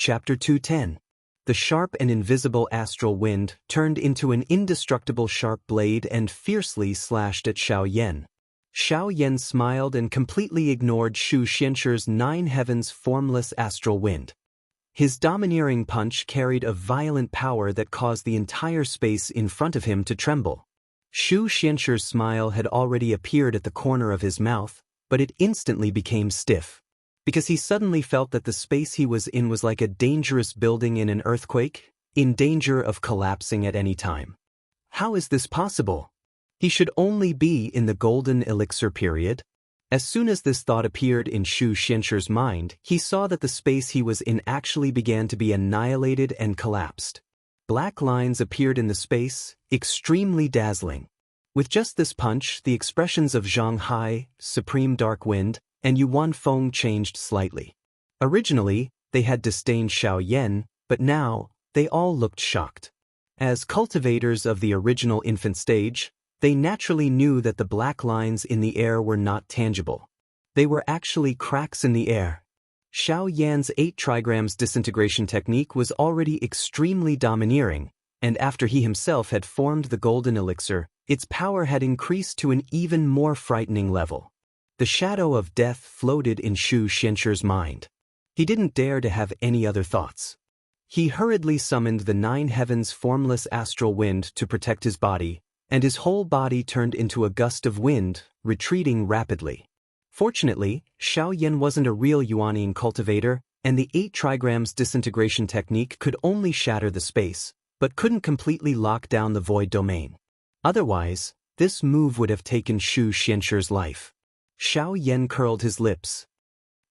Chapter 210. The sharp and invisible astral wind turned into an indestructible sharp blade and fiercely slashed at Xiao Yan. Xiao Yan smiled and completely ignored Shu Xianxu's 9 heavens formless astral wind. His domineering punch carried a violent power that caused the entire space in front of him to tremble. Shu Xianxu's smile had already appeared at the corner of his mouth, but it instantly became stiff. Because he suddenly felt that the space he was in was like a dangerous building in an earthquake, in danger of collapsing at any time. How is this possible? He should only be in the golden elixir period. As soon as this thought appeared in Shu Xianxu's mind, he saw that the space he was in actually began to be annihilated and collapsed. Black lines appeared in the space, extremely dazzling. With just this punch, the expressions of Zhang Hai, Supreme Dark Wind, and Yuan Feng changed slightly. Originally, they had disdained Xiao Yan, but now, they all looked shocked. As cultivators of the original infant stage, they naturally knew that the black lines in the air were not tangible. They were actually cracks in the air. Xiao Yan's 8 trigrams disintegration technique was already extremely domineering, and after he himself had formed the golden elixir, its power had increased to an even more frightening level. The shadow of death floated in Shu Xianxu's mind. He didn't dare to have any other thoughts. He hurriedly summoned the 9 heavens formless astral wind to protect his body, and his whole body turned into a gust of wind, retreating rapidly. Fortunately, Xiao Yan wasn't a real Yuanian cultivator, and the 8 trigrams disintegration technique could only shatter the space, but couldn't completely lock down the void domain. Otherwise, this move would have taken Shu Xianxu's life. Xiao Yan curled his lips.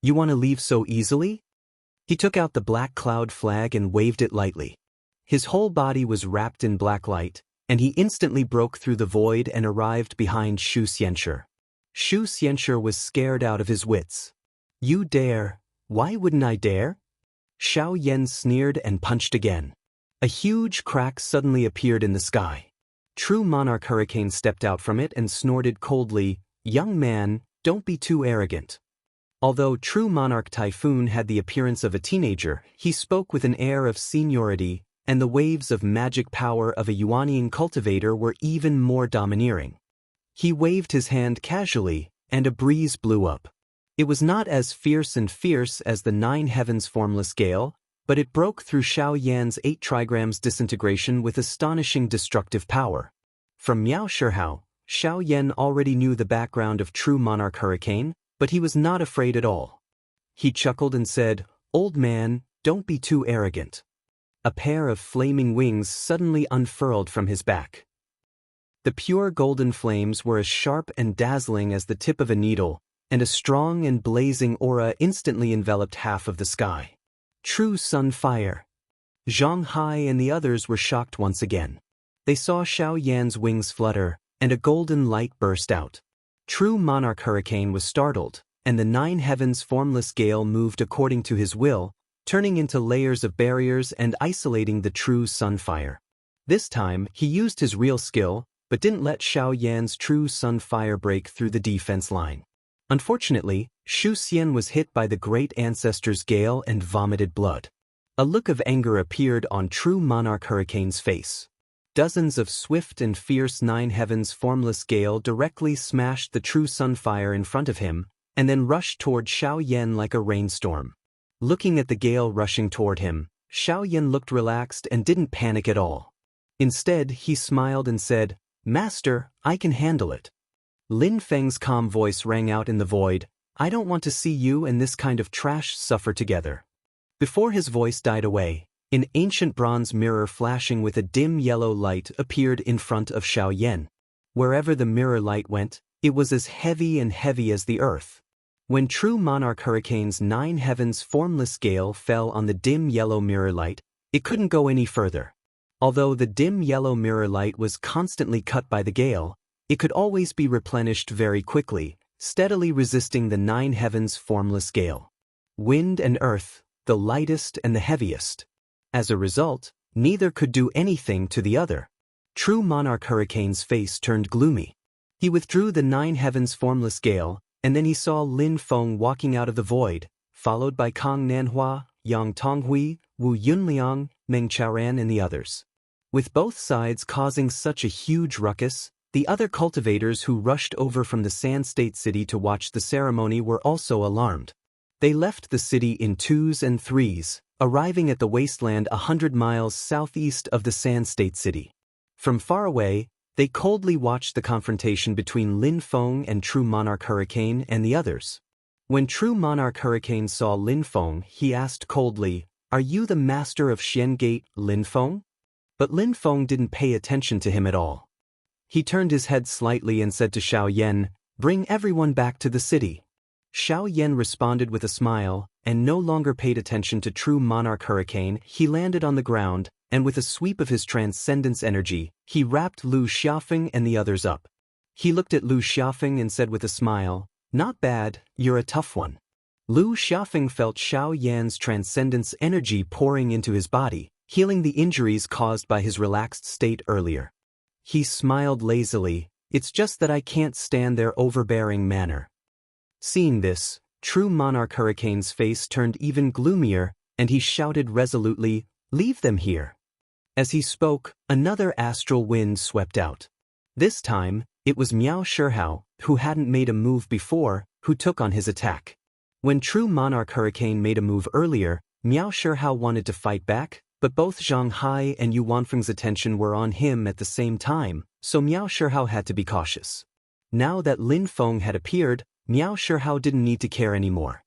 "You want to leave so easily?" He took out the black cloud flag and waved it lightly. His whole body was wrapped in black light, and he instantly broke through the void and arrived behind Shu Xianxu. Shu Xianxu was scared out of his wits. "You dare? Why wouldn't I dare?" Xiao Yan sneered and punched again. A huge crack suddenly appeared in the sky. True Monarch Hurricane stepped out from it and snorted coldly, "Young man, don't be too arrogant." Although True Monarch Typhoon had the appearance of a teenager, he spoke with an air of seniority, and the waves of magic power of a Yuanian cultivator were even more domineering. He waved his hand casually, and a breeze blew up. It was not as fierce as the 9 heavens formless gale, but it broke through Xiao Yan's 8 trigrams disintegration with astonishing destructive power. From Miao Shihao, Xiao Yan already knew the background of True Monarch Hurricane, but he was not afraid at all. He chuckled and said, "Old man, don't be too arrogant." A pair of flaming wings suddenly unfurled from his back. The pure golden flames were as sharp and dazzling as the tip of a needle, and a strong and blazing aura instantly enveloped half of the sky. True sun fire. Zhang Hai and the others were shocked once again. They saw Xiao Yan's wings flutter, and a golden light burst out. True Monarch Hurricane was startled, and the 9 heavens formless gale moved according to his will, turning into layers of barriers and isolating the true sunfire. This time, he used his real skill, but didn't let Xiao Yan's true sunfire break through the defense line. Unfortunately, Shu Xian was hit by the great ancestor's gale and vomited blood. A look of anger appeared on True Monarch Hurricane's face. Dozens of swift and fierce 9 heavens formless gale directly smashed the true sunfire in front of him, and then rushed toward Xiao Yan like a rainstorm. Looking at the gale rushing toward him, Xiao Yan looked relaxed and didn't panic at all. Instead, he smiled and said, "Master, I can handle it." Lin Feng's calm voice rang out in the void, "I don't want to see you and this kind of trash suffer together." Before his voice died away, an ancient bronze mirror flashing with a dim yellow light appeared in front of Xiao Yan. Wherever the mirror light went, it was as heavy as the earth. When True Monarch Hurricane's 9 heavens formless gale fell on the dim yellow mirror light, it couldn't go any further. Although the dim yellow mirror light was constantly cut by the gale, it could always be replenished very quickly, steadily resisting the 9 heavens formless gale. Wind and earth, the lightest and the heaviest. As a result, neither could do anything to the other. True Monarch Hurricane's face turned gloomy. He withdrew the 9 heavens formless gale, and then he saw Lin Feng walking out of the void, followed by Kang Nanhua, Yang Tonghui, Wu Yunliang, Meng Chaoran and the others. With both sides causing such a huge ruckus, the other cultivators who rushed over from the Sand State City to watch the ceremony were also alarmed. They left the city in 2s and 3s, arriving at the wasteland 100 miles southeast of the Sand State City. From far away, they coldly watched the confrontation between Lin Feng and True Monarch Hurricane and the others. When True Monarch Hurricane saw Lin Feng, he asked coldly, "Are you the master of Xian Gate, Lin Feng?" But Lin Feng didn't pay attention to him at all. He turned his head slightly and said to Xiao Yan, "Bring everyone back to the city." Xiao Yan responded with a smile, and no longer paid attention to True Monarch Hurricane. He landed on the ground, and with a sweep of his transcendence energy, he wrapped Lu Xiaofeng and the others up. He looked at Lu Xiaofeng and said with a smile, "Not bad, you're a tough one." Lu Xiaofeng felt Xiao Yan's transcendence energy pouring into his body, healing the injuries caused by his relaxed state earlier. He smiled lazily, "It's just that I can't stand their overbearing manner." Seeing this, True Monarch Hurricane's face turned even gloomier, and he shouted resolutely, "Leave them here." As he spoke, another astral wind swept out. This time, it was Miao Shihao, who hadn't made a move before, who took on his attack. When True Monarch Hurricane made a move earlier, Miao Shihao wanted to fight back, but both Zhang Hai and Yu Wanfeng's attention were on him at the same time, so Miao Shihao had to be cautious. Now that Lin Feng had appeared, Miao Shihao didn't need to care anymore.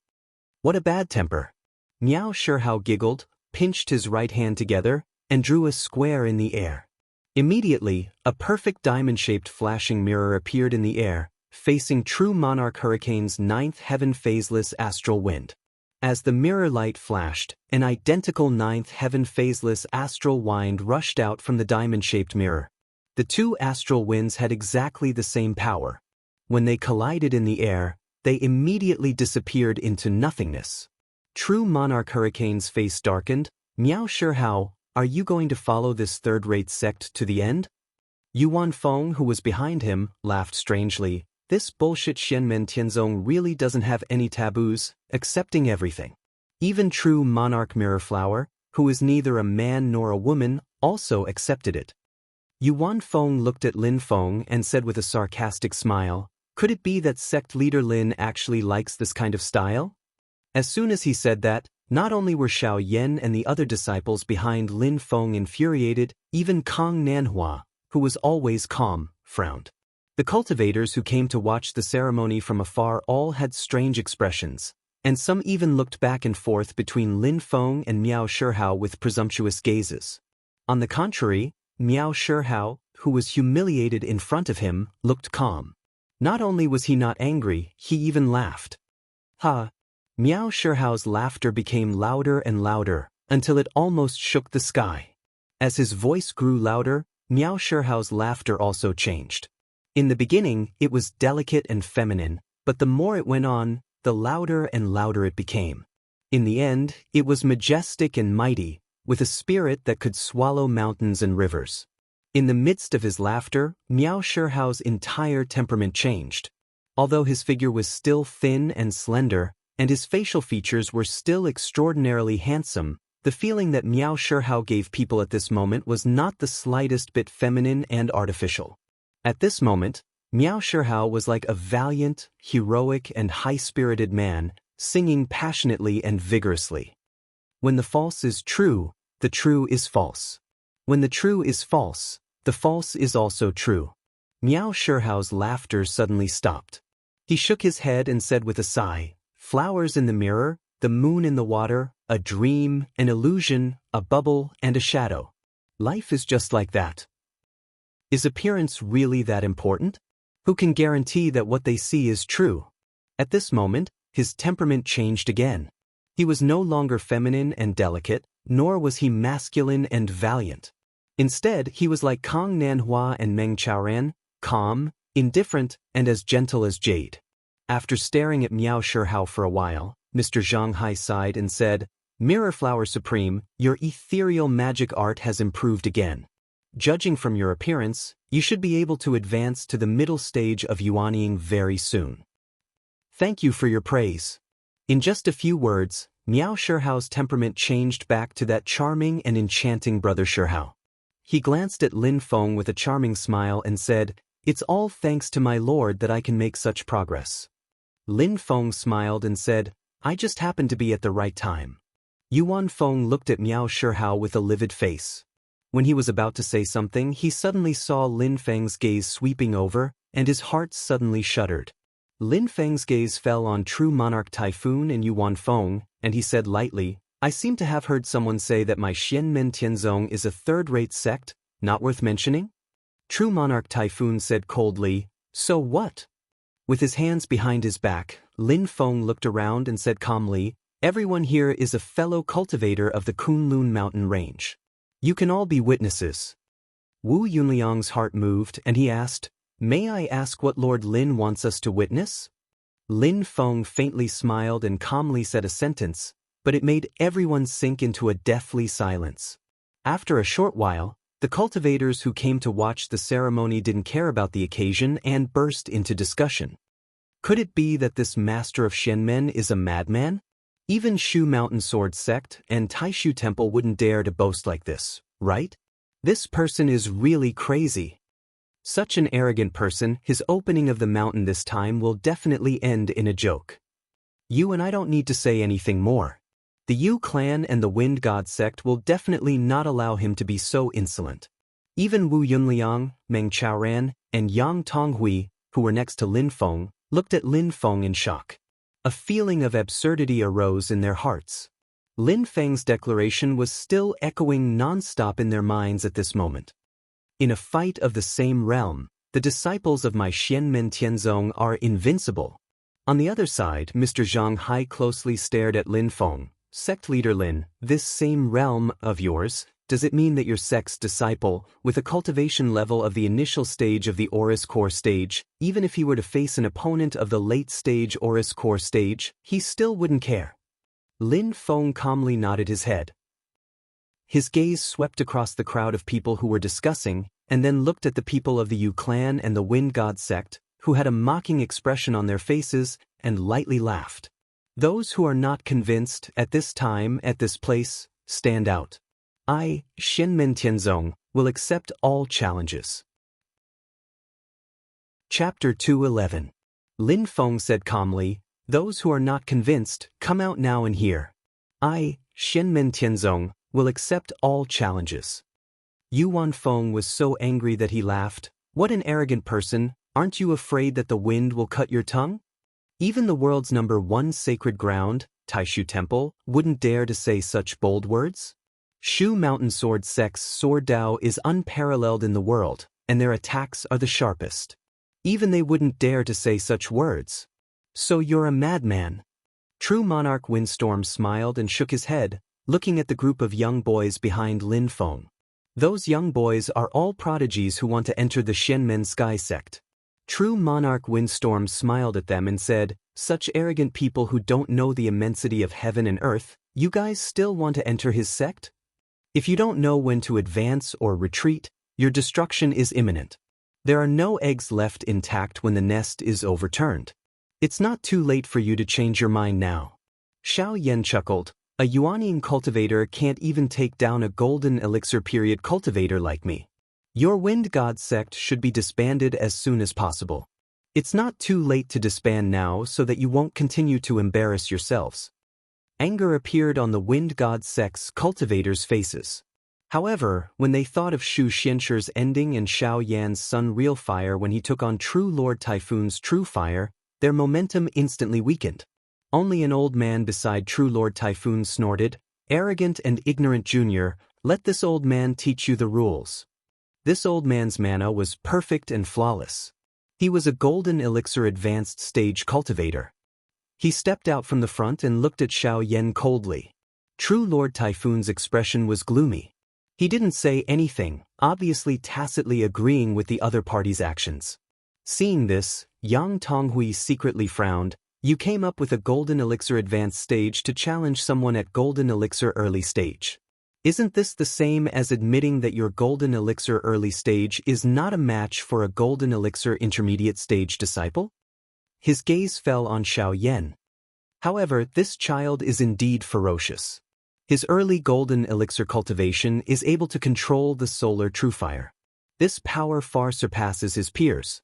What a bad temper. Miao Shihao giggled, pinched his right hand together, and drew a square in the air. Immediately, a perfect diamond-shaped flashing mirror appeared in the air, facing True Monarch Hurricane's 9th heaven phaseless astral wind. As the mirror light flashed, an identical 9th heaven phaseless astral wind rushed out from the diamond-shaped mirror. The two astral winds had exactly the same power. When they collided in the air, they immediately disappeared into nothingness. True Monarch Hurricane's face darkened. "Miao Shihao, are you going to follow this third-rate sect to the end?" Yu Wanfeng, who was behind him, laughed strangely. "This bullshit Xianmen Tianzong really doesn't have any taboos, accepting everything." Even True Monarch Mirrorflower, who is neither a man nor a woman, also accepted it. Yu Wanfeng looked at Lin Feng and said with a sarcastic smile, "Could it be that sect leader Lin actually likes this kind of style?" As soon as he said that, not only were Xiao Yan and the other disciples behind Lin Feng infuriated, even Kong Nanhua, who was always calm, frowned. The cultivators who came to watch the ceremony from afar all had strange expressions, and some even looked back and forth between Lin Feng and Miao Shihao with presumptuous gazes. On the contrary, Miao Shihao, who was humiliated in front of him, looked calm. Not only was he not angry, he even laughed. Ha! Miao Shihao's laughter became louder and louder, until it almost shook the sky. As his voice grew louder, Miao Shihao's laughter also changed. In the beginning, it was delicate and feminine, but the more it went on, the louder and louder it became. In the end, it was majestic and mighty, with a spirit that could swallow mountains and rivers. In the midst of his laughter, Miao Shihao's entire temperament changed. Although his figure was still thin and slender, and his facial features were still extraordinarily handsome, the feeling that Miao Shihao gave people at this moment was not the slightest bit feminine and artificial. At this moment, Miao Shihao was like a valiant, heroic and high-spirited man, singing passionately and vigorously. When the false is true, the true is false. When the true is false, the false is also true. Miao Shihao's laughter suddenly stopped. He shook his head and said with a sigh, "Flowers in the mirror, the moon in the water, a dream, an illusion, a bubble, and a shadow. Life is just like that. Is appearance really that important? Who can guarantee that what they see is true?" At this moment, his temperament changed again. He was no longer feminine and delicate, nor was he masculine and valiant. Instead, he was like Kong Nanhua and Meng Chaoran, calm, indifferent, and as gentle as jade. After staring at Miao Shihao for a while, Mr. Zhang Hai sighed and said, "Mirrorflower Supreme, your ethereal magic art has improved again. Judging from your appearance, you should be able to advance to the middle stage of Yuanying very soon. Thank you for your praise." In just a few words, Miao Shihao's temperament changed back to that charming and enchanting brother Shihao. He glanced at Lin Feng with a charming smile and said, "It's all thanks to my lord that I can make such progress." Lin Feng smiled and said, "I just happened to be at the right time." Yuan Feng looked at Miao Shihao with a livid face. When he was about to say something, he suddenly saw Lin Feng's gaze sweeping over, and his heart suddenly shuddered. Lin Feng's gaze fell on True Monarch Typhoon and Yuan Feng, and he said lightly, "I seem to have heard someone say that my Xianmen Tianzong is a third-rate sect, not worth mentioning?" True Monarch Typhoon said coldly, "So what?" With his hands behind his back, Lin Feng looked around and said calmly, "Everyone here is a fellow cultivator of the Kunlun mountain range. You can all be witnesses." Wu Yunliang's heart moved and he asked, "May I ask what Lord Lin wants us to witness?" Lin Feng faintly smiled and calmly said a sentence, but it made everyone sink into a deathly silence. After a short while, the cultivators who came to watch the ceremony didn't care about the occasion and burst into discussion. Could it be that this master of Shenmen is a madman? Even Shu Mountain Sword Sect and Taishu Temple wouldn't dare to boast like this, right? This person is really crazy. Such an arrogant person, his opening of the mountain this time will definitely end in a joke. You and I don't need to say anything more. The Yu clan and the Wind God sect will definitely not allow him to be so insolent. Even Wu Yunliang, Meng Chaoran, and Yang Tonghui, who were next to Lin Feng, looked at Lin Feng in shock. A feeling of absurdity arose in their hearts. Lin Feng's declaration was still echoing non-stop in their minds at this moment. In a fight of the same realm, the disciples of my Xianmen Tianzong are invincible. On the other side, Mr. Zhang Hai closely stared at Lin Feng. "Sect leader Lin, this same realm of yours, does it mean that your sect's disciple, with a cultivation level of the initial stage of the Aurus Core stage, even if he were to face an opponent of the late stage Aurus Core stage, he still wouldn't care?" Lin Feng calmly nodded his head. His gaze swept across the crowd of people who were discussing, and then looked at the people of the Yu clan and the Wind God sect, who had a mocking expression on their faces, and lightly laughed. "Those who are not convinced, at this time, at this place, stand out. I, Shenmen Tianzong, will accept all challenges." Chapter 211. Lin Feng said calmly, "Those who are not convinced, come out now and hear. I, Shenmen Tianzong, will accept all challenges." Yuan Feng was so angry that he laughed. "What an arrogant person, aren't you afraid that the wind will cut your tongue? Even the world's #1 sacred ground, Taishu Temple, wouldn't dare to say such bold words? Shu Mountain Sword Sect's sword Dao is unparalleled in the world, and their attacks are the sharpest. Even they wouldn't dare to say such words. So you're a madman." True Monarch Windstorm smiled and shook his head, looking at the group of young boys behind Lin Feng. Those young boys are all prodigies who want to enter the Shenmen Sky Sect. True Monarch Windstorm smiled at them and said, "Such arrogant people who don't know the immensity of heaven and earth, you guys still want to enter his sect? If you don't know when to advance or retreat, your destruction is imminent. There are no eggs left intact when the nest is overturned. It's not too late for you to change your mind now." Xiao Yan chuckled, "A Yuanian cultivator can't even take down a golden elixir period cultivator like me. Your Wind God sect should be disbanded as soon as possible. It's not too late to disband now so that you won't continue to embarrass yourselves." Anger appeared on the Wind God sect's cultivators' faces. However, when they thought of Shu Xianshir's ending and Xiao Yan's Sun Real Fire when he took on True Lord Typhoon's True Fire, their momentum instantly weakened. Only an old man beside True Lord Typhoon snorted, "Arrogant and ignorant junior, let this old man teach you the rules." This old man's mana was perfect and flawless. He was a golden elixir advanced stage cultivator. He stepped out from the front and looked at Xiao Yan coldly. True Lord Typhoon's expression was gloomy. He didn't say anything, obviously tacitly agreeing with the other party's actions. Seeing this, Yang Tonghui secretly frowned. "You came up with a golden elixir advanced stage to challenge someone at golden elixir early stage. Isn't this the same as admitting that your golden elixir early stage is not a match for a golden elixir intermediate stage disciple?" His gaze fell on Xiao Yan. However, this child is indeed ferocious. His early golden elixir cultivation is able to control the solar truefire. This power far surpasses his peers.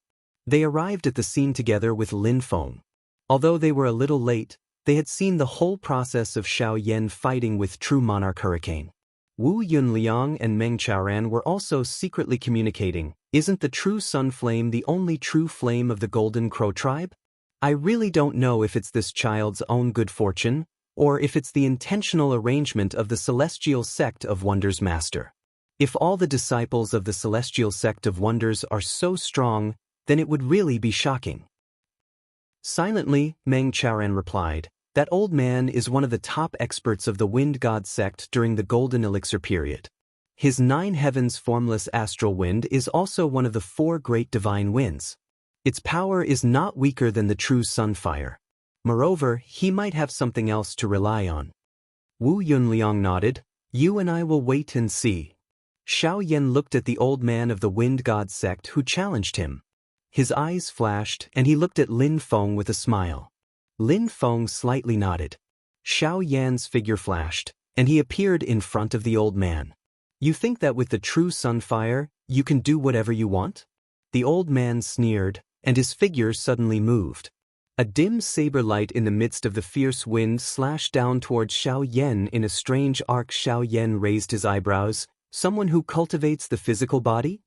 They arrived at the scene together with Lin Feng. Although they were a little late, they had seen the whole process of Xiao Yan fighting with true monarch Hurricane. Wu Yunliang and Meng Chaoran were also secretly communicating. Isn't the true sun flame the only true flame of the Golden Crow tribe? I really don't know if it's this child's own good fortune, or if it's the intentional arrangement of the Celestial Sect of Wonders Master. If all the disciples of the Celestial Sect of Wonders are so strong, then it would really be shocking. Silently, Meng Chaoran replied, that old man is one of the top experts of the Wind God sect during the Golden Elixir period. His 9 heavens formless astral wind is also one of the 4 great divine winds. Its power is not weaker than the true sunfire. Moreover, he might have something else to rely on. Wu Yunliang nodded. You and I will wait and see. Xiao Yan looked at the old man of the Wind God sect who challenged him. His eyes flashed and he looked at Lin Feng with a smile. Lin Feng slightly nodded. Xiao Yan's figure flashed, and he appeared in front of the old man. You think that with the true sunfire, you can do whatever you want? The old man sneered, and his figure suddenly moved. A dim saber light in the midst of the fierce wind slashed down towards Xiao Yan in a strange arc. Xiao Yan raised his eyebrows. Someone who cultivates the physical body?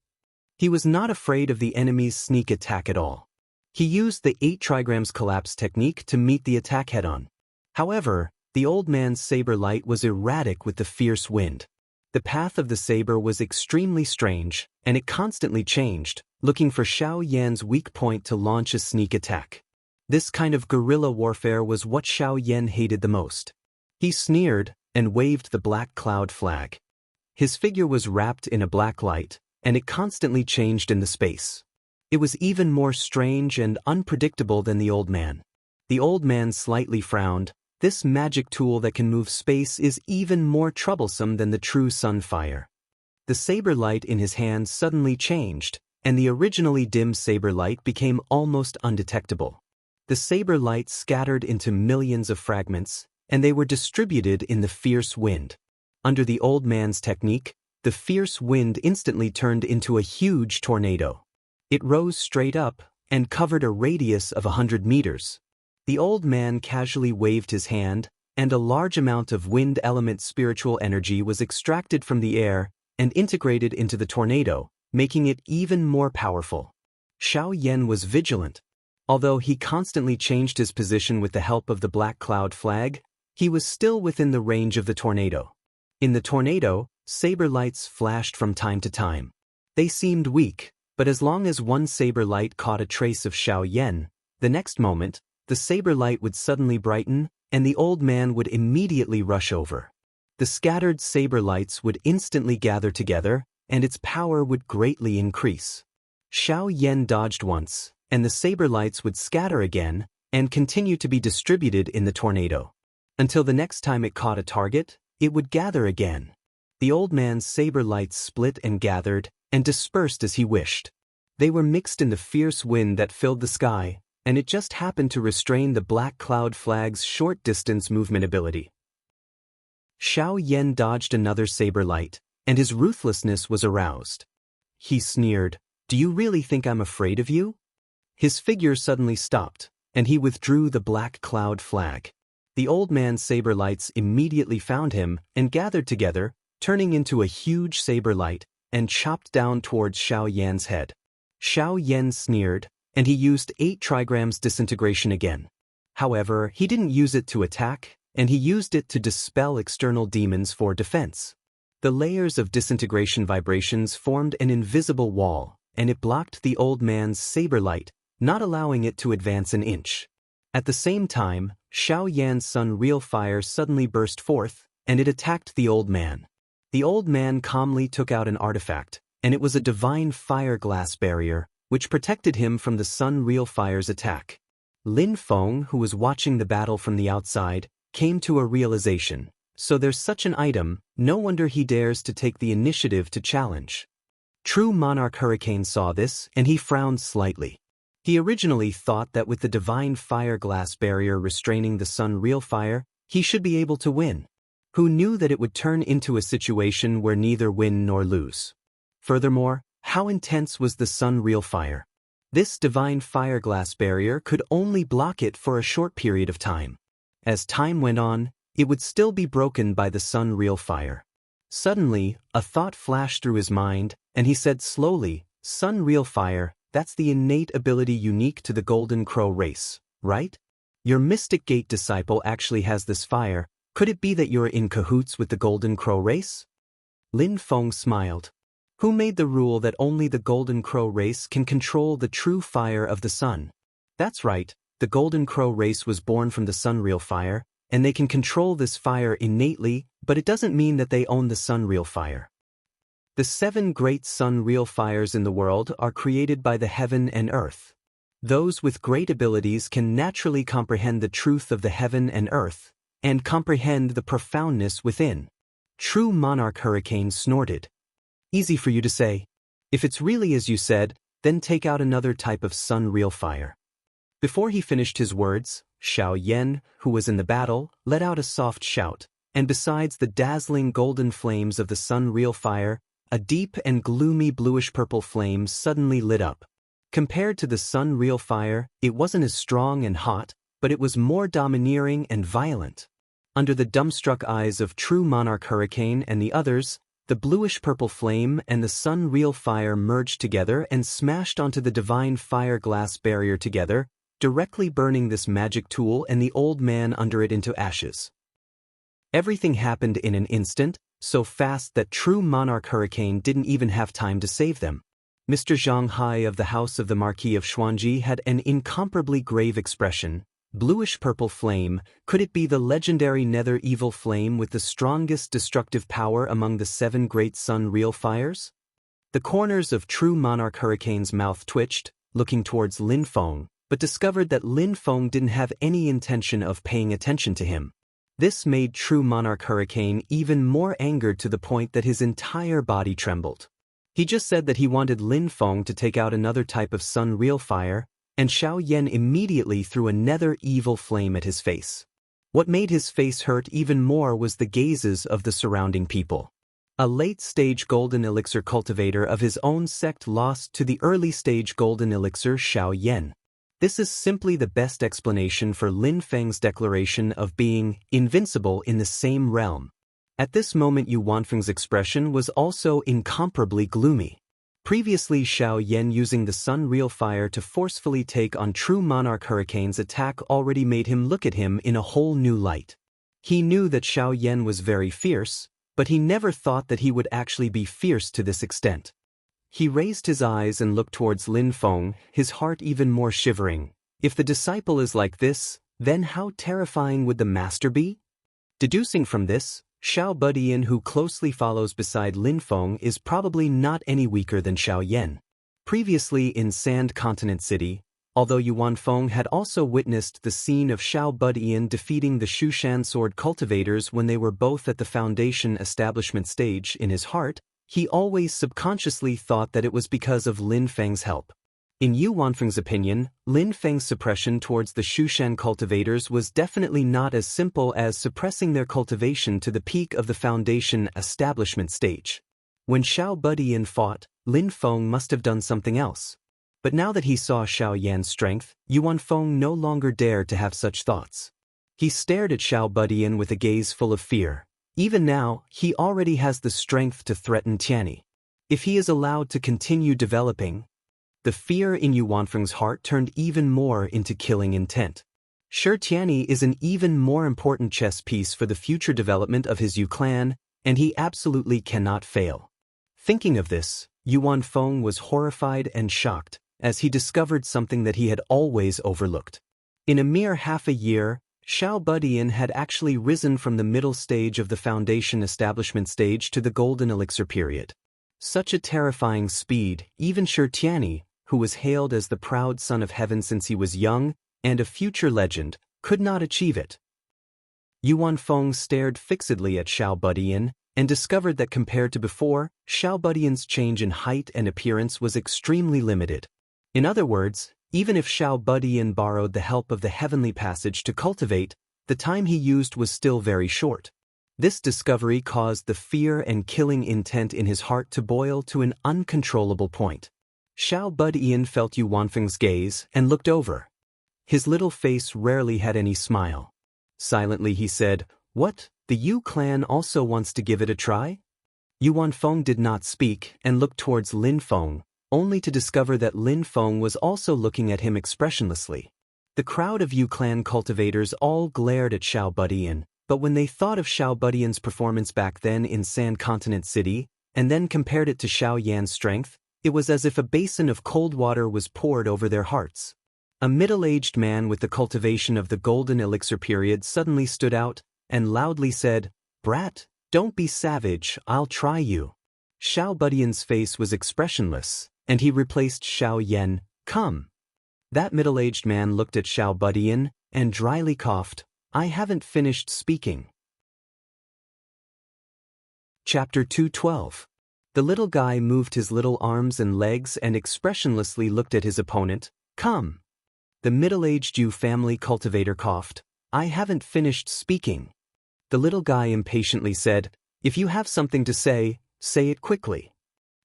He was not afraid of the enemy's sneak attack at all. He used the 8 trigrams collapse technique to meet the attack head-on. However, the old man's saber light was erratic with the fierce wind. The path of the saber was extremely strange, and it constantly changed, looking for Xiao Yan's weak point to launch a sneak attack. This kind of guerrilla warfare was what Xiao Yan hated the most. He sneered and waved the black cloud flag. His figure was wrapped in a black light, and it constantly changed in the space. It was even more strange and unpredictable than the old man. The old man slightly frowned. This magic tool that can move space is even more troublesome than the true sunfire. The saber light in his hand suddenly changed, and the originally dim saber light became almost undetectable. The saber light scattered into millions of fragments, and they were distributed in the fierce wind. Under the old man's technique, the fierce wind instantly turned into a huge tornado. It rose straight up and covered a radius of 100 meters. The old man casually waved his hand, and a large amount of wind element spiritual energy was extracted from the air and integrated into the tornado, making it even more powerful. Xiao Yan was vigilant. Although he constantly changed his position with the help of the black cloud flag, he was still within the range of the tornado. In the tornado, saber lights flashed from time to time. They seemed weak, but as long as one saber light caught a trace of Xiao Yan, the next moment, the saber light would suddenly brighten, and the old man would immediately rush over. The scattered saber lights would instantly gather together, and its power would greatly increase. Xiao Yan dodged once, and the saber lights would scatter again, and continue to be distributed in the tornado. Until the next time it caught a target, it would gather again. The old man's saber lights split and gathered, and dispersed as he wished. They were mixed in the fierce wind that filled the sky, and it just happened to restrain the black cloud flag's short-distance movement ability. Xiao Yan dodged another saber light, and his ruthlessness was aroused. He sneered, "Do you really think I'm afraid of you?" His figure suddenly stopped, and he withdrew the black cloud flag. The old man's saber lights immediately found him and gathered together, turning into a huge saber light, and chopped down towards Xiao Yan's head. Xiao Yan sneered, and he used 8 trigrams disintegration again. However, he didn't use it to attack, and he used it to dispel external demons for defense. The layers of disintegration vibrations formed an invisible wall, and it blocked the old man's saber light, not allowing it to advance an inch. At the same time, Xiao Yan's sun real fire suddenly burst forth, and it attacked the old man. The old man calmly took out an artifact, and it was a divine fire glass barrier, which protected him from the sun real fire's attack. Lin Feng, who was watching the battle from the outside, came to a realization. So there's such an item, no wonder he dares to take the initiative to challenge. True Monarch Hurricane saw this, and he frowned slightly. He originally thought that with the divine fire glass barrier restraining the sun real fire, he should be able to win. Who knew that it would turn into a situation where neither win nor lose? Furthermore, how intense was the sun real fire? This divine fire glass barrier could only block it for a short period of time. As time went on, it would still be broken by the sun real fire. Suddenly, a thought flashed through his mind, and he said slowly, "Sun real fire, that's the innate ability unique to the Golden Crow race, right? Your Mystic Gate disciple actually has this fire. Could it be that you're in cahoots with the Golden Crow race?" Lin Feng smiled. Who made the rule that only the Golden Crow race can control the true fire of the sun? That's right, the Golden Crow race was born from the sun real fire, and they can control this fire innately, but it doesn't mean that they own the sun real fire. The 7 great sun real fires in the world are created by the heaven and earth. Those with great abilities can naturally comprehend the truth of the heaven and earth, and comprehend the profoundness within. True Monarch Hurricane snorted. Easy for you to say. If it's really as you said, then take out another type of sun real fire. Before he finished his words, Xiao Yan, who was in the battle, let out a soft shout, and besides the dazzling golden flames of the sun real fire, a deep and gloomy bluish-purple flame suddenly lit up. Compared to the sun real fire, it wasn't as strong and hot, but it was more domineering and violent. Under the dumbstruck eyes of True Monarch Hurricane and the others, the bluish-purple flame and the sun real fire merged together and smashed onto the divine fire glass barrier together, directly burning this magic tool and the old man under it into ashes. Everything happened in an instant, so fast that True Monarch Hurricane didn't even have time to save them. Mr. Zhang Hai of the house of the Marquis of Xuanji had an incomparably grave expression. Bluish-purple flame, could it be the legendary nether evil flame with the strongest destructive power among the 7 great sun real fires? The corners of True Monarch Hurricane's mouth twitched, looking towards Lin Feng, but discovered that Lin Feng didn't have any intention of paying attention to him. This made True Monarch Hurricane even more angered to the point that his entire body trembled. He just said that he wanted Lin Feng to take out another type of sun real fire, and Xiao Yan immediately threw a nether evil flame at his face. What made his face hurt even more was the gazes of the surrounding people. A late-stage golden elixir cultivator of his own sect lost to the early-stage golden elixir Xiao Yan. This is simply the best explanation for Lin Feng's declaration of being invincible in the same realm. At this moment Yu Wanfeng's expression was also incomparably gloomy. Previously Xiao Yan using the sun real fire to forcefully take on True Monarch Hurricane's attack already made him look at him in a whole new light. He knew that Xiao Yan was very fierce, but he never thought that he would actually be fierce to this extent. He raised his eyes and looked towards Lin Feng, his heart even more shivering. If the disciple is like this, then how terrifying would the master be? Deducing from this, Xiao Budian, who closely follows beside Lin Feng, is probably not any weaker than Xiao Yan. Previously in Sand Continent City, although Yu Wanfeng had also witnessed the scene of Xiao Budian defeating the Shushan sword cultivators when they were both at the Foundation establishment stage, in his heart, he always subconsciously thought that it was because of Lin Feng's help. In Yu Wanfeng's opinion, Lin Feng's suppression towards the Shushan cultivators was definitely not as simple as suppressing their cultivation to the peak of the Foundation establishment stage. When Xiao Budian fought, Lin Feng must have done something else. But now that he saw Xiao Yan's strength, Yu Wanfeng no longer dared to have such thoughts. He stared at Xiao Budian with a gaze full of fear. Even now, he already has the strength to threaten Tianyi. If he is allowed to continue developing, the fear in Yu Wanfeng's heart turned even more into killing intent. Sure, Tianyi is an even more important chess piece for the future development of his Yu clan, and he absolutely cannot fail. Thinking of this, Yu Wanfeng was horrified and shocked, as he discovered something that he had always overlooked. In a mere half a year, Xiao Budian had actually risen from the middle stage of the Foundation establishment stage to the Golden Elixir period. Such a terrifying speed, even Shi Tianyi, who was hailed as the proud son of heaven since he was young, and a future legend, could not achieve it. Yu Wanfeng stared fixedly at Xiao Budian, and discovered that compared to before, Xiao Budian's change in height and appearance was extremely limited. In other words, Even if Xiao Budian borrowed the help of the heavenly passage to cultivate, the time he used was still very short. This discovery caused the fear and killing intent in his heart to boil to an uncontrollable point. Xiao Budian felt Yu Wanfeng's gaze and looked over. His little face rarely had any smile. Silently he said, "What, the Yu clan also wants to give it a try?" Yu Wanfeng did not speak and looked towards Lin Feng, only to discover that Lin Feng was also looking at him expressionlessly. The crowd of Yu clan cultivators all glared at Xiao Budian, but when they thought of Xiao Budian's performance back then in Sand Continent City, and then compared it to Xiao Yan's strength, it was as if a basin of cold water was poured over their hearts. A middle-aged man with the cultivation of the golden elixir period suddenly stood out and loudly said, "Brat, don't be savage, I'll try you." Xiao Budian's face was expressionless, and he replaced Xiao Yan, "Come." That middle-aged man looked at Xiao Budian and dryly coughed, "I haven't finished speaking." Chapter 212. The little guy moved his little arms and legs and expressionlessly looked at his opponent, "Come." The middle-aged Yu family cultivator coughed, "I haven't finished speaking." The little guy impatiently said, "If you have something to say it quickly."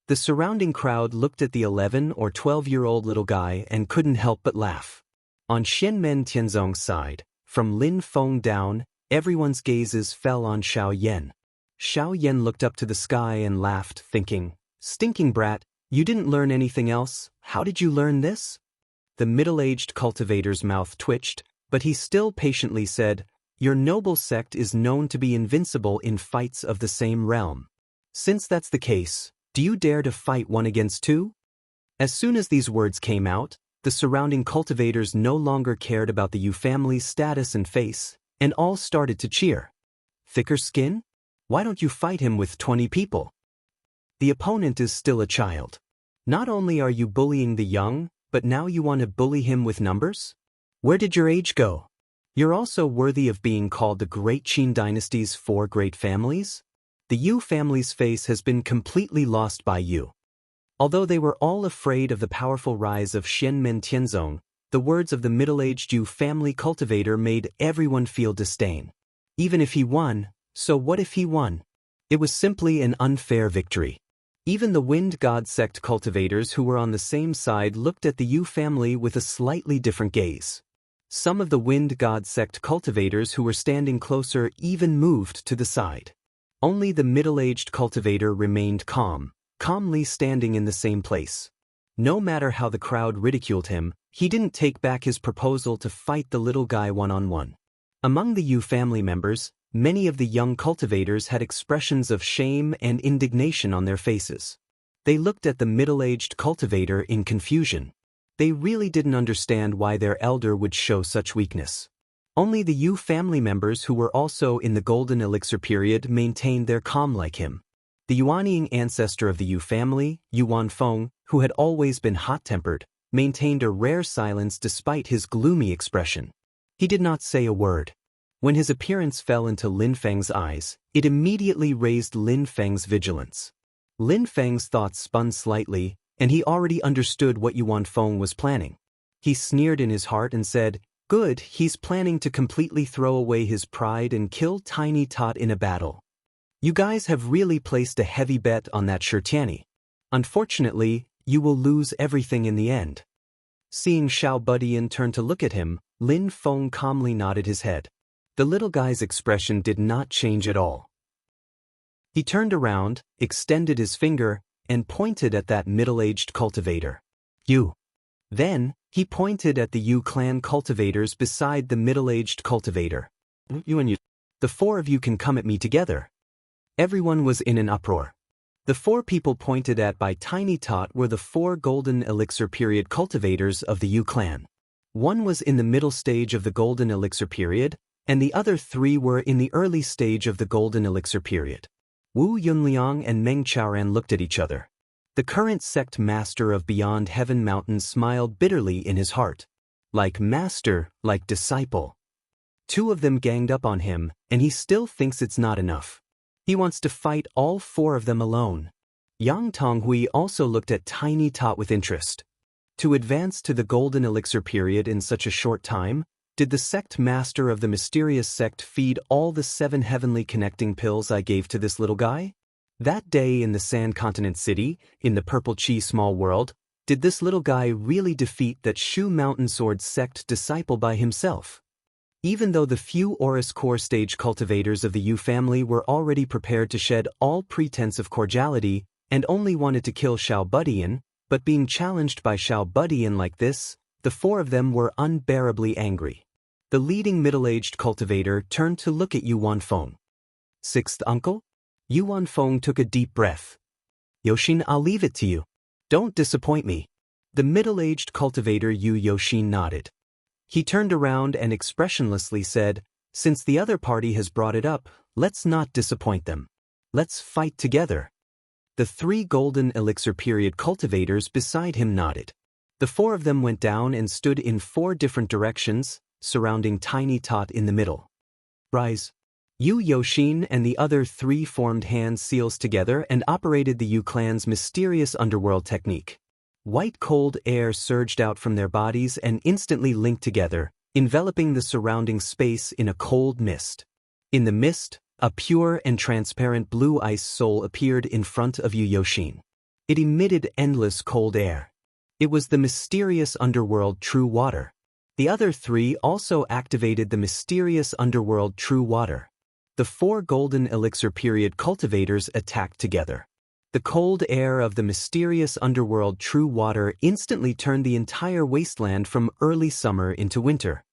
The surrounding crowd looked at the 11 or 12-year-old little guy and couldn't help but laugh. On Xianmen Tianzong's side, from Lin Feng down, everyone's gazes fell on Xiao Yan. Xiao Yan looked up to the sky and laughed, thinking, "Stinking brat, you didn't learn anything else, how did you learn this?" The middle-aged cultivator's mouth twitched, but he still patiently said, "Your noble sect is known to be invincible in fights of the same realm. Since that's the case, do you dare to fight one against two?" As soon as these words came out, the surrounding cultivators no longer cared about the Yu family's status and face, and all started to cheer. "Thicker skin? Why don't you fight him with 20 people? The opponent is still a child. Not only are you bullying the young, but now you want to bully him with numbers? Where did your age go? You're also worthy of being called the Great Qin Dynasty's 4 great families?" The Yu family's face has been completely lost by you. Although they were all afraid of the powerful rise of Xianmen Tianzong, the words of the middle-aged Yu family cultivator made everyone feel disdain. Even if he won, so what if he won? It was simply an unfair victory. Even the Wind God sect cultivators who were on the same side looked at the Yu family with a slightly different gaze. Some of the Wind God sect cultivators who were standing closer even moved to the side. Only the middle-aged cultivator remained calmly standing in the same place. No matter how the crowd ridiculed him, he didn't take back his proposal to fight the little guy one-on-one. Among the Yu family members, many of the young cultivators had expressions of shame and indignation on their faces. They looked at the middle-aged cultivator in confusion. They really didn't understand why their elder would show such weakness. Only the Yu family members who were also in the golden elixir period maintained their calm like him. The Yuanying ancestor of the Yu family, Yu Wanfeng, who had always been hot-tempered, maintained a rare silence despite his gloomy expression. He did not say a word. When his appearance fell into Lin Feng's eyes, it immediately raised Lin Feng's vigilance. Lin Feng's thoughts spun slightly, and he already understood what Yu Wanfeng was planning. He sneered in his heart and said, "Good, he's planning to completely throw away his pride and kill Tiny Tot in a battle. You guys have really placed a heavy bet on that Shirtiani. Unfortunately, you will lose everything in the end." Seeing Xiao Budian turn to look at him, Lin Feng calmly nodded his head. The little guy's expression did not change at all. He turned around, extended his finger, and pointed at that middle-aged cultivator. "You." Then, he pointed at the Yu clan cultivators beside the middle-aged cultivator. "You and you. The 4 of you can come at me together." Everyone was in an uproar. The 4 people pointed at by Tiny Tot were the 4 golden elixir period cultivators of the Yu clan. One was in the middle stage of the golden elixir period, and the other 3 were in the early stage of the golden elixir period. Wu Yunliang and Meng Chaoran looked at each other. The current sect master of Beyond Heaven Mountain smiled bitterly in his heart. Like master, like disciple. 2 of them ganged up on him, and he still thinks it's not enough. He wants to fight all 4 of them alone. Yang Tonghui also looked at Tiny Tot with interest. To advance to the golden elixir period in such a short time, did the sect master of the mysterious sect feed all the 7 heavenly connecting pills I gave to this little guy? That day in the Sand Continent City, in the Purple Chi small world, did this little guy really defeat that Shu Mountain Sword sect disciple by himself? Even though the few Oris core stage cultivators of the Yu family were already prepared to shed all pretense of cordiality and only wanted to kill Xiao Budian, but being challenged by Xiao Budian like this, the 4 of them were unbearably angry. The leading middle-aged cultivator turned to look at Yu Wanfeng. 6th uncle? Yu Wanfeng took a deep breath. Yoshin, I'll leave it to you. Don't disappoint me. The middle-aged cultivator Yu Yoshin nodded. He turned around and expressionlessly said, since the other party has brought it up, let's not disappoint them. Let's fight together. The 3 golden elixir period cultivators beside him nodded. The 4 of them went down and stood in 4 different directions, surrounding Tiny Tot in the middle. Rise. Yu Yoshin and the other 3 formed hand seals together and operated the Yu clan's mysterious underworld technique. White cold air surged out from their bodies and instantly linked together, enveloping the surrounding space in a cold mist. In the mist, a pure and transparent blue ice soul appeared in front of Yu Yoshin. It emitted endless cold air. It was the mysterious underworld True Water. The other 3 also activated the mysterious underworld True Water. The 4 golden elixir period cultivators attacked together. The cold air of the mysterious underworld True Water instantly turned the entire wasteland from early summer into winter.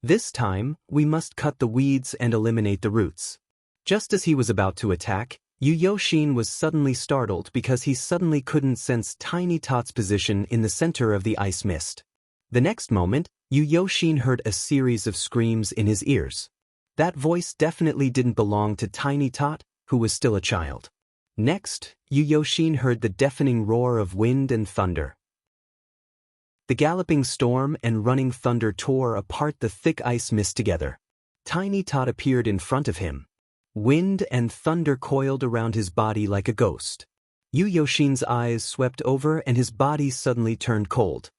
This time, we must cut the weeds and eliminate the roots. Just as he was about to attack, Yu Yoshin was suddenly startled because he suddenly couldn't sense Tiny Tot's position in the center of the ice mist. The next moment, Yu Yoshin heard a series of screams in his ears. That voice definitely didn't belong to Tiny Tot, who was still a child. Next, Yu Yoshin heard the deafening roar of wind and thunder. The galloping storm and running thunder tore apart the thick ice mist together. Tiny Tot appeared in front of him. Wind and thunder coiled around his body like a ghost. Yu Yoshin's eyes swept over and his body suddenly turned cold.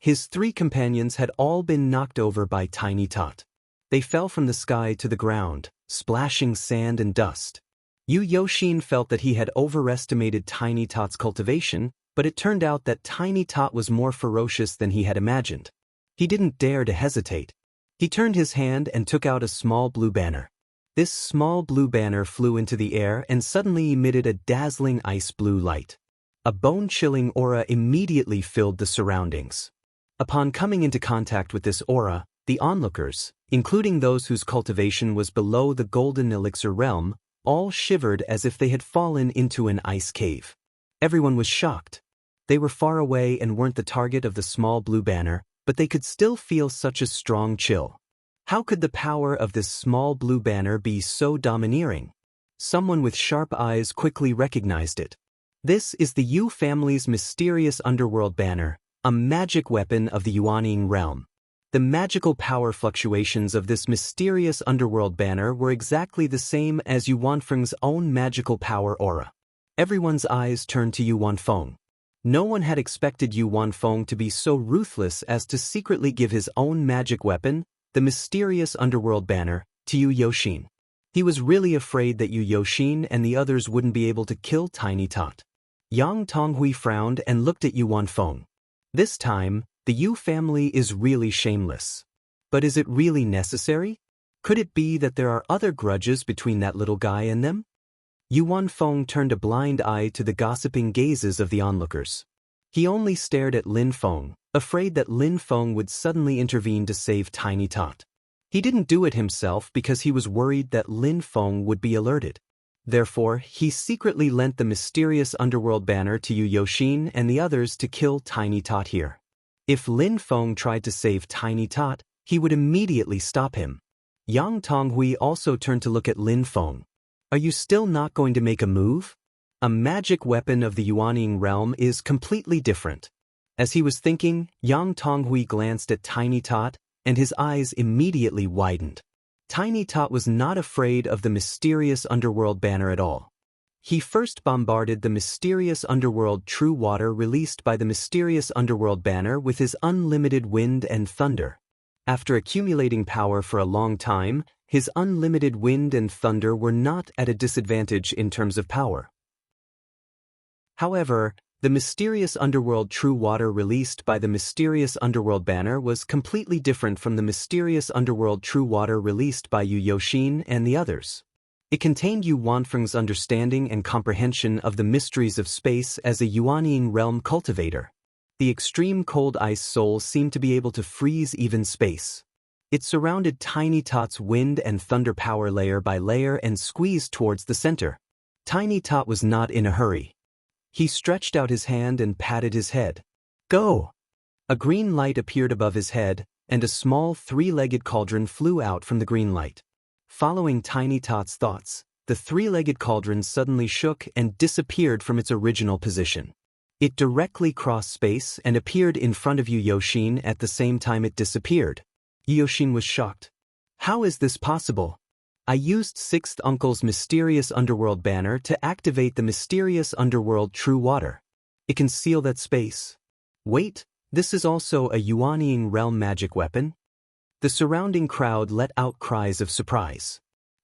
His 3 companions had all been knocked over by Tiny Tot. They fell from the sky to the ground, splashing sand and dust. Yu Yoshin felt that he had overestimated Tiny Tot's cultivation, but it turned out that Tiny Tot was more ferocious than he had imagined. He didn't dare to hesitate. He turned his hand and took out a small blue banner. This small blue banner flew into the air and suddenly emitted a dazzling ice blue light. A bone-chilling aura immediately filled the surroundings. Upon coming into contact with this aura, the onlookers, including those whose cultivation was below the golden elixir realm, all shivered as if they had fallen into an ice cave. Everyone was shocked. They were far away and weren't the target of the small blue banner, but they could still feel such a strong chill. How could the power of this small blue banner be so domineering? Someone with sharp eyes quickly recognized it. This is the Yu family's mysterious underworld banner, a magic weapon of the Yuanying realm. The magical power fluctuations of this mysterious underworld banner were exactly the same as Yu Wanfeng's own magical power aura. Everyone's eyes turned to Yu Wanfeng. No one had expected Yu Wanfeng to be so ruthless as to secretly give his own magic weapon, the mysterious underworld banner, to Yu Yoshin. He was really afraid that Yu Yoshin and the others wouldn't be able to kill Tiny Tot. Yang Tonghui frowned and looked at Yu Wanfeng. This time, the Yu family is really shameless. But is it really necessary? Could it be that there are other grudges between that little guy and them? Yu Wanfeng turned a blind eye to the gossiping gazes of the onlookers. He only stared at Lin Feng, afraid that Lin Feng would suddenly intervene to save Tiny Tot. He didn't do it himself because he was worried that Lin Feng would be alerted. Therefore, he secretly lent the mysterious underworld banner to Yu Yoshin and the others to kill Tiny Tot here. If Lin Feng tried to save Tiny Tot, he would immediately stop him. Yang Tonghui also turned to look at Lin Feng. Are you still not going to make a move? A magic weapon of the Yuanying realm is completely different. As he was thinking, Yang Tonghui glanced at Tiny Tot, and his eyes immediately widened. Tiny Tot was not afraid of the mysterious underworld banner at all. He first bombarded the mysterious underworld true water released by the mysterious underworld banner with his unlimited wind and thunder. After accumulating power for a long time, his unlimited wind and thunder were not at a disadvantage in terms of power. However, the mysterious underworld true water released by the mysterious underworld banner was completely different from the mysterious underworld true water released by Yu Yoxin and the others. It contained Yu Wanfeng's understanding and comprehension of the mysteries of space as a Yuanying realm cultivator. The extreme cold ice soul seemed to be able to freeze even space. It surrounded Tiny Tot's wind and thunder power layer by layer and squeezed towards the center. Tiny Tot was not in a hurry. He stretched out his hand and patted his head. Go! A green light appeared above his head, and a small three-legged cauldron flew out from the green light. Following Tiny Tot's thoughts, the three-legged cauldron suddenly shook and disappeared from its original position. It directly crossed space and appeared in front of Yu Yoxin at the same time it disappeared. Yu Yoxin was shocked. How is this possible? I used Sixth Uncle's mysterious underworld banner to activate the mysterious underworld true water. It can seal that space. Wait, this is also a Yuanying realm magic weapon? The surrounding crowd let out cries of surprise.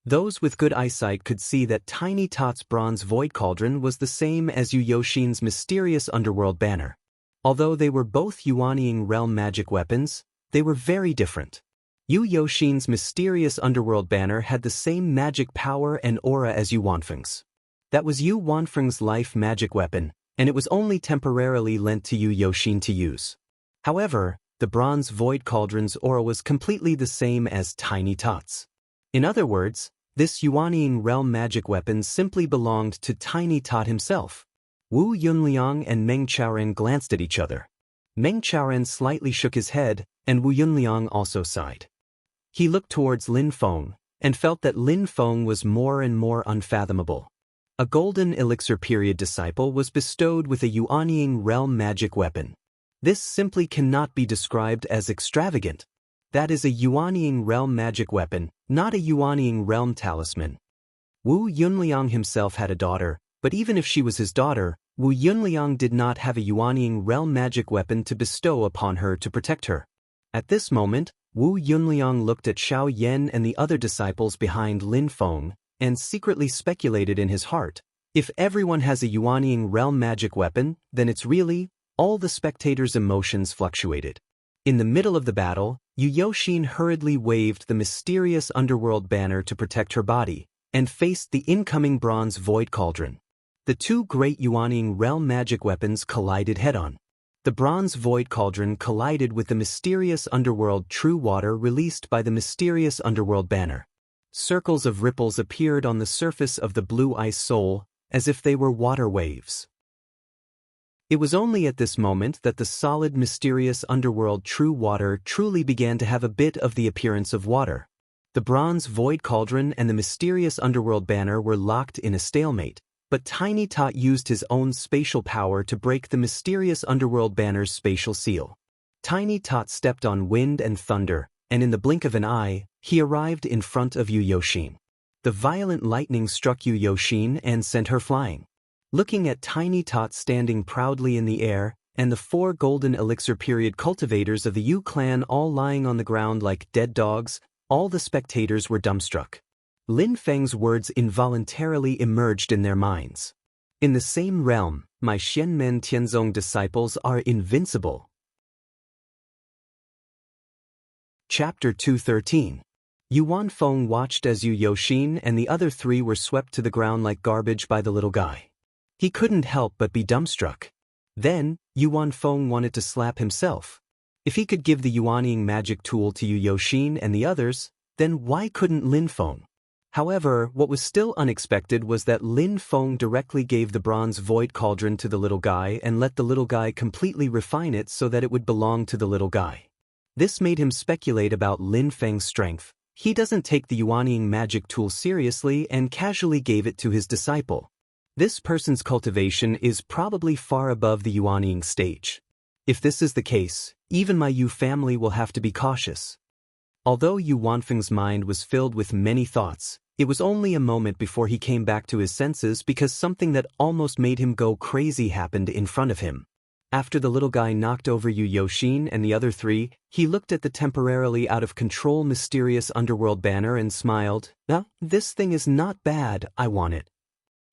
Those with good eyesight could see that Tiny Tot's bronze void cauldron was the same as Yu Yoxin's mysterious underworld banner. Although they were both Yuanying realm magic weapons, they were very different. Yu Yoxin's mysterious underworld banner had the same magic power and aura as Yu Wanfeng's. That was Yu Wanfeng's life magic weapon, and it was only temporarily lent to Yu Yoxin to use. However, the bronze void cauldron's aura was completely the same as Tiny Tot's. In other words, this Yuanying realm magic weapon simply belonged to Tiny Tot himself. Wu Yunliang and Meng Chaoren glanced at each other. Meng Chaoren slightly shook his head, and Wu Yunliang also sighed. He looked towards Lin Feng, and felt that Lin Feng was more and more unfathomable. A golden elixir period disciple was bestowed with a Yuanying realm magic weapon. This simply cannot be described as extravagant. That is a Yuanying realm magic weapon, not a Yuanying realm talisman. Wu Yunliang himself had a daughter, but even if she was his daughter, Wu Yunliang did not have a Yuanying realm magic weapon to bestow upon her to protect her. At this moment, Wu Yunliang looked at Xiao Yan and the other disciples behind Lin Feng, and secretly speculated in his heart, if everyone has a Yuanying realm magic weapon, then it's really. All the spectators' emotions fluctuated. In the middle of the battle, Yu Yoxin hurriedly waved the mysterious underworld banner to protect her body, and faced the incoming bronze void cauldron. The two great Yuanying realm magic weapons collided head-on. The bronze void cauldron collided with the mysterious underworld true water released by the mysterious underworld banner. Circles of ripples appeared on the surface of the blue ice soul, as if they were water waves. It was only at this moment that the solid mysterious underworld true water truly began to have a bit of the appearance of water. The bronze void cauldron and the mysterious underworld banner were locked in a stalemate, but Tiny Tot used his own spatial power to break the mysterious underworld banner's spatial seal. Tiny Tot stepped on wind and thunder, and in the blink of an eye, he arrived in front of Yu Yoxin. The violent lightning struck Yu Yoxin and sent her flying. Looking at Tiny Tot standing proudly in the air, and the 4 golden elixir period cultivators of the Yu clan all lying on the ground like dead dogs, all the spectators were dumbstruck. Lin Feng's words involuntarily emerged in their minds. In the same realm, my Xianmen Tianzong disciples are invincible. Chapter 213. Yu Wanfeng watched as Yu Yoxin and the other 3 were swept to the ground like garbage by the little guy. He couldn't help but be dumbstruck. Then, Yu Wanfeng wanted to slap himself. If he could give the Yuanying magic tool to Yu Yoxin and the others, then why couldn't Lin Feng? However, what was still unexpected was that Lin Feng directly gave the bronze void cauldron to the little guy and let the little guy completely refine it so that it would belong to the little guy. This made him speculate about Lin Feng's strength. He doesn't take the Yuanying magic tool seriously and casually gave it to his disciple. This person's cultivation is probably far above the Yuanying stage. If this is the case, even my Yu family will have to be cautious. Although Yu Wanfeng's mind was filled with many thoughts, It was only a moment before he came back to his senses because something that almost made him go crazy happened in front of him. After the little guy knocked over Yu Yoshin and the other three, he looked at the temporarily out of control mysterious underworld banner and smiled. This thing is not bad, I want it.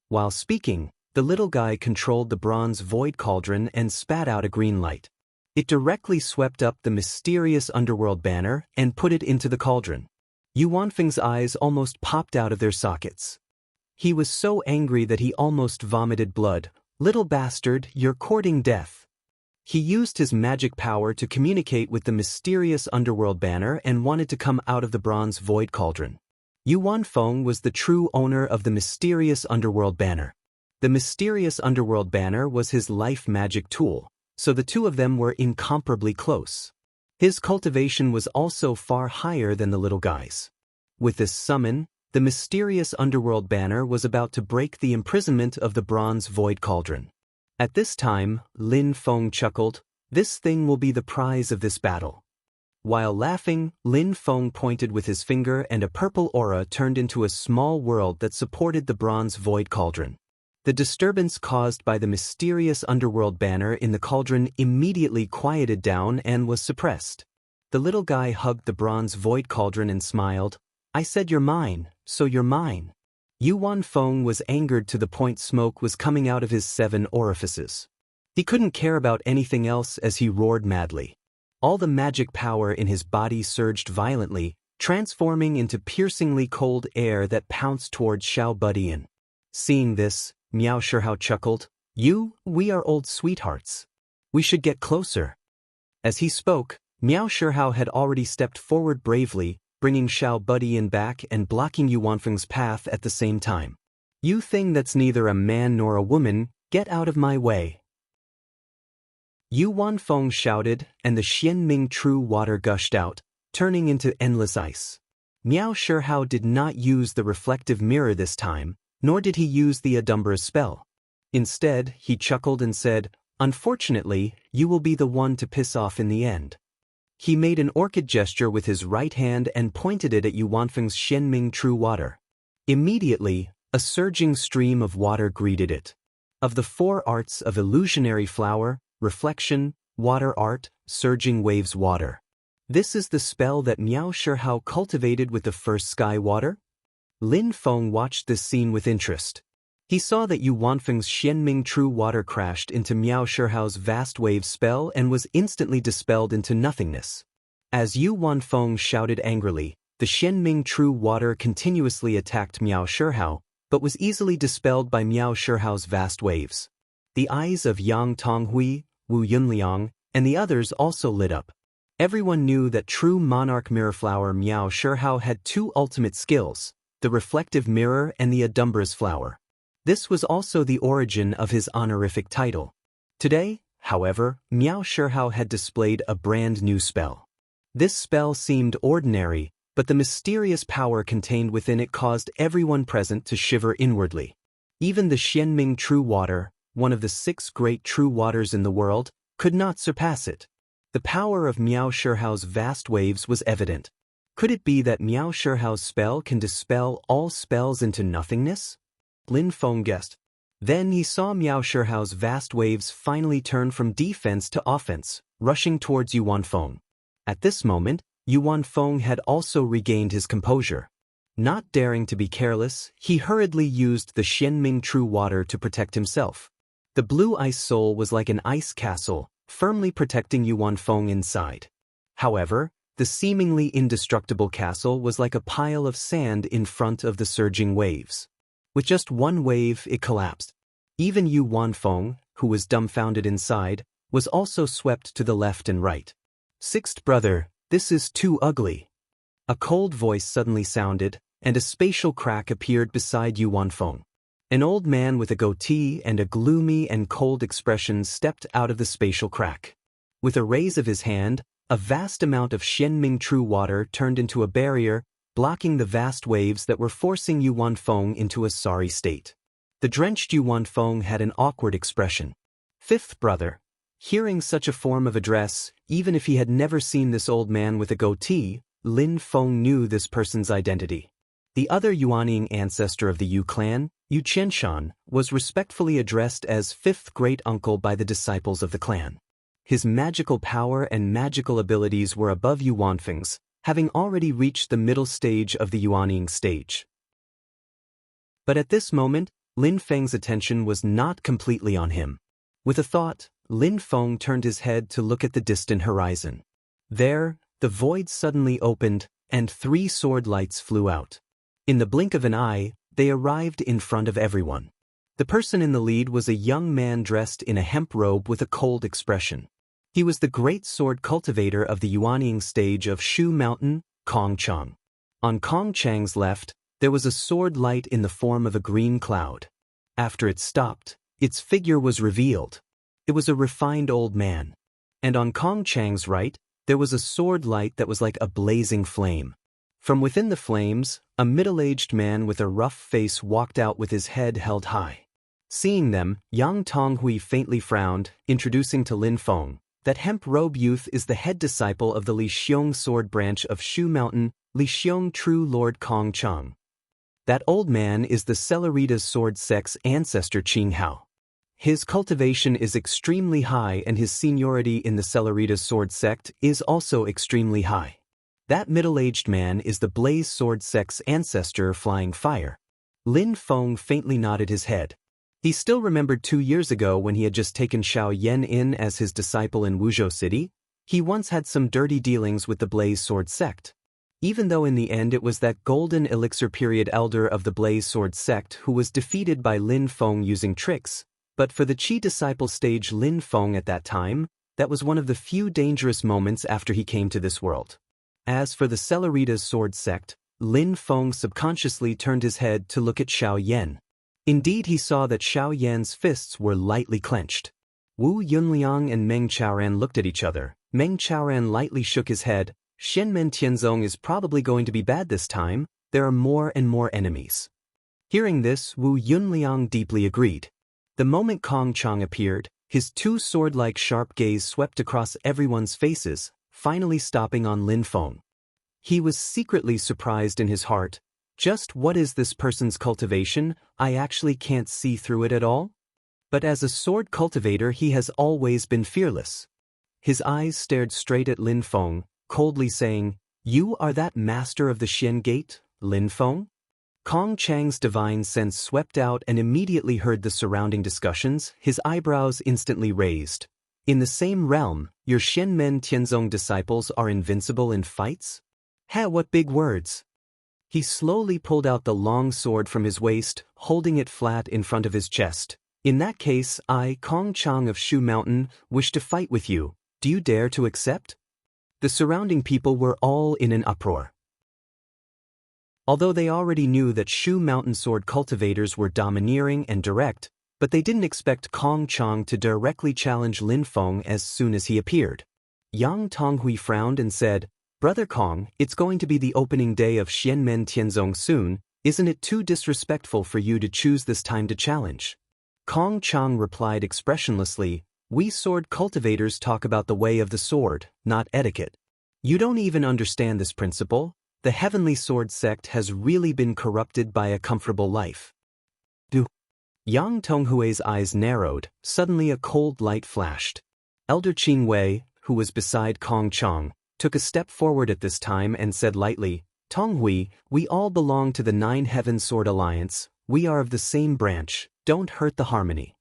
While speaking, the little guy controlled the bronze void cauldron and spat out a green light. It directly swept up the mysterious underworld banner and put it into the cauldron. Yu Wanfeng's eyes almost popped out of their sockets. He was so angry that he almost vomited blood. Little bastard, you're courting death. He used his magic power to communicate with the mysterious underworld banner and wanted to come out of the bronze void cauldron. Yu Wanfeng was the true owner of the mysterious underworld banner. The mysterious underworld banner was his life magic tool, so the two of them were incomparably close. His cultivation was also far higher than the little guy's. With this summon, the mysterious underworld banner was about to break the imprisonment of the bronze void cauldron. At this time, Lin Feng chuckled, "This thing will be the prize of this battle." While laughing, Lin Feng pointed with his finger and a purple aura turned into a small world that supported the bronze void cauldron. The disturbance caused by the mysterious underworld banner in the cauldron immediately quieted down and was suppressed. The little guy hugged the bronze void cauldron and smiled. "I said you're mine, so you're mine." Yu Wanfeng was angered to the point smoke was coming out of his 7 orifices. He couldn't care about anything else as he roared madly. All the magic power in his body surged violently, transforming into piercingly cold air that pounced toward Xiao Budian. Seeing this, Miao Shihao chuckled, We are old sweethearts. We should get closer." As he spoke, Miao Shihao had already stepped forward bravely, bringing Xiao Budian back and blocking Yu Wanfeng's path at the same time. "You thing that's neither a man nor a woman, get out of my way." Yu Wanfeng shouted, and the Xianming true water gushed out, turning into endless ice. Miao Shihao did not use the reflective mirror this time, nor did he use the Adumbra's spell. Instead, he chuckled and said, "Unfortunately, you will be the one to piss off in the end." He made an orchid gesture with his right hand and pointed it at Yu Wanfeng's Xianming true water. Immediately, a surging stream of water greeted it. Of the 4 arts of illusionary flower, reflection, water art, surging waves water. This is the spell that Miao Shihao cultivated with the first sky water? Lin Feng watched this scene with interest. He saw that Yu Wanfeng's Xianming true water crashed into Miao Shihao's vast wave spell and was instantly dispelled into nothingness. As Yu Wanfeng shouted angrily, the Xianming true water continuously attacked Miao Shihao, but was easily dispelled by Miao Shihao's vast waves. The eyes of Yang Tonghui, Wu Yunliang, and the others also lit up. Everyone knew that true monarch mirrorflower Miao Shihao had 2 ultimate skills, the reflective mirror and the Adumbra's flower. This was also the origin of his honorific title. Today, however, Miao Shihao had displayed a brand new spell. This spell seemed ordinary, but the mysterious power contained within it caused everyone present to shiver inwardly. Even the Xianming true water, one of the 6 great true waters in the world, could not surpass it. The power of Miao Shihao's vast waves was evident. Could it be that Miao Shihao's spell can dispel all spells into nothingness? Lin Feng guessed. Then he saw Miao Shihao's vast waves finally turn from defense to offense, rushing towards Yu Wanfeng. At this moment, Yu Wanfeng had also regained his composure. Not daring to be careless, he hurriedly used the Xianming true water to protect himself. The blue ice soul was like an ice castle, firmly protecting Yu Wanfeng inside. However, the seemingly indestructible castle was like a pile of sand in front of the surging waves. With just one wave, it collapsed. Even Yu Wanfeng, who was dumbfounded inside, was also swept to the left and right. "Sixth brother, this is too ugly." A cold voice suddenly sounded, and a spatial crack appeared beside Yu Wanfeng. An old man with a goatee and a gloomy and cold expression stepped out of the spatial crack. With a raise of his hand, a vast amount of Xianming true water turned into a barrier, blocking the vast waves that were forcing Yu Wanfeng into a sorry state. The drenched Yu Wanfeng had an awkward expression. "Fifth brother." Hearing such a form of address, even if he had never seen this old man with a goatee, Lin Feng knew this person's identity. The other Yuanying ancestor of the Yu clan, Yu Qianshan, was respectfully addressed as fifth great-uncle by the disciples of the clan. His magical power and magical abilities were above Yu Wanfeng's, having already reached the middle stage of the Yuanying stage. But at this moment, Lin Feng's attention was not completely on him. With a thought, Lin Feng turned his head to look at the distant horizon. There, the void suddenly opened, and 3 sword lights flew out. In the blink of an eye, they arrived in front of everyone. The person in the lead was a young man dressed in a hemp robe with a cold expression. He was the great sword cultivator of the Yuanying stage of Shu Mountain, Kong Chang. On Kong Chang's left, there was a sword light in the form of a green cloud. After it stopped, its figure was revealed. It was a refined old man. And on Kong Chang's right, there was a sword light that was like a blazing flame. From within the flames, a middle-aged man with a rough face walked out with his head held high. Seeing them, Yang Tonghui faintly frowned, introducing to Lin Feng, that hemp-robe youth is the head disciple of the Li Xiong sword branch of Shu Mountain, Li Xiong True Lord Kong Chang. That old man is the Celerida's sword sect's ancestor Qing Hao. His cultivation is extremely high and his seniority in the Celerida's sword sect is also extremely high. That middle-aged man is the Blaze sword sect's ancestor Flying Fire. Lin Feng faintly nodded his head. He still remembered 2 years ago when he had just taken Xiao Yan in as his disciple in Wuzhou City. He once had some dirty dealings with the Blaze sword sect. Even though in the end it was that golden elixir period elder of the Blaze sword sect who was defeated by Lin Feng using tricks, but for the Qi disciple stage Lin Feng at that time, that was one of the few dangerous moments after he came to this world. As for the Celerida's sword sect, Lin Feng subconsciously turned his head to look at Xiao Yan. Indeed, he saw that Xiao Yan's fists were lightly clenched. Wu Yunliang and Meng Chaoran looked at each other. Meng Chaoran lightly shook his head. Shenmen Tianzong is probably going to be bad this time. There are more and more enemies. Hearing this, Wu Yunliang deeply agreed. The moment Kong Chang appeared, his 2 sword-like sharp gaze swept across everyone's faces, finally stopping on Lin Feng. He was secretly surprised in his heart. Just what is this person's cultivation? I actually can't see through it at all. But as a sword cultivator he has always been fearless. His eyes stared straight at Lin Feng, coldly saying, "You are that master of the Xian Gate, Lin Feng?" Kong Chang's divine sense swept out and immediately heard the surrounding discussions, his eyebrows instantly raised. In the same realm, your Shenmen Tianzong disciples are invincible in fights? What big words! He slowly pulled out the long sword from his waist, holding it flat in front of his chest. In that case, I, Kong Chang of Shu Mountain, wish to fight with you. Do you dare to accept? The surrounding people were all in an uproar. Although they already knew that Shu Mountain sword cultivators were domineering and direct, but they didn't expect Kong Chang to directly challenge Lin Feng as soon as he appeared. Yang Tonghui frowned and said, "Brother Kong, it's going to be the opening day of Shenmen Tianzong soon. Isn't it too disrespectful for you to choose this time to challenge?" Kong Chang replied expressionlessly, "We sword cultivators talk about the way of the sword, not etiquette. You don't even understand this principle. The heavenly sword sect has really been corrupted by a comfortable life." Yang Tonghui's eyes narrowed. Suddenly a cold light flashed. Elder Qing Wei, who was beside Kong Chang, took a step forward at this time and said lightly, "Tonghui, we all belong to the 9 Heaven Sword Alliance. We are of the same branch. Don't hurt the harmony."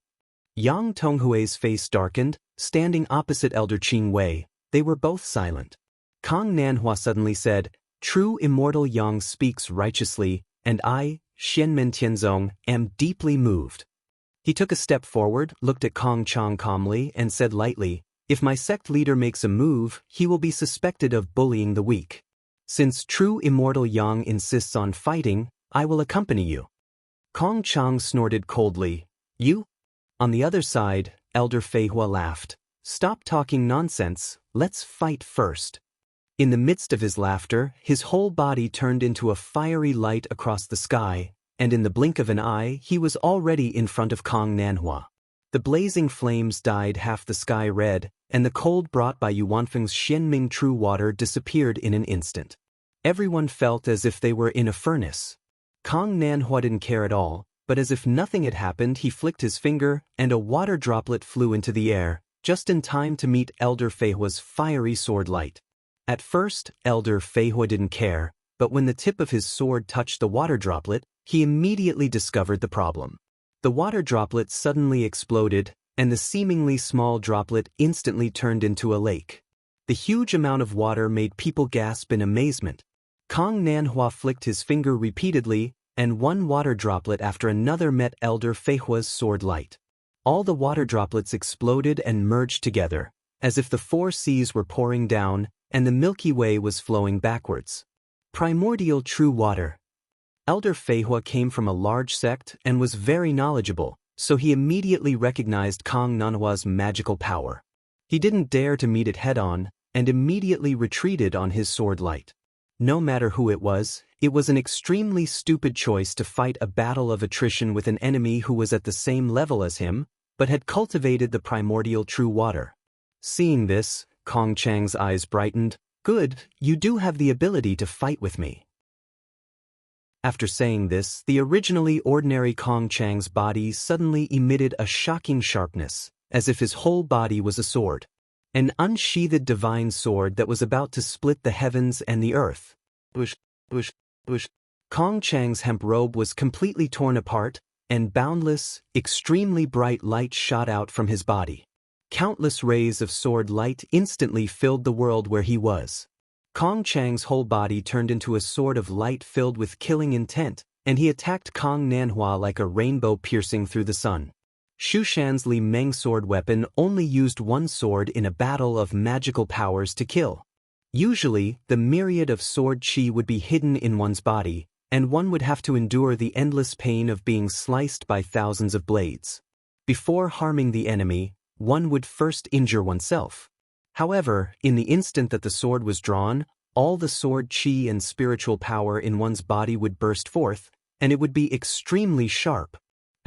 Yang Tonghui's face darkened. Standing opposite Elder Qing Wei, they were both silent. Kong Nanhua suddenly said, "True immortal Yang speaks righteously, and I, Shenmen Tianzong, am deeply moved." He took a step forward, looked at Kong Chang calmly, and said lightly, "If my sect leader makes a move, he will be suspected of bullying the weak. Since true immortal Yang insists on fighting, I will accompany you." Kong Chang snorted coldly, "You?" On the other side, Elder Fei Hua laughed. "Stop talking nonsense, let's fight first." In the midst of his laughter, his whole body turned into a fiery light across the sky, and in the blink of an eye he was already in front of Kong Nanhua. The blazing flames dyed half the sky red, and the cold brought by Yuanfeng's Xianming True Water disappeared in an instant. Everyone felt as if they were in a furnace. Kong Nanhua didn't care at all, but as if nothing had happened he flicked his finger and a water droplet flew into the air, just in time to meet Elder Feihua's fiery sword light. At first, Elder Feihua didn't care, but when the tip of his sword touched the water droplet, he immediately discovered the problem. The water droplet suddenly exploded, and the seemingly small droplet instantly turned into a lake. The huge amount of water made people gasp in amazement. Kong Nanhua flicked his finger repeatedly, and one water droplet after another met Elder Feihua's sword light. All the water droplets exploded and merged together, as if the four seas were pouring down, and the Milky Way was flowing backwards. Primordial true water. Elder Feihua came from a large sect and was very knowledgeable, so he immediately recognized Kong Nanhua's magical power. He didn't dare to meet it head-on, and immediately retreated on his sword light. No matter who it was an extremely stupid choice to fight a battle of attrition with an enemy who was at the same level as him, but had cultivated the primordial true water. Seeing this, Kong Chang's eyes brightened. "Good, you do have the ability to fight with me." After saying this, the originally ordinary Kong Chang's body suddenly emitted a shocking sharpness, as if his whole body was a sword. An unsheathed divine sword that was about to split the heavens and the earth. Bush, bush, bush. Kong Chang's hemp robe was completely torn apart, and boundless, extremely bright light shot out from his body. Countless rays of sword light instantly filled the world where he was. Kong Chang's whole body turned into a sword of light filled with killing intent, and he attacked Kong Nanhua like a rainbow piercing through the sun. Shushan's Li Meng sword weapon only used one sword in a battle of magical powers to kill. Usually, the myriad of sword chi would be hidden in one's body, and one would have to endure the endless pain of being sliced by thousands of blades. Before harming the enemy, one would first injure oneself. However, in the instant that the sword was drawn, all the sword chi and spiritual power in one's body would burst forth, and it would be extremely sharp.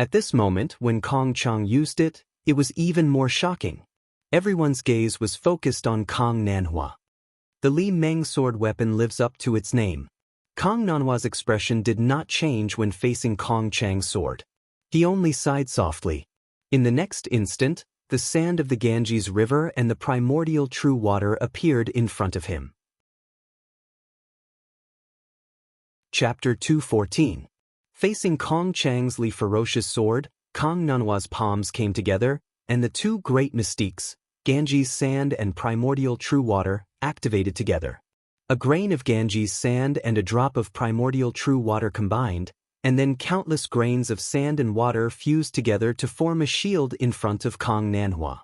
At this moment, when Kong Chang used it, it was even more shocking. Everyone's gaze was focused on Kong Nanhua. The Li Meng sword weapon lives up to its name. Kong Nanhua's expression did not change when facing Kong Chang's sword. He only sighed softly. In the next instant, the sand of the Ganges River and the primordial true water appeared in front of him. Chapter 214. Facing Kong Chang's Li ferocious sword, Kong Nanhua's palms came together, and the two great mystiques, Ganges sand and primordial true water, activated together. A grain of Ganges sand and a drop of primordial true water combined, and then countless grains of sand and water fused together to form a shield in front of Kong Nanhua.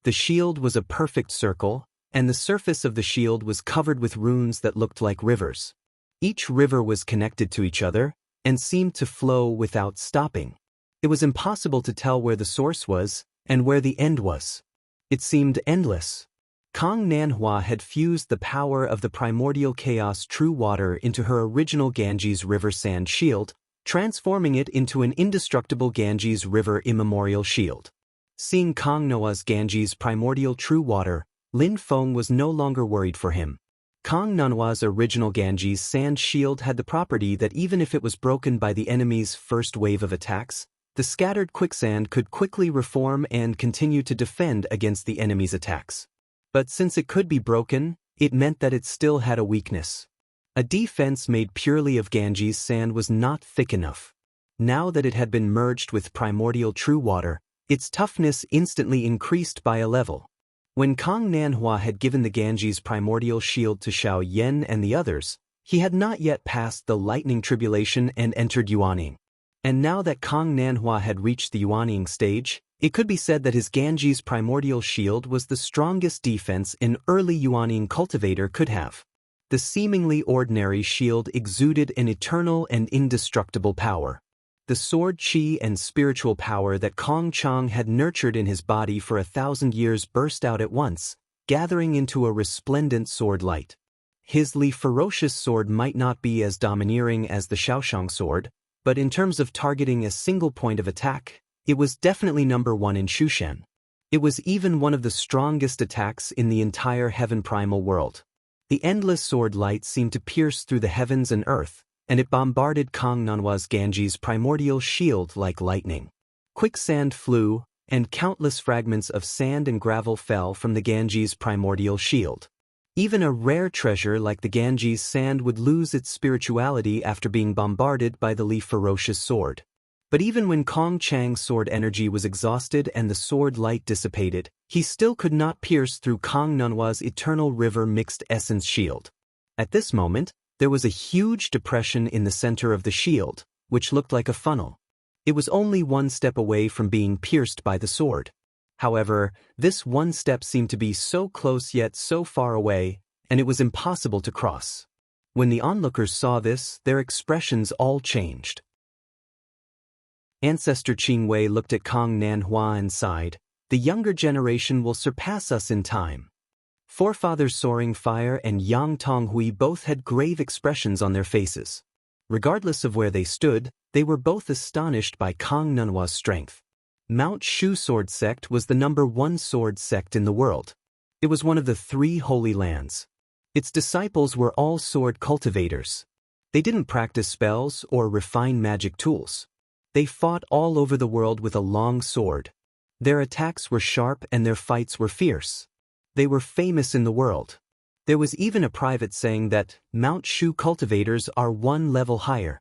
The shield was a perfect circle, and the surface of the shield was covered with runes that looked like rivers. Each river was connected to each other, and seemed to flow without stopping. It was impossible to tell where the source was, and where the end was. It seemed endless. Kong Nanhua had fused the power of the primordial chaos true water into her original Ganges River sand shield, transforming it into an indestructible Ganges River immemorial shield. Seeing Kong Nanhua's Ganges primordial true water, Lin Feng was no longer worried for him. Kong Nanhua's original Ganges sand shield had the property that even if it was broken by the enemy's first wave of attacks, the scattered quicksand could quickly reform and continue to defend against the enemy's attacks. But since it could be broken, it meant that it still had a weakness. A defense made purely of Ganges sand was not thick enough. Now that it had been merged with primordial true water, its toughness instantly increased by a level. When Kong Nanhua had given the Ganges primordial shield to Xiao Yan and the others, he had not yet passed the lightning tribulation and entered Yuaning. And now that Kong Nanhua had reached the Yuaning stage, it could be said that his Ganges primordial shield was the strongest defense an early Yuaning cultivator could have. The seemingly ordinary shield exuded an eternal and indestructible power. The sword chi and spiritual power that Kong Chang had nurtured in his body for 1,000 years burst out at once, gathering into a resplendent sword light. His Li ferocious sword might not be as domineering as the Shaoshang sword, but in terms of targeting a single point of attack, it was definitely number one in Shushan. It was even one of the strongest attacks in the entire heaven primal world. The endless sword light seemed to pierce through the heavens and earth, and it bombarded Kong Nanhua's Ganges primordial shield like lightning. Quicksand flew, and countless fragments of sand and gravel fell from the Ganges primordial shield. Even a rare treasure like the Ganges sand would lose its spirituality after being bombarded by the Li ferocious sword. But even when Kong Chang's sword energy was exhausted and the sword light dissipated, he still could not pierce through Kong Nanhua's eternal river mixed essence shield. At this moment, there was a huge depression in the center of the shield, which looked like a funnel. It was only one step away from being pierced by the sword. However, this one step seemed to be so close yet so far away, and it was impossible to cross. When the onlookers saw this, their expressions all changed. Ancestor Qingwei looked at Kong Nanhua and sighed, "The younger generation will surpass us in time." Forefathers Soaring Fire and Yang Tonghui both had grave expressions on their faces. Regardless of where they stood, they were both astonished by Kong Nanhua's strength. Mount Shu Sword Sect was the #1 sword sect in the world. It was one of the 3 holy lands. Its disciples were all sword cultivators. They didn't practice spells or refine magic tools. They fought all over the world with a long sword. Their attacks were sharp and their fights were fierce. They were famous in the world. There was even a private saying that Mount Shu cultivators are 1 level higher.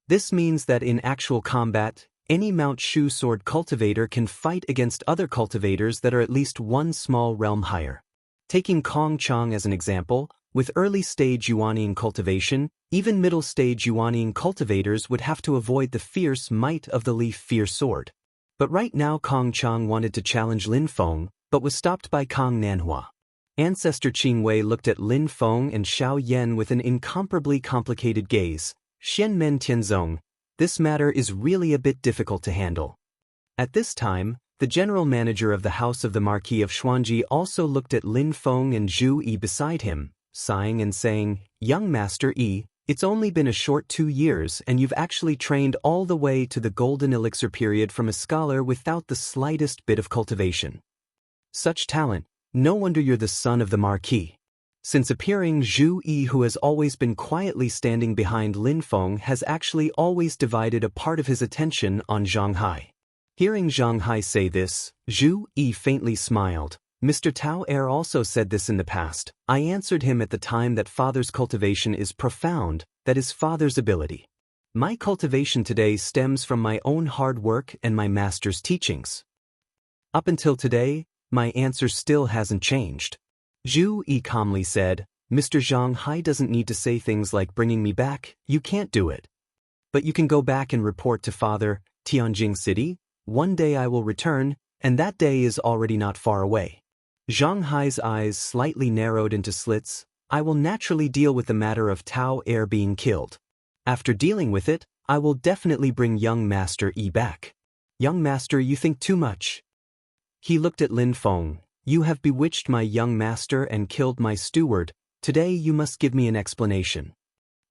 This means that in actual combat, any Mount Shu sword cultivator can fight against other cultivators that are at least 1 small realm higher. Taking Kong Chang as an example, with early-stage Yuanian cultivation, even middle-stage Yuanian cultivators would have to avoid the fierce might of the Leaf Fierce Sword. But right now Kong Chang wanted to challenge Lin Feng, but was stopped by Kong Nanhua. Ancestor Qingwei looked at Lin Feng and Xiao Yan with an incomparably complicated gaze. "Xian Men Tianzong, this matter is really a bit difficult to handle." At this time, the general manager of the House of the Marquis of Xuanji also looked at Lin Feng and Zhu Yi beside him, sighing and saying, "Young Master Yi, it's only been a short 2 years and you've actually trained all the way to the golden elixir period from a scholar without the slightest bit of cultivation. Such talent, no wonder you're the son of the Marquis." Since appearing, Zhu Yi, who has always been quietly standing behind Lin Feng, has actually always divided a part of his attention on Zhang Hai. Hearing Zhang Hai say this, Zhu Yi faintly smiled. "Mr. Tao Er also said this in the past. I answered him at the time that father's cultivation is profound, that is father's ability. My cultivation today stems from my own hard work and my master's teachings. Up until today, my answer still hasn't changed." Zhu Yi calmly said, "Mr. Zhang Hai doesn't need to say things like bringing me back, you can't do it. But you can go back and report to father, Tianjing City. One day I will return, and that day is already not far away." Zhang Hai's eyes slightly narrowed into slits. "I will naturally deal with the matter of Tao Er being killed. After dealing with it, I will definitely bring young Master Yi back." "Young Master, you think too much." He looked at Lin Feng. "You have bewitched my young master and killed my steward. Today you must give me an explanation."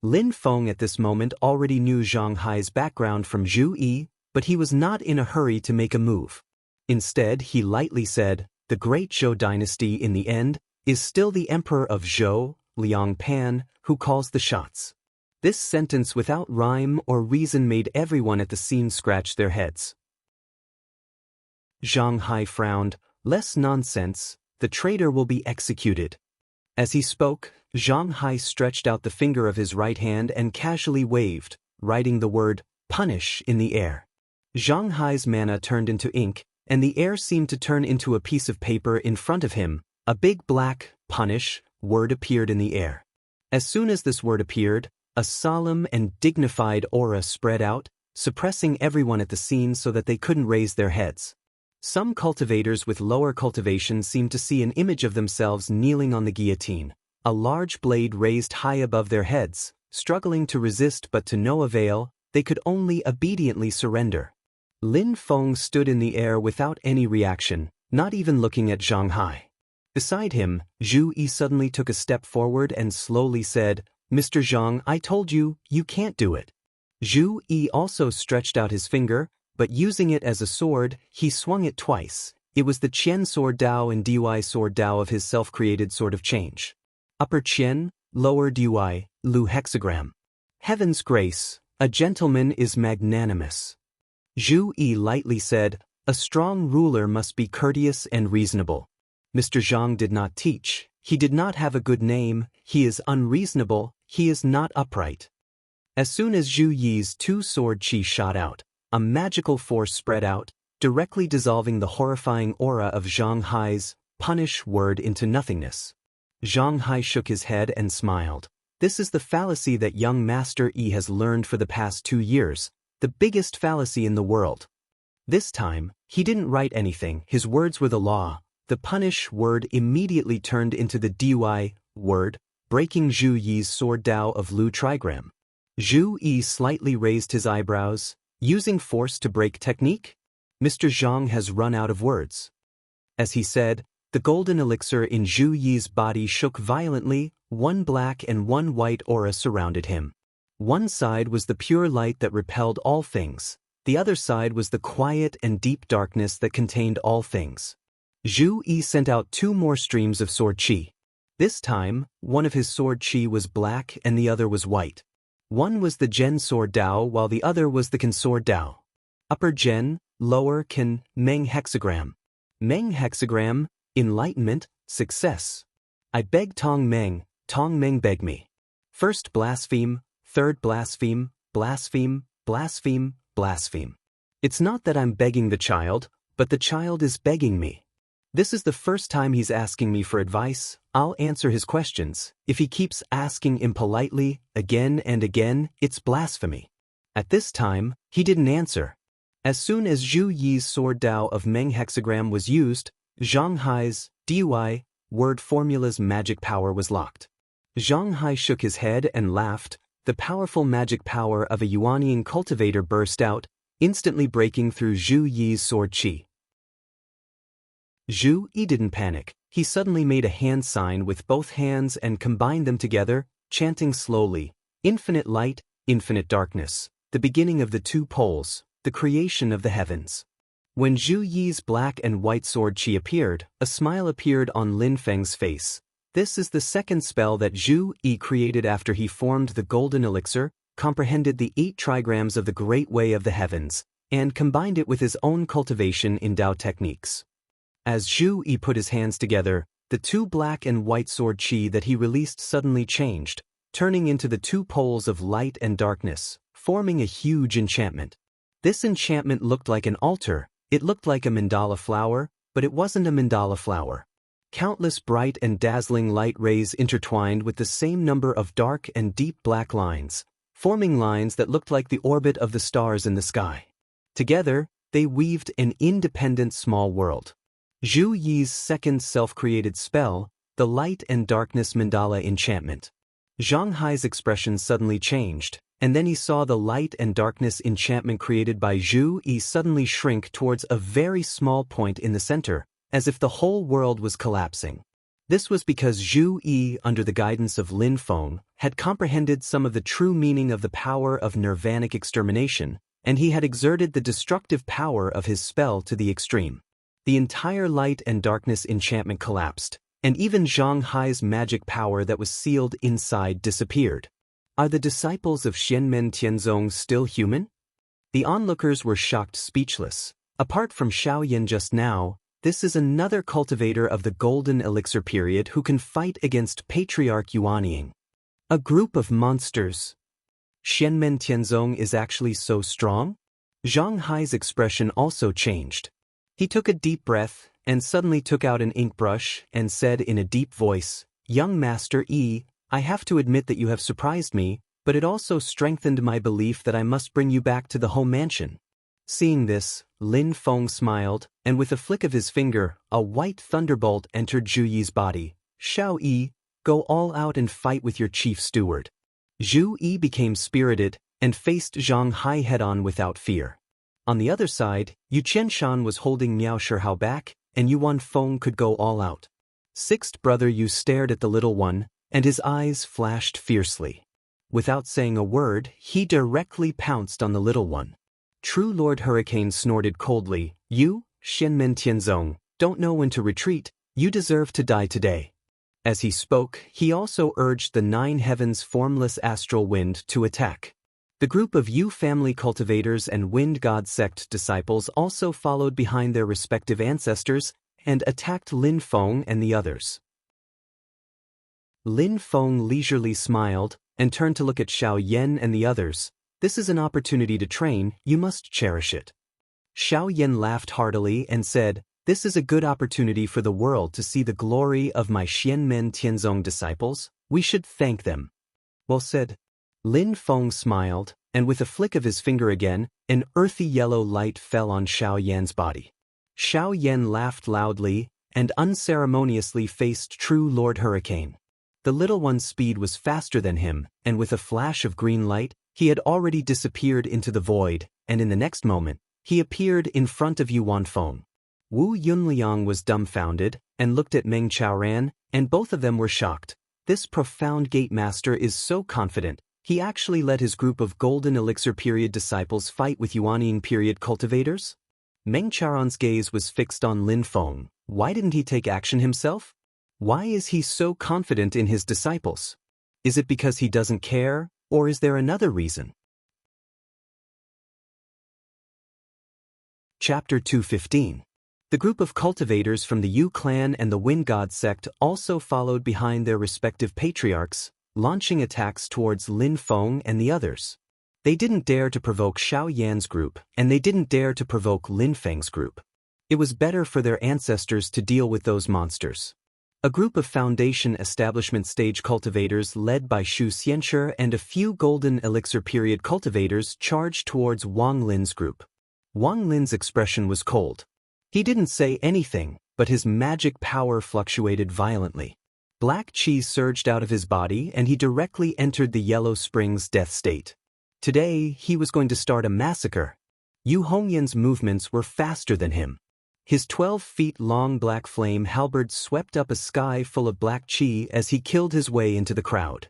Lin Feng at this moment already knew Zhang Hai's background from Zhu Yi, but he was not in a hurry to make a move. Instead, he lightly said, "The great Zhou dynasty in the end is still the emperor of Zhou, Liang Pan, who calls the shots." This sentence without rhyme or reason made everyone at the scene scratch their heads. Zhang Hai frowned. "Less nonsense, the traitor will be executed." As he spoke, Zhang Hai stretched out the finger of his right hand and casually waved, writing the word, "punish" in the air. Zhang Hai's mana turned into ink, and the air seemed to turn into a piece of paper in front of him. A big black, "punish" word appeared in the air. As soon as this word appeared, a solemn and dignified aura spread out, suppressing everyone at the scene so that they couldn't raise their heads. Some cultivators with lower cultivation seemed to see an image of themselves kneeling on the guillotine, a large blade raised high above their heads, struggling to resist but to no avail. They could only obediently surrender. Lin Feng stood in the air without any reaction, not even looking at Zhang Hai. Beside him, Zhu Yi suddenly took a step forward and slowly said, "Mr. Zhang, I told you, you can't do it." Zhu Yi also stretched out his finger, but using it as a sword, he swung it twice. It was the Qian Sword Dao and Dui Sword Dao of his self-created Sword of Change. Upper Qian, lower Dui, Lu hexagram. Heaven's grace, a gentleman is magnanimous. Zhu Yi lightly said, a strong ruler must be courteous and reasonable. Mr. Zhang did not teach, he did not have a good name, he is unreasonable, he is not upright. As soon as Zhu Yi's two-sword chi shot out, a magical force spread out, directly dissolving the horrifying aura of Zhang Hai's punish word into nothingness. Zhang Hai shook his head and smiled. This is the fallacy that young Master Yi has learned for the past 2 years, the biggest fallacy in the world. This time, he didn't write anything, his words were the law. The punish word immediately turned into the Dui word, breaking Zhu Yi's sword Dao of Lu trigram. Zhu Yi slightly raised his eyebrows. Using force to break technique? Mr. Zhang has run out of words. As he said, the golden elixir in Zhu Yi's body shook violently, one black and one white aura surrounded him. One side was the pure light that repelled all things, the other side was the quiet and deep darkness that contained all things. Zhu Yi sent out 2 more streams of sword chi. This time, one of his sword chi was black and the other was white. One was the Zhen sword Dao while the other was the Qin sword Dao. Upper Zhen, lower Qin, Meng hexagram. Meng hexagram, enlightenment, success. I beg Tong Meng beg me. First blaspheme, third blaspheme, blaspheme, blaspheme, blaspheme. It's not that I'm begging the child, but the child is begging me. This is the first time he's asking me for advice. I'll answer his questions. If he keeps asking impolitely, again and again, it's blasphemy. At this time, he didn't answer. As soon as Zhu Yi's sword Dao of Meng hexagram was used, Zhang Hai's Dui word formula's magic power was locked. Zhang Hai shook his head and laughed. The powerful magic power of a Yuanian cultivator burst out, instantly breaking through Zhu Yi's sword chi. Zhu Yi didn't panic. He suddenly made a hand sign with both hands and combined them together, chanting slowly, infinite light, infinite darkness, the beginning of the 2 poles, the creation of the heavens. When Zhu Yi's black and white sword chi appeared, a smile appeared on Lin Feng's face. This is the second spell that Zhu Yi created after he formed the golden elixir, comprehended the 8 trigrams of the great way of the heavens, and combined it with his own cultivation in Dao techniques. As Zhu Yi put his hands together, the 2 black and white sword chi that he released suddenly changed, turning into the 2 poles of light and darkness, forming a huge enchantment. This enchantment looked like an altar, it looked like a mandala flower, but it wasn't a mandala flower. Countless bright and dazzling light rays intertwined with the same number of dark and deep black lines, forming lines that looked like the orbit of the stars in the sky. Together, they weaved an independent small world. Zhu Yi's second self-created spell, the light and darkness mandala enchantment. Zhang Hai's expression suddenly changed, and then he saw the light and darkness enchantment created by Zhu Yi suddenly shrink towards a very small point in the center, as if the whole world was collapsing. This was because Zhu Yi, under the guidance of Lin Feng, had comprehended some of the true meaning of the power of nirvanic extermination, and he had exerted the destructive power of his spell to the extreme. The entire light and darkness enchantment collapsed, and even Zhang Hai's magic power that was sealed inside disappeared. Are the disciples of Xianmen Tianzong still human? The onlookers were shocked speechless. Apart from Xiaoyan just now, this is another cultivator of the golden elixir period who can fight against Patriarch Yuanying. A group of monsters. Xianmen Tianzong is actually so strong? Zhang Hai's expression also changed. He took a deep breath and suddenly took out an ink brush and said in a deep voice, "Young Master Yi, I have to admit that you have surprised me, but it also strengthened my belief that I must bring you back to the home mansion." Seeing this, Lin Feng smiled, and with a flick of his finger, a white thunderbolt entered Zhu Yi's body. "Xiao Yi, go all out and fight with your chief steward." Zhu Yi became spirited and faced Zhang Hai head-on without fear. On the other side, Yu Qianshan was holding Miao Shihao back, and Yuan Feng could go all out. Sixth brother Yu stared at the little one, and his eyes flashed fiercely. Without saying a word, he directly pounced on the little one. True Lord Hurricane snorted coldly, "You, Xianmen Tianzong, don't know when to retreat, you deserve to die today." As he spoke, he also urged the 9 heavens formless astral wind to attack. The group of Yu family cultivators and Wind God sect disciples also followed behind their respective ancestors and attacked Lin Feng and the others. Lin Feng leisurely smiled and turned to look at Xiao Yan and the others. This is an opportunity to train, you must cherish it. Xiao Yan laughed heartily and said, this is a good opportunity for the world to see the glory of my Xianmen Tianzong disciples, we should thank them. Well said. Lin Feng smiled, and with a flick of his finger again, an earthy yellow light fell on Xiao Yan's body. Xiao Yan laughed loudly and unceremoniously faced true Lord Hurricane. The little one's speed was faster than him, and with a flash of green light, he had already disappeared into the void, and in the next moment, he appeared in front of Yuan Feng. Wu Yunliang was dumbfounded and looked at Meng Chaoran, and both of them were shocked. This profound gate master is so confident, he actually let his group of Golden Elixir period disciples fight with Yuanying period cultivators? Meng Chaoran's gaze was fixed on Lin Feng. Why didn't he take action himself? Why is he so confident in his disciples? Is it because he doesn't care, or is there another reason? Chapter 215. The group of cultivators from the Yu clan and the Wind God sect also followed behind their respective patriarchs, launching attacks towards Lin Feng and the others. They didn't dare to provoke Xiao Yan's group, and they didn't dare to provoke Lin Feng's group. It was better for their ancestors to deal with those monsters. A group of Foundation Establishment stage cultivators led by Shu Xianshi and a few Golden Elixir period cultivators charged towards Wang Lin's group. Wang Lin's expression was cold. He didn't say anything, but his magic power fluctuated violently. Black chi surged out of his body and he directly entered the Yellow Springs death state. Today, he was going to start a massacre. Yu Hongyan's movements were faster than him. His 12-feet-long black flame halberd swept up a sky full of black chi as he killed his way into the crowd.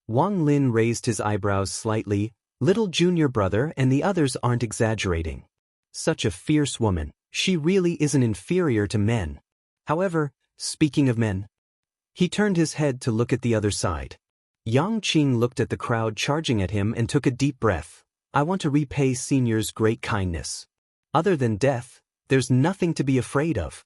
Wang Lin raised his eyebrows slightly. Little junior brother and the others aren't exaggerating. Such a fierce woman, she really isn't inferior to men. However, speaking of men, he turned his head to look at the other side. Yang Qing looked at the crowd charging at him and took a deep breath. I want to repay Senior's great kindness. Other than death, there's nothing to be afraid of.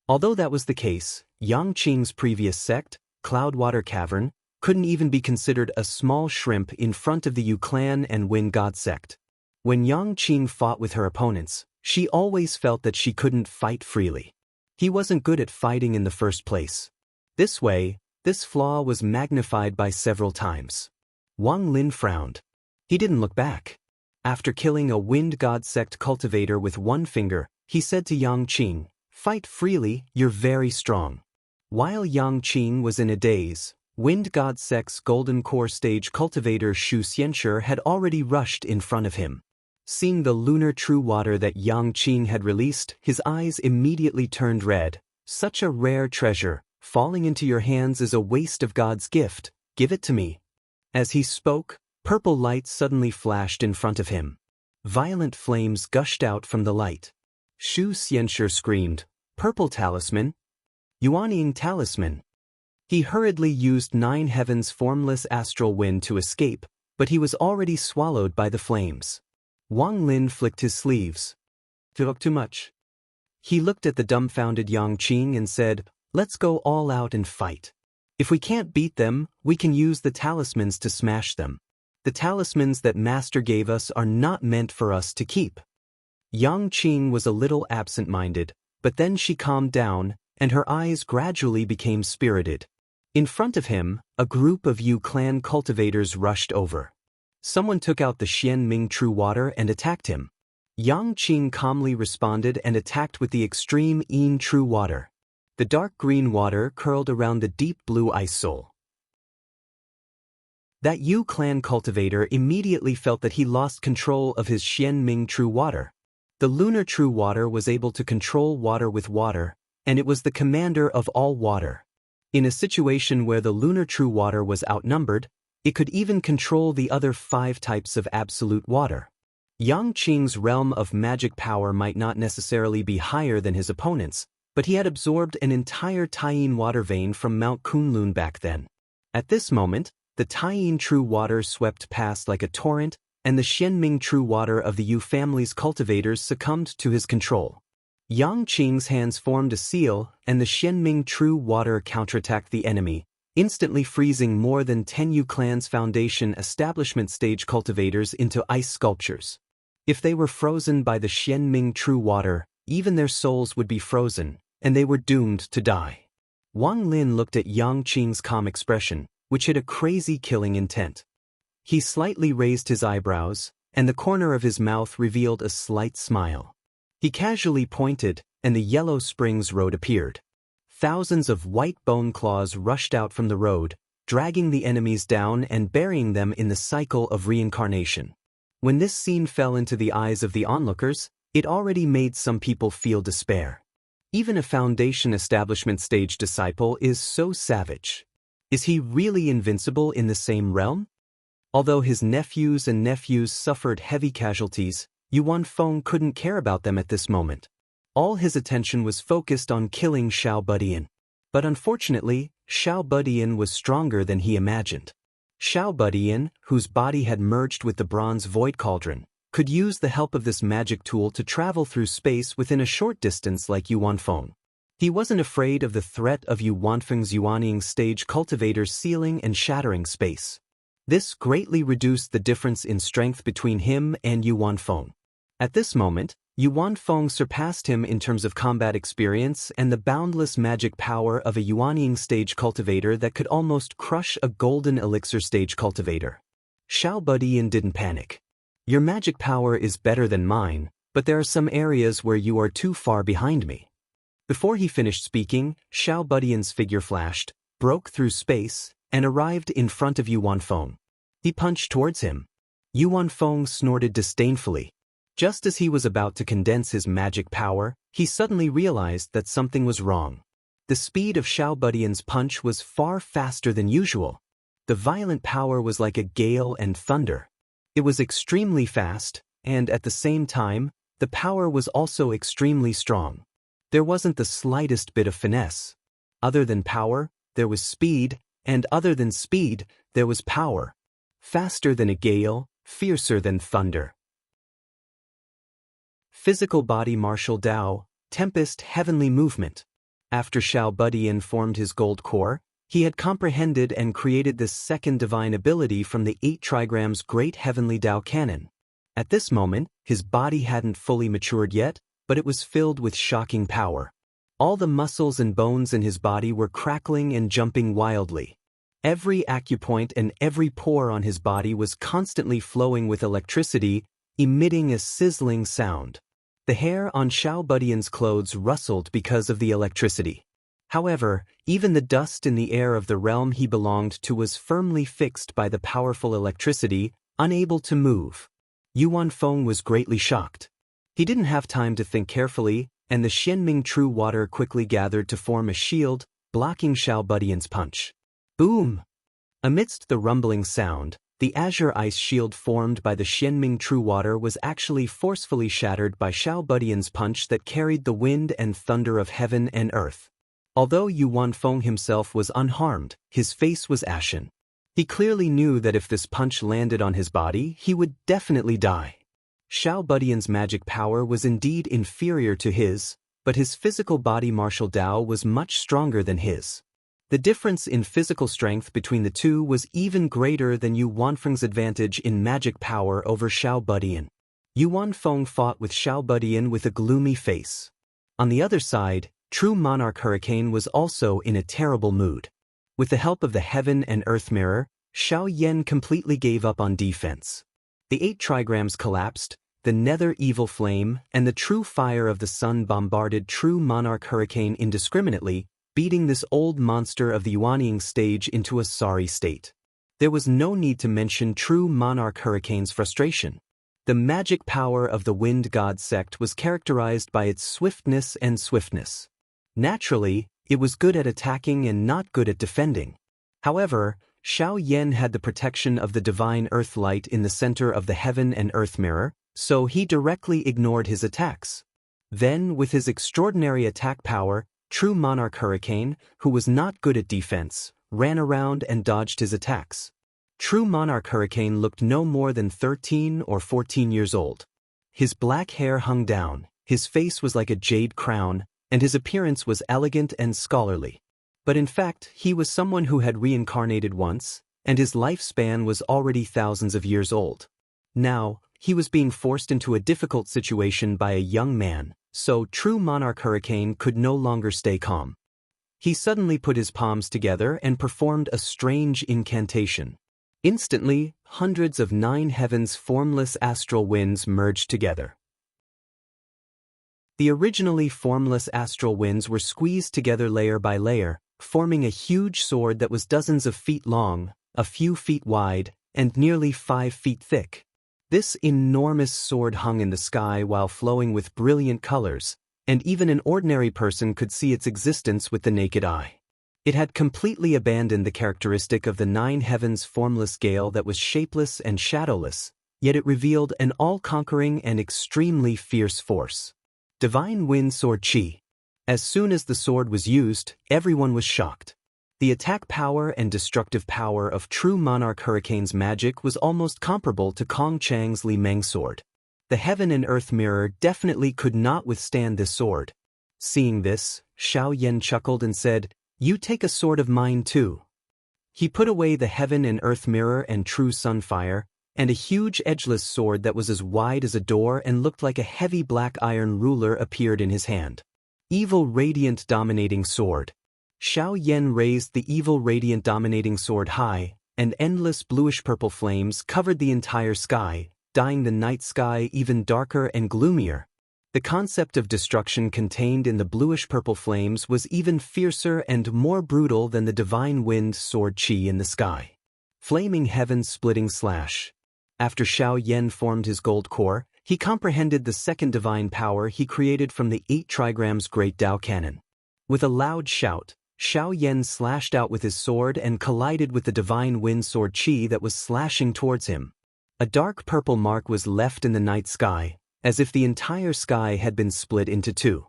Although that was the case, Yang Qing's previous sect, Cloudwater Cavern, couldn't even be considered a small shrimp in front of the Yu clan and Wind God sect. When Yang Qing fought with her opponents, she always felt that she couldn't fight freely. He wasn't good at fighting in the first place. This way, this flaw was magnified by several times. Wang Lin frowned. He didn't look back. After killing a Wind God sect cultivator with one finger, he said to Yang Qing, fight freely, you're very strong. While Yang Qing was in a daze, Wind God sect's Golden Core stage cultivator Shu Xianshi had already rushed in front of him. Seeing the lunar true water that Yang Qing had released, his eyes immediately turned red. Such a rare treasure, falling into your hands is a waste of God's gift, give it to me. As he spoke, purple light suddenly flashed in front of him. Violent flames gushed out from the light. Shu Xianshi screamed, purple talisman? Yuanying talisman. He hurriedly used 9 heavens formless astral wind to escape, but he was already swallowed by the flames. Wang Lin flicked his sleeves. Took too much. He looked at the dumbfounded Yang Qing and said, let's go all out and fight. If we can't beat them, we can use the talismans to smash them. The talismans that Master gave us are not meant for us to keep. Yang Qing was a little absent-minded, but then she calmed down, and her eyes gradually became spirited. In front of him, a group of Yu clan cultivators rushed over. Someone took out the Xian Ming True Water and attacked him. Yang Qing calmly responded and attacked with the extreme Yin True Water. The dark green water curled around the deep blue ice soul. That Yu clan cultivator immediately felt that he lost control of his Xian Ming True Water. The lunar True Water was able to control water with water, and it was the commander of all water. In a situation where the lunar True Water was outnumbered, it could even control the other 5 types of absolute water. Yang Qing's realm of magic power might not necessarily be higher than his opponent's, but he had absorbed an entire Taiyin water vein from Mount Kunlun back then. At this moment, the Taiyin true water swept past like a torrent, and the Xianming true water of the Yu family's cultivators succumbed to his control. Yang Qing's hands formed a seal, and the Xianming true water counterattacked the enemy, instantly freezing more than 10 Yu clan's foundation establishment stage cultivators into ice sculptures. If they were frozen by the Xianming true water, even their souls would be frozen, and they were doomed to die. Wang Lin looked at Yang Qing's calm expression, which had a crazy killing intent. He slightly raised his eyebrows, and the corner of his mouth revealed a slight smile. He casually pointed, and the yellow springs road appeared. Thousands of white bone claws rushed out from the road, dragging the enemies down and burying them in the cycle of reincarnation. When this scene fell into the eyes of the onlookers, it already made some people feel despair. Even a foundation establishment stage disciple is so savage. Is he really invincible in the same realm? Although his nephews suffered heavy casualties, Yuan Feng couldn't care about them at this moment. All his attention was focused on killing Xiao Budian. But unfortunately, Xiao Budian was stronger than he imagined. Xiao Budian, whose body had merged with the bronze void cauldron, could use the help of this magic tool to travel through space within a short distance like Yuan Feng. He wasn't afraid of the threat of Yuan Feng's Yuanying stage cultivators sealing and shattering space. This greatly reduced the difference in strength between him and Yuan Feng. At this moment, Yuan Feng surpassed him in terms of combat experience and the boundless magic power of a Yuanying stage cultivator that could almost crush a golden elixir stage cultivator. Xiao Budian didn't panic. Your magic power is better than mine, but there are some areas where you are too far behind me. Before he finished speaking, Xiao Budian's figure flashed, broke through space, and arrived in front of Yuan Feng. He punched towards him. Yuan Feng snorted disdainfully. Just as he was about to condense his magic power, he suddenly realized that something was wrong. The speed of Xiao Budian's punch was far faster than usual. The violent power was like a gale and thunder. It was extremely fast, and at the same time, the power was also extremely strong. There wasn't the slightest bit of finesse. Other than power, there was speed, and other than speed, there was power. Faster than a gale, fiercer than thunder. Physical body martial Dao, Tempest heavenly movement. After Xiao Budian formed his gold core, he had comprehended and created this second divine ability from the 8 trigrams Great Heavenly Dao Canon. At this moment, his body hadn't fully matured yet, but it was filled with shocking power. All the muscles and bones in his body were crackling and jumping wildly. Every acupoint and every pore on his body was constantly flowing with electricity, emitting a sizzling sound. The hair on Xiao Budian's clothes rustled because of the electricity. However, even the dust in the air of the realm he belonged to was firmly fixed by the powerful electricity, unable to move. Yuan Feng was greatly shocked. He didn't have time to think carefully, and the Xianming true water quickly gathered to form a shield, blocking Xiao Budian's punch. Boom! Amidst the rumbling sound, the azure ice shield formed by the Xianming true water was actually forcefully shattered by Xiao Budian's punch that carried the wind and thunder of heaven and earth. Although Yuan Feng himself was unharmed, his face was ashen. He clearly knew that if this punch landed on his body, he would definitely die. Xiao Budian's magic power was indeed inferior to his, but his physical body martial Dao was much stronger than his. The difference in physical strength between the two was even greater than Yuan Feng's advantage in magic power over Xiao Budian. Yuan Feng fought with Xiao Budian with a gloomy face. On the other side, True Monarch Hurricane was also in a terrible mood. With the help of the Heaven and Earth Mirror, Xiao Yan completely gave up on defense. The 8 trigrams collapsed, the Nether Evil Flame and the True Fire of the Sun bombarded True Monarch Hurricane indiscriminately, beating this old monster of the Yuanying stage into a sorry state. There was no need to mention True Monarch Hurricane's frustration. The magic power of the Wind God sect was characterized by its swiftness and swiftness. Naturally, it was good at attacking and not good at defending. However, Xiao Yan had the protection of the divine earth light in the center of the Heaven and Earth Mirror, so he directly ignored his attacks. Then, with his extraordinary attack power, True Monarch Hurricane, who was not good at defense, ran around and dodged his attacks. True Monarch Hurricane looked no more than 13 or 14 years old. His black hair hung down, his face was like a jade crown, and his appearance was elegant and scholarly. But in fact, he was someone who had reincarnated once, and his lifespan was already thousands of years old. Now, he was being forced into a difficult situation by a young man, so True Monarch Hurricane could no longer stay calm. He suddenly put his palms together and performed a strange incantation. Instantly, hundreds of 9 heavens formless astral winds merged together. The originally formless astral winds were squeezed together layer by layer, forming a huge sword that was dozens of feet long, a few feet wide, and nearly 5 feet thick. This enormous sword hung in the sky while flowing with brilliant colors, and even an ordinary person could see its existence with the naked eye. It had completely abandoned the characteristic of the 9 heavens formless gale that was shapeless and shadowless, yet it revealed an all-conquering and extremely fierce force. Divine Wind Sword Chi. As soon as the sword was used, everyone was shocked. The attack power and destructive power of True Monarch Hurricane's magic was almost comparable to Kong Chang's Li Meng sword. The Heaven and Earth Mirror definitely could not withstand this sword. Seeing this, Xiao Yan chuckled and said, "You take a sword of mine too." He put away the Heaven and Earth Mirror and True Sunfire, and a huge edgeless sword that was as wide as a door and looked like a heavy black iron ruler appeared in his hand. Evil Radiant Dominating Sword. Xiao Yan raised the Evil Radiant Dominating Sword high, and endless bluish-purple flames covered the entire sky, dyeing the night sky even darker and gloomier. The concept of destruction contained in the bluish-purple flames was even fiercer and more brutal than the Divine Wind Sword Chi in the sky. Flaming Heaven-Splitting Slash. After Xiao Yan formed his gold core, he comprehended the second divine power he created from the 8 trigrams Great Tao Cannon. With a loud shout, Xiao Yan slashed out with his sword and collided with the Divine Wind Sword Chi that was slashing towards him. A dark purple mark was left in the night sky, as if the entire sky had been split into 2.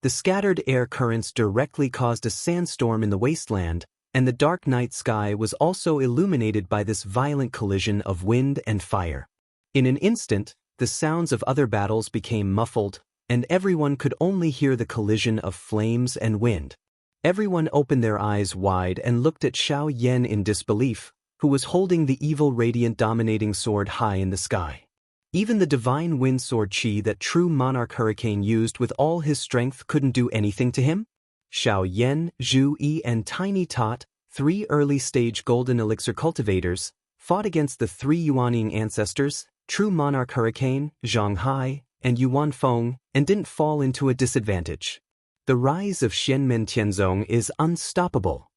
The scattered air currents directly caused a sandstorm in the wasteland, and the dark night sky was also illuminated by this violent collision of wind and fire. In an instant, the sounds of other battles became muffled, and everyone could only hear the collision of flames and wind. Everyone opened their eyes wide and looked at Xiao Yan in disbelief, who was holding the Evil Radiant Dominating Sword high in the sky. Even the Divine Wind Sword Chi that True Monarch Hurricane used with all his strength couldn't do anything to him? Xiao Yan, Zhu Yi and Tiny Tot, 3 early-stage Golden Elixir cultivators, fought against the 3 Yuanying ancestors, True Monarch Hurricane, Zhang Hai, and Yuan Feng, and didn't fall into a disadvantage. The rise of Xianmen Tianzong is unstoppable.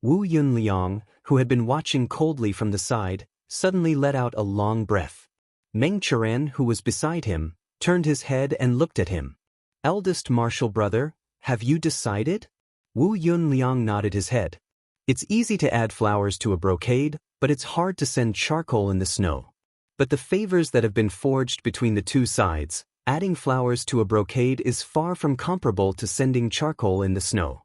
Wu Yunliang, who had been watching coldly from the side, suddenly let out a long breath. Meng Charan, who was beside him, turned his head and looked at him. "Eldest martial brother, have you decided?" Wu Yunliang nodded his head. "It's easy to add flowers to a brocade, but it's hard to send charcoal in the snow. But the favors that have been forged between the 2 sides, adding flowers to a brocade is far from comparable to sending charcoal in the snow."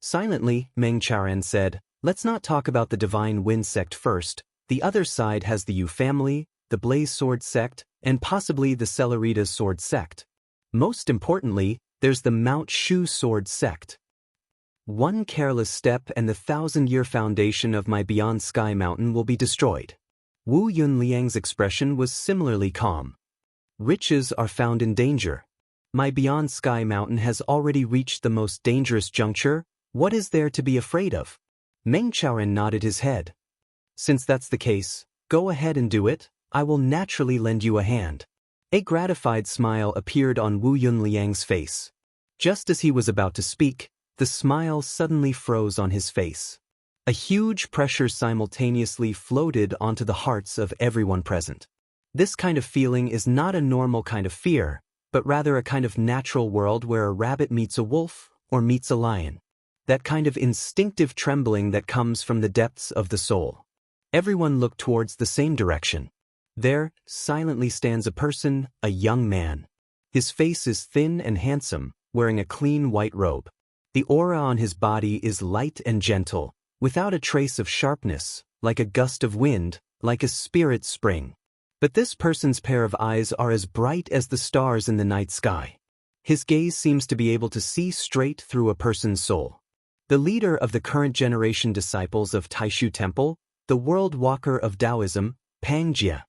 Silently, Meng Charan said, "Let's not talk about the Divine Wind sect first. The other side has the Yu family, the Blaze Sword sect, and possibly the Celerita Sword sect. Most importantly, there's the Mount Shu Sword sect. One careless step and the 1,000-year foundation of my Beyond Sky Mountain will be destroyed." Wu Yunliang's expression was similarly calm. "Riches are found in danger. My Beyond Sky Mountain has already reached the most dangerous juncture. What is there to be afraid of?" Meng Chaoren nodded his head. "Since that's the case, go ahead and do it. I will naturally lend you a hand." A gratified smile appeared on Wu Yunliang's face. Just as he was about to speak, the smile suddenly froze on his face. A huge pressure simultaneously floated onto the hearts of everyone present. This kind of feeling is not a normal kind of fear, but rather a kind of natural world where a rabbit meets a wolf or meets a lion. That kind of instinctive trembling that comes from the depths of the soul. Everyone looked towards the same direction. There, silently stands a person, a young man. His face is thin and handsome, wearing a clean white robe. The aura on his body is light and gentle, without a trace of sharpness, like a gust of wind, like a spirit spring. But this person's pair of eyes are as bright as the stars in the night sky. His gaze seems to be able to see straight through a person's soul. The leader of the current generation disciples of Taishu Temple, the world walker of Taoism, Pang Jie.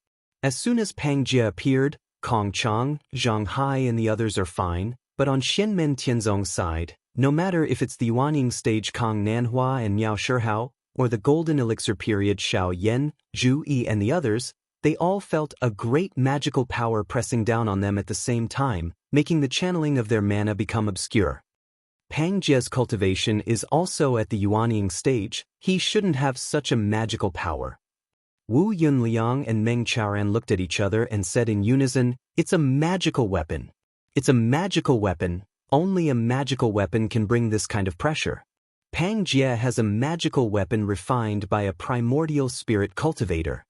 As soon as Pang Jie appeared, Kong Chang, Zhang Hai and the others are fine, but on Xianmen Tianzong's side, no matter if it's the Yuanying stage Kong Nanhua and Miao Shihao, or the golden elixir period Xiao Yan, Zhu Yi and the others, they all felt a great magical power pressing down on them at the same time, making the channeling of their mana become obscure. Pang Jie's cultivation is also at the Yuanying stage. He shouldn't have such a magical power. Wu Yunliang and Meng Chaoran looked at each other and said in unison, "It's a magical weapon. It's a magical weapon. Only a magical weapon can bring this kind of pressure." Pang Jie has a magical weapon refined by a primordial spirit cultivator.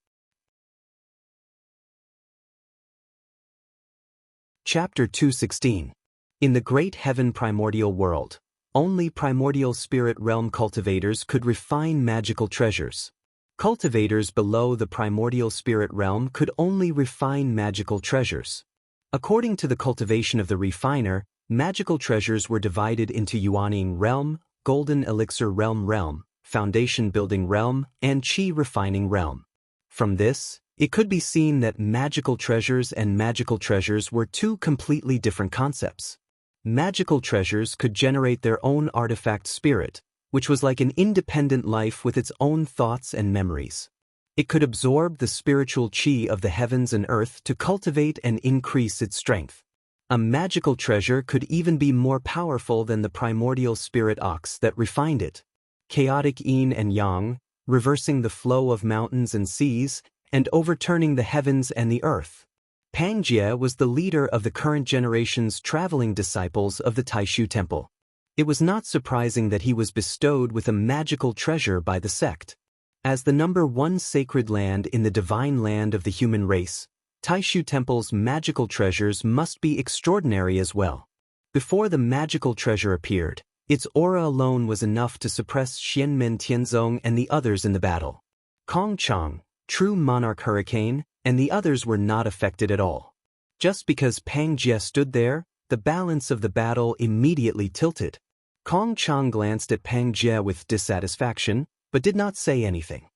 Chapter 216. In the great heaven primordial world, only primordial spirit realm cultivators could refine magical treasures. Cultivators below the primordial spirit realm could only refine magical treasures. According to the cultivation of the refiner, magical treasures were divided into Yuanying realm, golden elixir realm, foundation building realm, and qi refining realm. From this, it could be seen that magical treasures and magical treasures were two completely different concepts. Magical treasures could generate their own artifact spirit, which was like an independent life with its own thoughts and memories. It could absorb the spiritual qi of the heavens and earth to cultivate and increase its strength. A magical treasure could even be more powerful than the primordial spirit ox that refined it. Chaotic yin and yang, reversing the flow of mountains and seas, and overturning the heavens and the earth. Pang Jie was the leader of the current generation's traveling disciples of the Taishu Temple. It was not surprising that he was bestowed with a magical treasure by the sect. As the #1 sacred land in the divine land of the human race, Taishu Temple's magical treasures must be extraordinary as well. Before the magical treasure appeared, its aura alone was enough to suppress Xianmen Tianzong and the others in the battle. Kong Chang, true monarch hurricane, and the others were not affected at all. Just because Pang Jie stood there, the balance of the battle immediately tilted. Kong Chang glanced at Pang Jie with dissatisfaction, but did not say anything.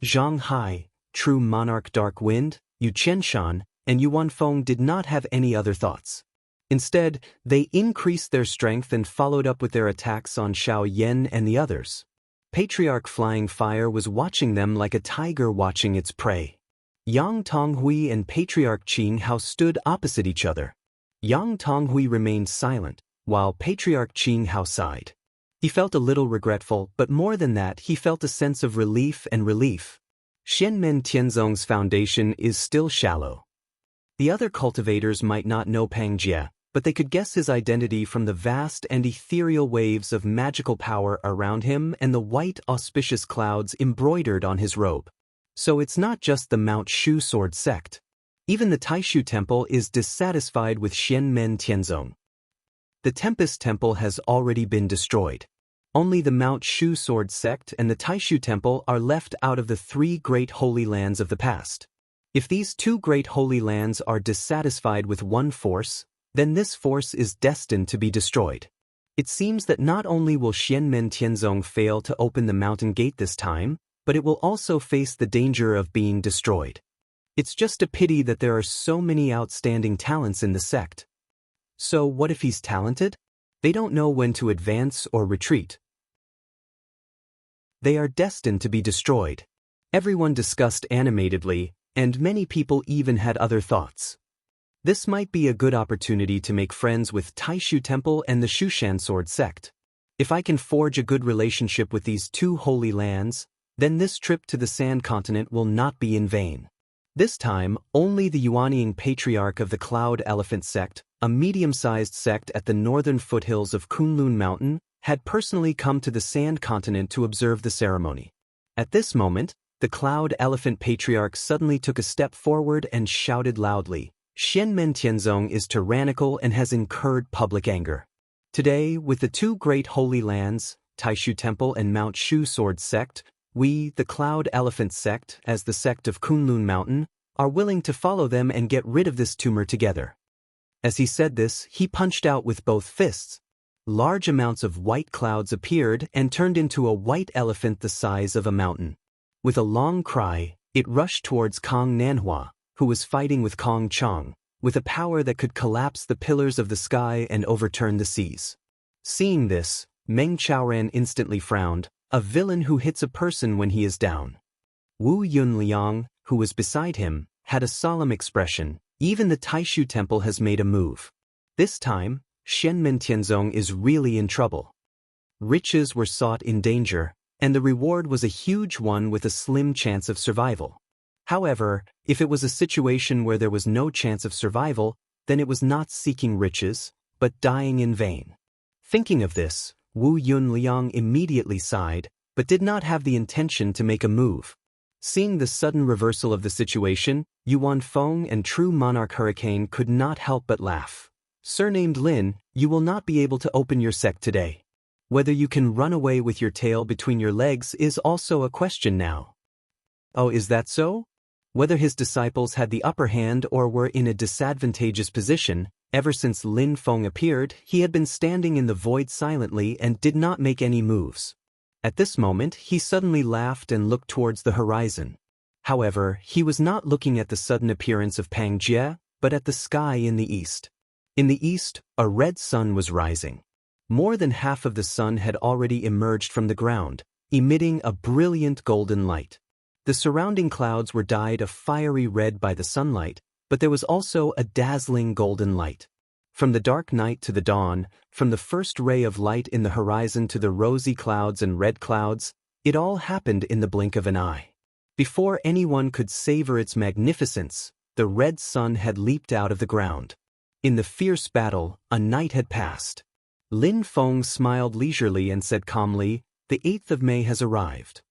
Zhang Hai, true monarch dark wind, Yu Qianshan, and Yuan Feng did not have any other thoughts. Instead, they increased their strength and followed up with their attacks on Xiao Yan and the others. Patriarch Flying Fire was watching them like a tiger watching its prey. Yang Tonghui and Patriarch Qing Hao stood opposite each other. Yang Tonghui remained silent, while Patriarch Qing Hao sighed. He felt a little regretful, but more than that, he felt a sense of relief. Xianmen Tianzong's foundation is still shallow. The other cultivators might not know Pang Jie, but they could guess his identity from the vast and ethereal waves of magical power around him and the white auspicious clouds embroidered on his robe. So it's not just the Mount Shu Sword sect. Even the Taishu Temple is dissatisfied with Xianmen Tianzong. The Tempest Temple has already been destroyed. Only the Mount Shu Sword sect and the Taishu Temple are left out of the 3 great holy lands of the past. If these 2 great holy lands are dissatisfied with one force, then this force is destined to be destroyed. It seems that not only will Xianmen Tianzong fail to open the mountain gate this time, but it will also face the danger of being destroyed. It's just a pity that there are so many outstanding talents in the sect. So what if he's talented? They don't know when to advance or retreat. They are destined to be destroyed. Everyone discussed animatedly, and many people even had other thoughts. This might be a good opportunity to make friends with Taishu Temple and the Shushan Sword sect. If I can forge a good relationship with these 2 holy lands, then this trip to the Sand Continent will not be in vain. This time, only the Yuanying Patriarch of the Cloud Elephant sect, a medium-sized sect at the northern foothills of Kunlun Mountain, had personally come to the Sand Continent to observe the ceremony. At this moment, the Cloud Elephant Patriarch suddenly took a step forward and shouted loudly, Xianmen Tianzong is tyrannical and has incurred public anger. Today, with the two great holy lands, Taishu Temple and Mount Shu Sword Sect, we, the Cloud Elephant Sect, as the sect of Kunlun Mountain, are willing to follow them and get rid of this tumor together. As he said this, he punched out with both fists. Large amounts of white clouds appeared and turned into a white elephant the size of a mountain. With a long cry, it rushed towards Kong Nanhua, who was fighting with Kong Chong, with a power that could collapse the pillars of the sky and overturn the seas. Seeing this, Meng Chaoran instantly frowned, a villain who hits a person when he is down. Wu Yunliang, who was beside him, had a solemn expression. Even the Taishu Temple has made a move. This time, Xianmen Tianzong is really in trouble. Riches were sought in danger, and the reward was a huge one with a slim chance of survival. However, if it was a situation where there was no chance of survival, then it was not seeking riches, but dying in vain. Thinking of this, Wu Yunliang immediately sighed, but did not have the intention to make a move. Seeing the sudden reversal of the situation, Yuan Feng and True Monarch Hurricane could not help but laugh. Surnamed Lin, you will not be able to open your sect today. Whether you can run away with your tail between your legs is also a question now. Oh, is that so? Whether his disciples had the upper hand or were in a disadvantageous position, ever since Lin Feng appeared, he had been standing in the void silently and did not make any moves. At this moment, he suddenly laughed and looked towards the horizon. However, he was not looking at the sudden appearance of Pang Jie, but at the sky in the east. In the east, a red sun was rising. More than half of the sun had already emerged from the ground, emitting a brilliant golden light. The surrounding clouds were dyed a fiery red by the sunlight, but there was also a dazzling golden light. From the dark night to the dawn, from the first ray of light in the horizon to the rosy clouds and red clouds, it all happened in the blink of an eye. Before anyone could savor its magnificence, the red sun had leaped out of the ground. In the fierce battle, a night had passed. Lin Feng smiled leisurely and said calmly, "The 8th of May has arrived.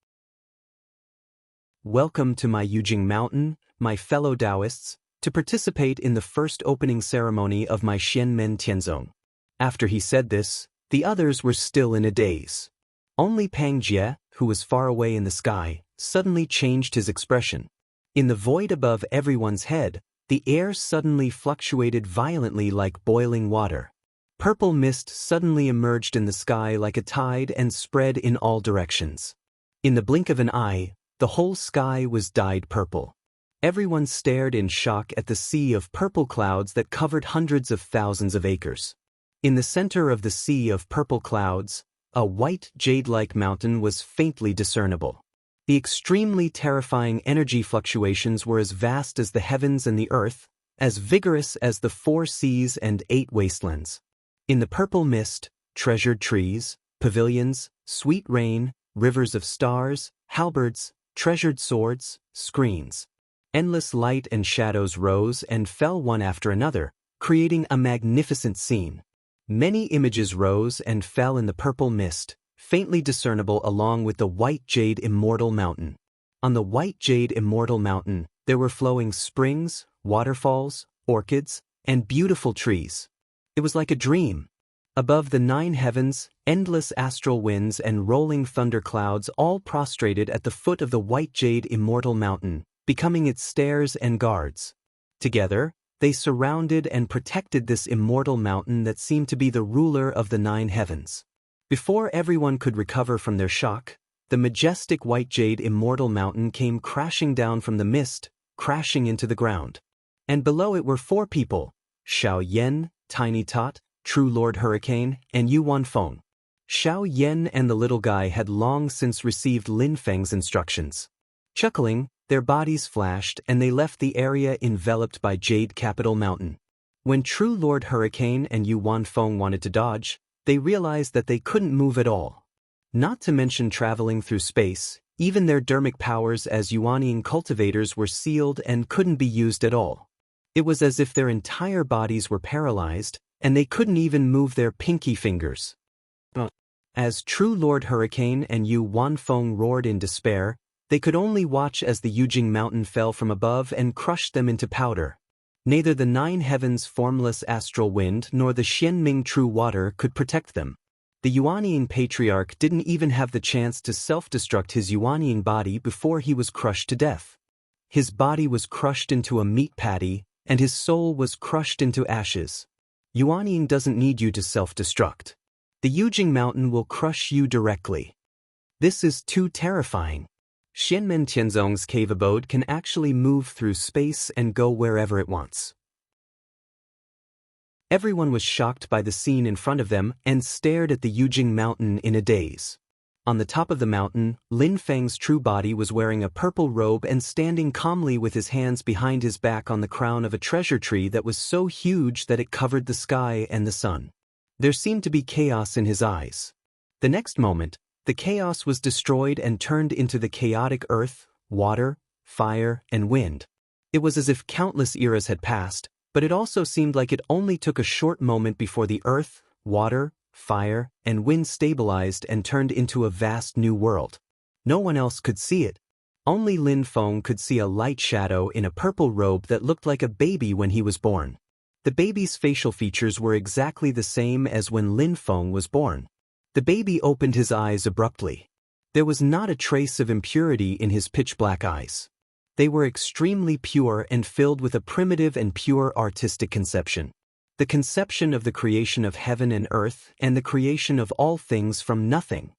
Welcome to my Yujing Mountain, my fellow Taoists, to participate in the first opening ceremony of my Xianmen Tianzong." After he said this, the others were still in a daze. Only Pang Jie, who was far away in the sky, suddenly changed his expression. In the void above everyone's head, the air suddenly fluctuated violently like boiling water. Purple mist suddenly emerged in the sky like a tide and spread in all directions. In the blink of an eye, the whole sky was dyed purple. Everyone stared in shock at the sea of purple clouds that covered hundreds of thousands of acres. In the center of the sea of purple clouds, a white jade-like mountain was faintly discernible. The extremely terrifying energy fluctuations were as vast as the heavens and the earth, as vigorous as the 4 seas and 8 wastelands. In the purple mist, treasured trees, pavilions, sweet rain, rivers of stars, halberds, treasured swords, screens. Endless light and shadows rose and fell one after another, creating a magnificent scene. Many images rose and fell in the purple mist, faintly discernible along with the white jade immortal mountain. On the white jade immortal mountain, there were flowing springs, waterfalls, orchids, and beautiful trees. It was like a dream. Above the 9 heavens, endless astral winds and rolling thunder clouds all prostrated at the foot of the white jade immortal mountain, becoming its stairs and guards. Together, they surrounded and protected this immortal mountain that seemed to be the ruler of the 9 heavens. Before everyone could recover from their shock, the majestic white jade immortal mountain came crashing down from the mist, crashing into the ground. And below it were 4 people: Xiao Yan, Tiny Tot, True Lord Hurricane, and Yuan Feng. Xiao Yan and the little guy had long since received Lin Feng's instructions. Chuckling, their bodies flashed and they left the area enveloped by Jade Capital Mountain. When True Lord Hurricane and Yuan Feng wanted to dodge, they realized that they couldn't move at all. Not to mention traveling through space, even their dermic powers as Yuanian cultivators were sealed and couldn't be used at all. It was as if their entire bodies were paralyzed, and they couldn't even move their pinky fingers. As True Lord Hurricane and Yuan Feng roared in despair, they could only watch as the Yujing Mountain fell from above and crushed them into powder. Neither the 9 heavens formless astral wind nor the Xianming true water could protect them. The Yuanying patriarch didn't even have the chance to self-destruct his Yuanying body before he was crushed to death. His body was crushed into a meat patty, and his soul was crushed into ashes. Yuanying doesn't need you to self-destruct. The Yujing mountain will crush you directly. This is too terrifying. Xianmen Tianzong's cave abode can actually move through space and go wherever it wants. Everyone was shocked by the scene in front of them and stared at the Yujing mountain in a daze. On the top of the mountain, Lin Feng's true body was wearing a purple robe and standing calmly with his hands behind his back on the crown of a treasure tree that was so huge that it covered the sky and the sun. There seemed to be chaos in his eyes. The next moment, the chaos was destroyed and turned into the chaotic earth, water, fire, and wind. It was as if countless eras had passed, but it also seemed like it only took a short moment before the earth, water, fire, and wind stabilized and turned into a vast new world. No one else could see it. Only Lin Feng could see a light shadow in a purple robe that looked like a baby when he was born. The baby's facial features were exactly the same as when Lin Feng was born. The baby opened his eyes abruptly. There was not a trace of impurity in his pitch-black eyes. They were extremely pure and filled with a primitive and pure artistic conception. The conception of the creation of heaven and earth and the creation of all things from nothing.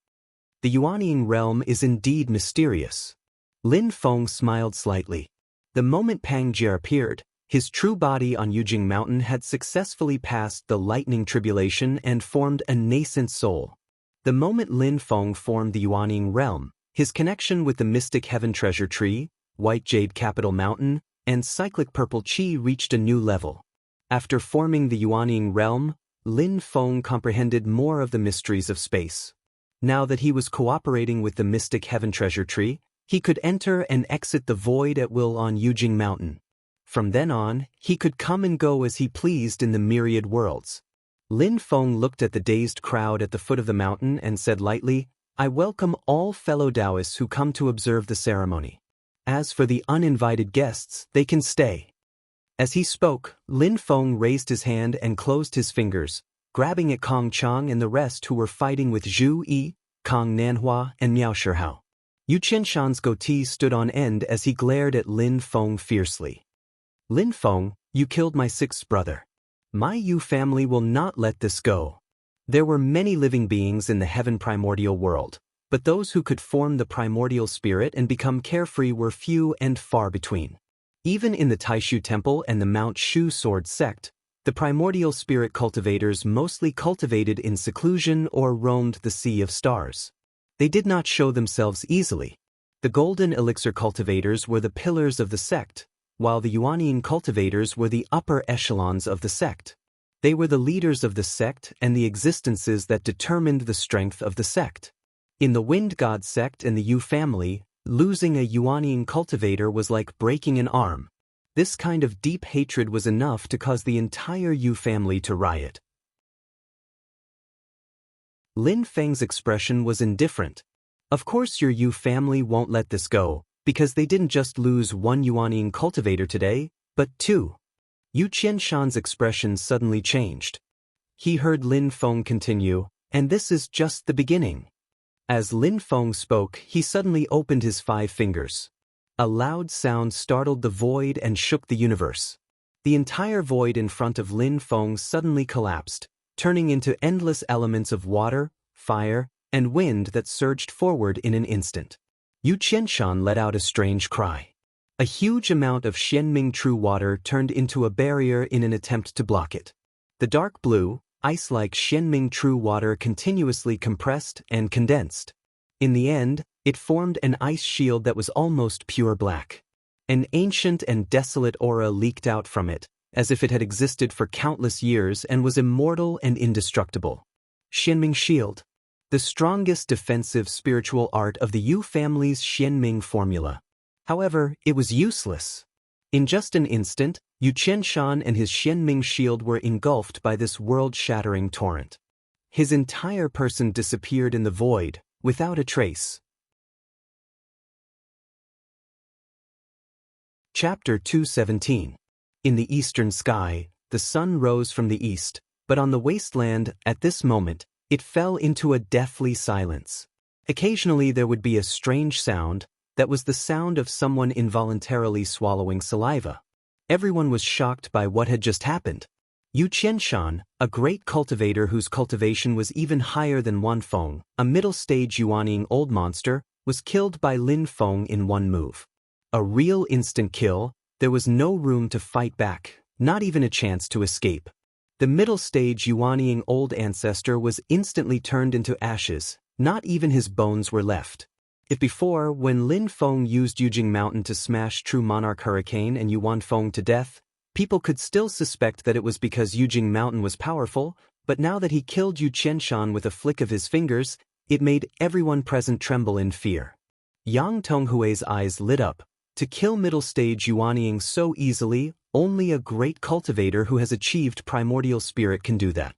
The Yuanying realm is indeed mysterious. Lin Feng smiled slightly. The moment Pang Jie appeared, his true body on Yujing Mountain had successfully passed the lightning tribulation and formed a nascent soul. The moment Lin Feng formed the Yuanying realm, his connection with the mystic heaven treasure tree, white jade capital mountain, and cyclic purple qi reached a new level. After forming the Yuanying realm, Lin Feng comprehended more of the mysteries of space. Now that he was cooperating with the mystic heaven treasure tree, he could enter and exit the void at will on Yujing Mountain. From then on, he could come and go as he pleased in the myriad worlds. Lin Feng looked at the dazed crowd at the foot of the mountain and said lightly, "I welcome all fellow Taoists who come to observe the ceremony. As for the uninvited guests, they can stay." As he spoke, Lin Feng raised his hand and closed his fingers, grabbing at Kong Chang and the rest who were fighting with Zhu Yi, Kong Nanhua, and Miao Shihao. Yu Qianshan's goatee stood on end as he glared at Lin Feng fiercely. "Lin Feng, you killed my sixth brother. My Yu family will not let this go." There were many living beings in the heaven primordial world, but those who could form the primordial spirit and become carefree were few and far between. Even in the Taishu Temple and the Mount Shu Sword sect, the primordial spirit cultivators mostly cultivated in seclusion or roamed the sea of stars. They did not show themselves easily. The golden elixir cultivators were the pillars of the sect, while the Yuanying cultivators were the upper echelons of the sect. They were the leaders of the sect and the existences that determined the strength of the sect. In the Wind God sect and the Yu family, losing a Yuanying cultivator was like breaking an arm. This kind of deep hatred was enough to cause the entire Yu family to riot. Lin Feng's expression was indifferent. Of course your Yu family won't let this go, because they didn't just lose one Yuanying cultivator today, but two. Yu Qianshan's expression suddenly changed. He heard Lin Feng continue, "And this is just the beginning." As Lin Feng spoke, he suddenly opened his 5 fingers. A loud sound startled the void and shook the universe. The entire void in front of Lin Feng suddenly collapsed, turning into endless elements of water, fire, and wind that surged forward in an instant. Yu Qianshan let out a strange cry. A huge amount of Xianming true water turned into a barrier in an attempt to block it. The dark blue, ice-like Xianming true water continuously compressed and condensed. In the end, it formed an ice shield that was almost pure black. An ancient and desolate aura leaked out from it, as if it had existed for countless years and was immortal and indestructible. Xianming Shield. The strongest defensive spiritual art of the Yu family's Xianming formula. However, it was useless. In just an instant, Yu Qianshan and his Xianming shield were engulfed by this world-shattering torrent. His entire person disappeared in the void, without a trace. Chapter 217. In the eastern sky, the sun rose from the east, but on the wasteland, at this moment, it fell into a deathly silence. Occasionally there would be a strange sound, that was the sound of someone involuntarily swallowing saliva. Everyone was shocked by what had just happened. Yu Qianshan, a great cultivator whose cultivation was even higher than Wanfeng, a middle-stage Yuanying old monster, was killed by Lin Feng in one move. A real instant kill, there was no room to fight back, not even a chance to escape. The middle-stage Yuanying old ancestor was instantly turned into ashes, not even his bones were left. If before, when Lin Feng used Yujing Mountain to smash True Monarch Hurricane and Yuan Feng to death, people could still suspect that it was because Yujing Mountain was powerful, but now that he killed Yu Qianshan with a flick of his fingers, it made everyone present tremble in fear. Yang Tonghui's eyes lit up. To kill middle-stage Yuanying so easily, only a great cultivator who has achieved primordial spirit can do that.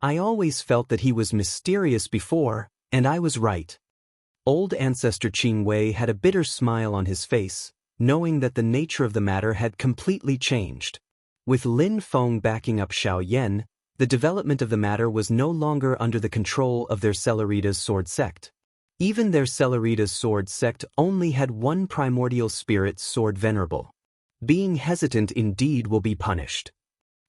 I always felt that he was mysterious before, and I was right. Old ancestor Qing Wei had a bitter smile on his face, knowing that the nature of the matter had completely changed. With Lin Feng backing up Xiao Yan, the development of the matter was no longer under the control of their Celeritas sword sect. Even their Celeritas sword sect only had one primordial spirit sword venerable. Being hesitant indeed will be punished.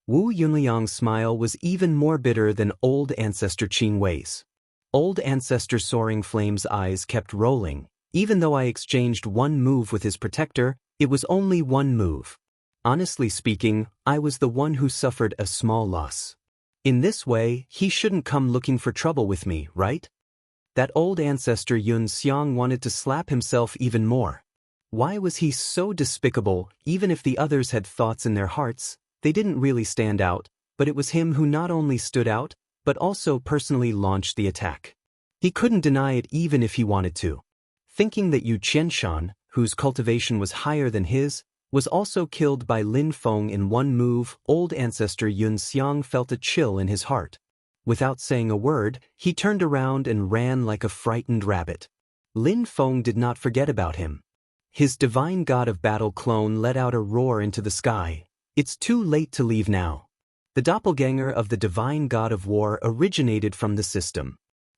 Wu Yunliang's smile was even more bitter than old ancestor Qing Wei's. Old ancestor Soaring Flame's eyes kept rolling. Even though I exchanged one move with his protector, it was only one move. Honestly speaking, I was the one who suffered a small loss. In this way, he shouldn't come looking for trouble with me, right? That old ancestor Yun Xiang wanted to slap himself even more. Why was he so despicable? Even if the others had thoughts in their hearts, they didn't really stand out, but it was him who not only stood out, but also personally launched the attack. He couldn't deny it even if he wanted to. Thinking that Yu Qianshan, whose cultivation was higher than his, was also killed by Lin Feng in one move, old ancestor Yun Xiang felt a chill in his heart. Without saying a word, he turned around and ran like a frightened rabbit. Lin Feng did not forget about him. His divine god of battle clone let out a roar into the sky. It's too late to leave now. The doppelganger of the divine god of war originated from the system.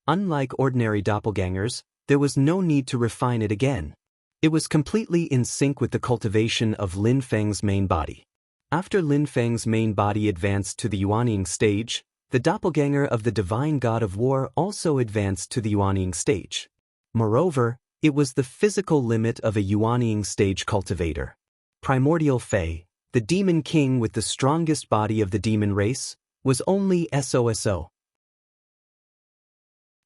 Unlike ordinary doppelgangers, there was no need to refine it again. It was completely in sync with the cultivation of Lin Feng's main body. After Lin Feng's main body advanced to the Yuanying stage, the doppelganger of the divine god of war also advanced to the Yuanying stage. Moreover, it was the physical limit of a Yuanying stage cultivator. Primordial Fei, the demon king with the strongest body of the demon race, was only SOSO.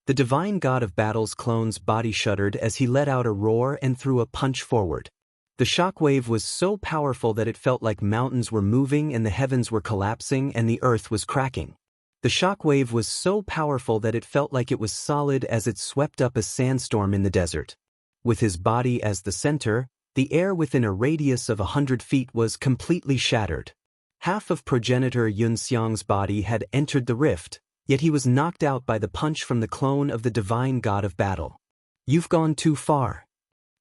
The divine god of battle's clone's body shuddered as he let out a roar and threw a punch forward. The shockwave was so powerful that it felt like mountains were moving and the heavens were collapsing and the earth was cracking. The shockwave was so powerful that it felt like it was solid as it swept up a sandstorm in the desert. With his body as the center, the air within a radius of 100 feet was completely shattered. Half of progenitor Yun Xiang's body had entered the rift, yet he was knocked out by the punch from the clone of the divine god of battle. You've gone too far.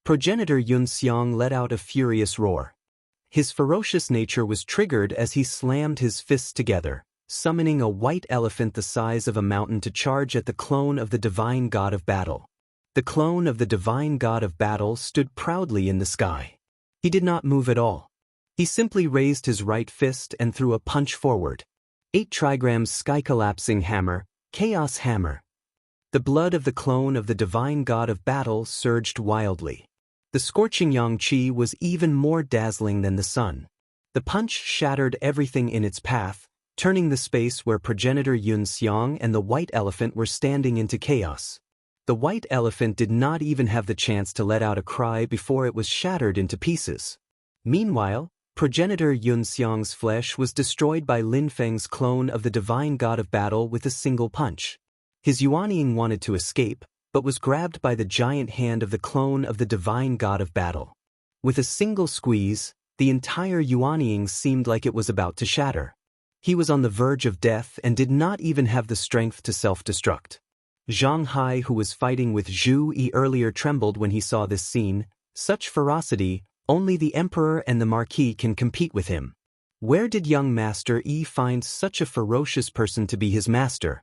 Progenitor Yun Xiang let out a furious roar. His ferocious nature was triggered as he slammed his fists together, summoning a white elephant the size of a mountain to charge at the clone of the divine god of battle. The clone of the divine god of battle stood proudly in the sky. He did not move at all. He simply raised his right fist and threw a punch forward. 8 trigrams sky-collapsing hammer, chaos hammer. The blood of the clone of the divine god of battle surged wildly. The scorching yang qi was even more dazzling than the sun. The punch shattered everything in its path, turning the space where progenitor Yun Xiang and the white elephant were standing into chaos. The white elephant did not even have the chance to let out a cry before it was shattered into pieces. Meanwhile, progenitor Yun Xiang's flesh was destroyed by Lin Feng's clone of the divine god of battle with a single punch. His Yuanying wanted to escape, but was grabbed by the giant hand of the clone of the divine god of battle. With a single squeeze, the entire Yuanying seemed like it was about to shatter. He was on the verge of death and did not even have the strength to self-destruct. Zhang Hai, who was fighting with Zhu Yi earlier, trembled when he saw this scene. Such ferocity, only the emperor and the marquis can compete with him. Where did young Master Yi find such a ferocious person to be his master?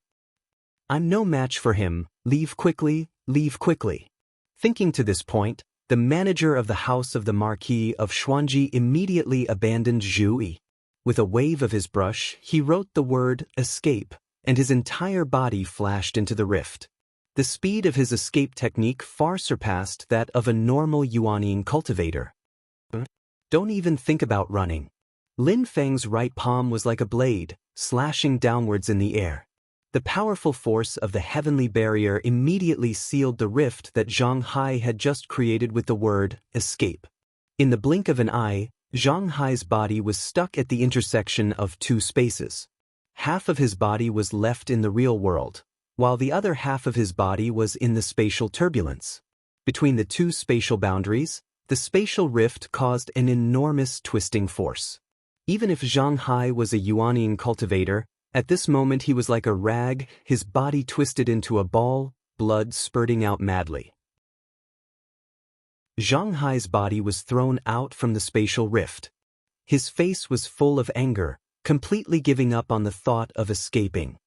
I'm no match for him, leave quickly, leave quickly. Thinking to this point, the manager of the house of the Marquis of Xuanji immediately abandoned Zhu Yi. With a wave of his brush, he wrote the word escape, and his entire body flashed into the rift. The speed of his escape technique far surpassed that of a normal Yuanian cultivator. Don't even think about running. Lin Feng's right palm was like a blade, slashing downwards in the air. The powerful force of the heavenly barrier immediately sealed the rift that Zhang Hai had just created with the word escape. In the blink of an eye, Zhang Hai's body was stuck at the intersection of two spaces. Half of his body was left in the real world, while the other half of his body was in the spatial turbulence. Between the two spatial boundaries, the spatial rift caused an enormous twisting force. Even if Zhang Hai was a Yuanian cultivator, at this moment he was like a rag, his body twisted into a ball, blood spurting out madly. Zhang Hai's body was thrown out from the spatial rift. His face was full of anger, completely giving up on the thought of escaping.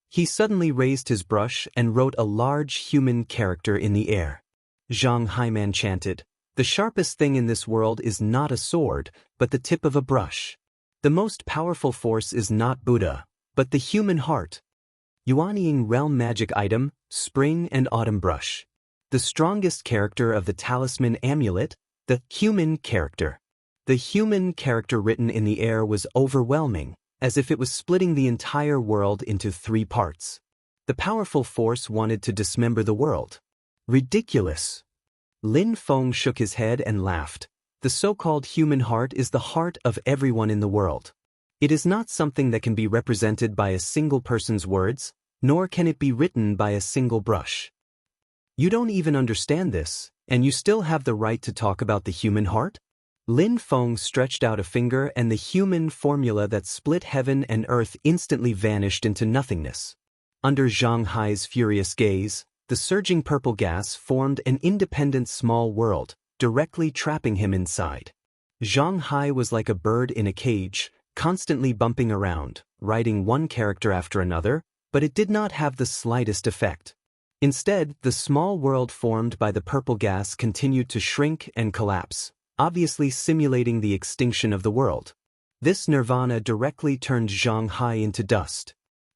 He suddenly raised his brush and wrote a large human character in the air. Zhang Haiman chanted, "The sharpest thing in this world is not a sword, but the tip of a brush. The most powerful force is not Buddha, but the human heart." Yuanian realm magic item, Spring and Autumn Brush. The strongest character of the talisman amulet, the human character. The human character written in the air was overwhelming, as if it was splitting the entire world into 3 parts. The powerful force wanted to dismember the world. Ridiculous. Lin Feng shook his head and laughed. The so-called human heart is the heart of everyone in the world. It is not something that can be represented by a single person's words, nor can it be written by a single brush. You don't even understand this, and you still have the right to talk about the human heart? Lin Feng stretched out a finger and the human formula that split heaven and earth instantly vanished into nothingness. Under Zhang Hai's furious gaze, the surging purple gas formed an independent small world, directly trapping him inside. Zhang Hai was like a bird in a cage, constantly bumping around, writing one character after another, but it did not have the slightest effect. Instead, the small world formed by the purple gas continued to shrink and collapse, obviously simulating the extinction of the world. This nirvana directly turned Zhang Hai into dust.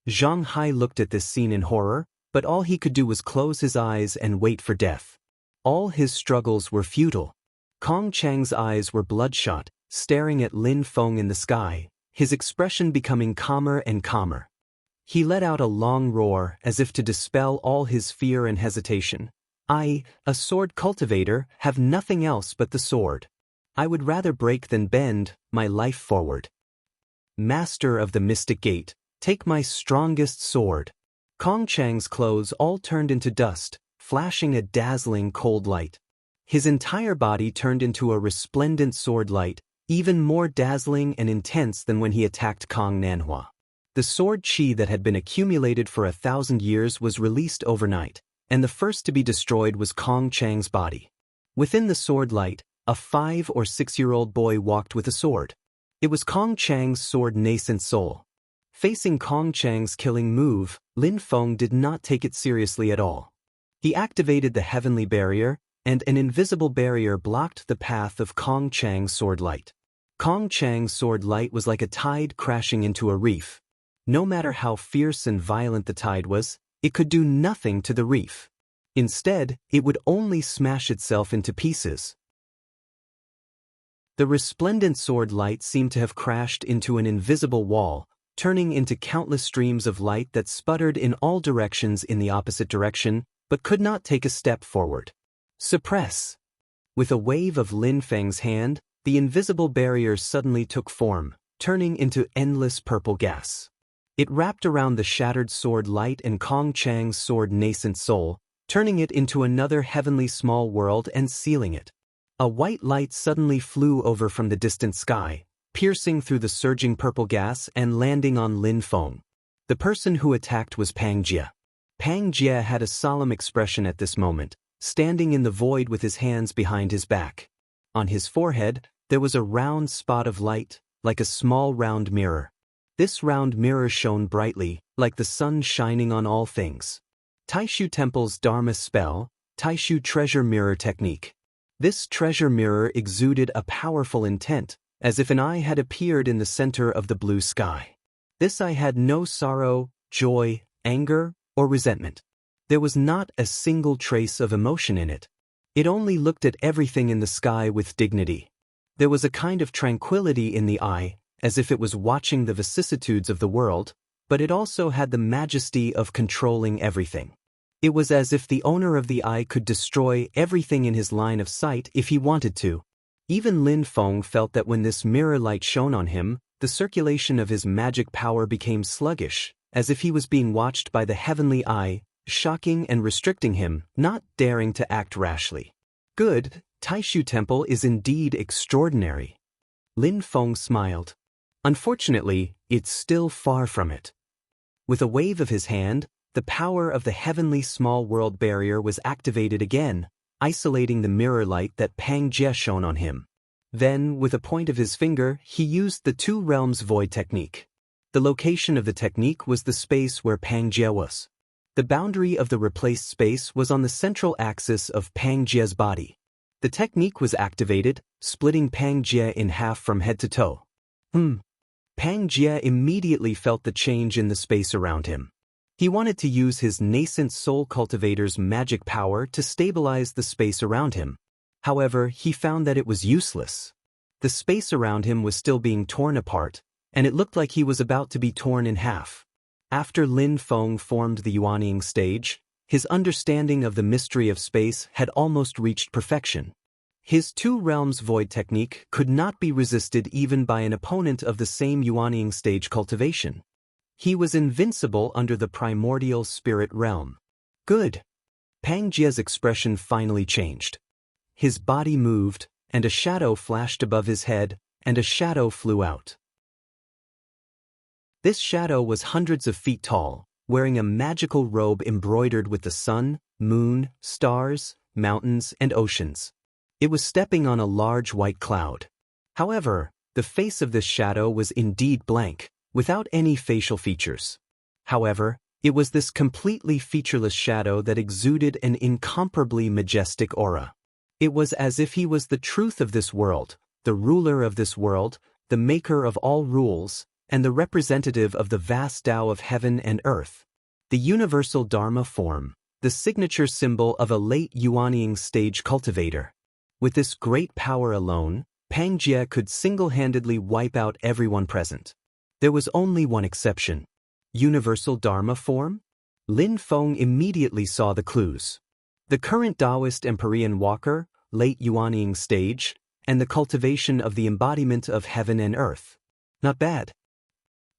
Zhang Hai looked at this scene in horror, but all he could do was close his eyes and wait for death. All his struggles were futile. Kong Chang's eyes were bloodshot, staring at Lin Feng in the sky, his expression becoming calmer and calmer. He let out a long roar as if to dispel all his fear and hesitation. "I, a sword cultivator, have nothing else but the sword. I would rather break than bend my life forward. Master of the Mystic Gate, take my strongest sword." Kong Chang's clothes all turned into dust, flashing a dazzling cold light. His entire body turned into a resplendent sword light, even more dazzling and intense than when he attacked Kong Nanhua. The sword qi that had been accumulated for 1,000 years was released overnight, and the first to be destroyed was Kong Chang's body. Within the sword light, a 5- or 6-year-old boy walked with a sword. It was Kong Chang's sword nascent soul. Facing Kong Chang's killing move, Lin Feng did not take it seriously at all. He activated the heavenly barrier, and an invisible barrier blocked the path of Kong Chang's sword light. Kong Chang's sword light was like a tide crashing into a reef. No matter how fierce and violent the tide was, it could do nothing to the reef. Instead, it would only smash itself into pieces. The resplendent sword light seemed to have crashed into an invisible wall, turning into countless streams of light that sputtered in all directions in the opposite direction, but could not take a step forward. Suppress! With a wave of Lin Feng's hand, the invisible barrier suddenly took form, turning into endless purple gas. It wrapped around the shattered sword light and Kong Chang's sword nascent soul, turning it into another heavenly small world and sealing it. A white light suddenly flew over from the distant sky, piercing through the surging purple gas and landing on Lin Feng. The person who attacked was Pang Jie. Pang Jie had a solemn expression at this moment, standing in the void with his hands behind his back. On his forehead, there was a round spot of light, like a small round mirror. This round mirror shone brightly, like the sun shining on all things. Taishu Temple's Dharma spell, Taishu Treasure Mirror Technique. This treasure mirror exuded a powerful intent, as if an eye had appeared in the center of the blue sky. This eye had no sorrow, joy, anger, or resentment. There was not a single trace of emotion in it. It only looked at everything in the sky with dignity. There was a kind of tranquility in the eye, as if it was watching the vicissitudes of the world, but it also had the majesty of controlling everything. It was as if the owner of the eye could destroy everything in his line of sight if he wanted to. Even Lin Feng felt that when this mirror light shone on him, the circulation of his magic power became sluggish, as if he was being watched by the heavenly eye, shocking and restricting him, not daring to act rashly. Good, Taishu Temple is indeed extraordinary. Lin Feng smiled. Unfortunately, it's still far from it. With a wave of his hand, the power of the heavenly small world barrier was activated again, isolating the mirror light that Pang Jie shone on him. Then, with a point of his finger, he used the two realms void technique. The location of the technique was the space where Pang Jie was. The boundary of the replaced space was on the central axis of Pang Jie's body. The technique was activated, splitting Pang Jie in half from head to toe. Pang Jie immediately felt the change in the space around him. He wanted to use his nascent soul cultivator's magic power to stabilize the space around him. However, he found that it was useless. The space around him was still being torn apart, and it looked like he was about to be torn in half. After Lin Feng formed the Yuanying stage, his understanding of the mystery of space had almost reached perfection. His two realms void technique could not be resisted even by an opponent of the same Yuanying stage cultivation. He was invincible under the primordial spirit realm. Good. Pang Jie's expression finally changed. His body moved, and a shadow flashed above his head, and a shadow flew out. This shadow was hundreds of feet tall, wearing a magical robe embroidered with the sun, moon, stars, mountains, and oceans. It was stepping on a large white cloud. However, the face of this shadow was indeed blank, without any facial features. However, it was this completely featureless shadow that exuded an incomparably majestic aura. It was as if he was the truth of this world, the ruler of this world, the maker of all rules, and the representative of the vast Tao of heaven and earth. The universal Dharma form, the signature symbol of a late Yuanying stage cultivator. With this great power alone, Pang Jie could single-handedly wipe out everyone present. There was only one exception. Universal Dharma form? Lin Feng immediately saw the clues. The current Taoist Empyrean walker, late Yuanying stage, and the cultivation of the embodiment of heaven and earth. Not bad.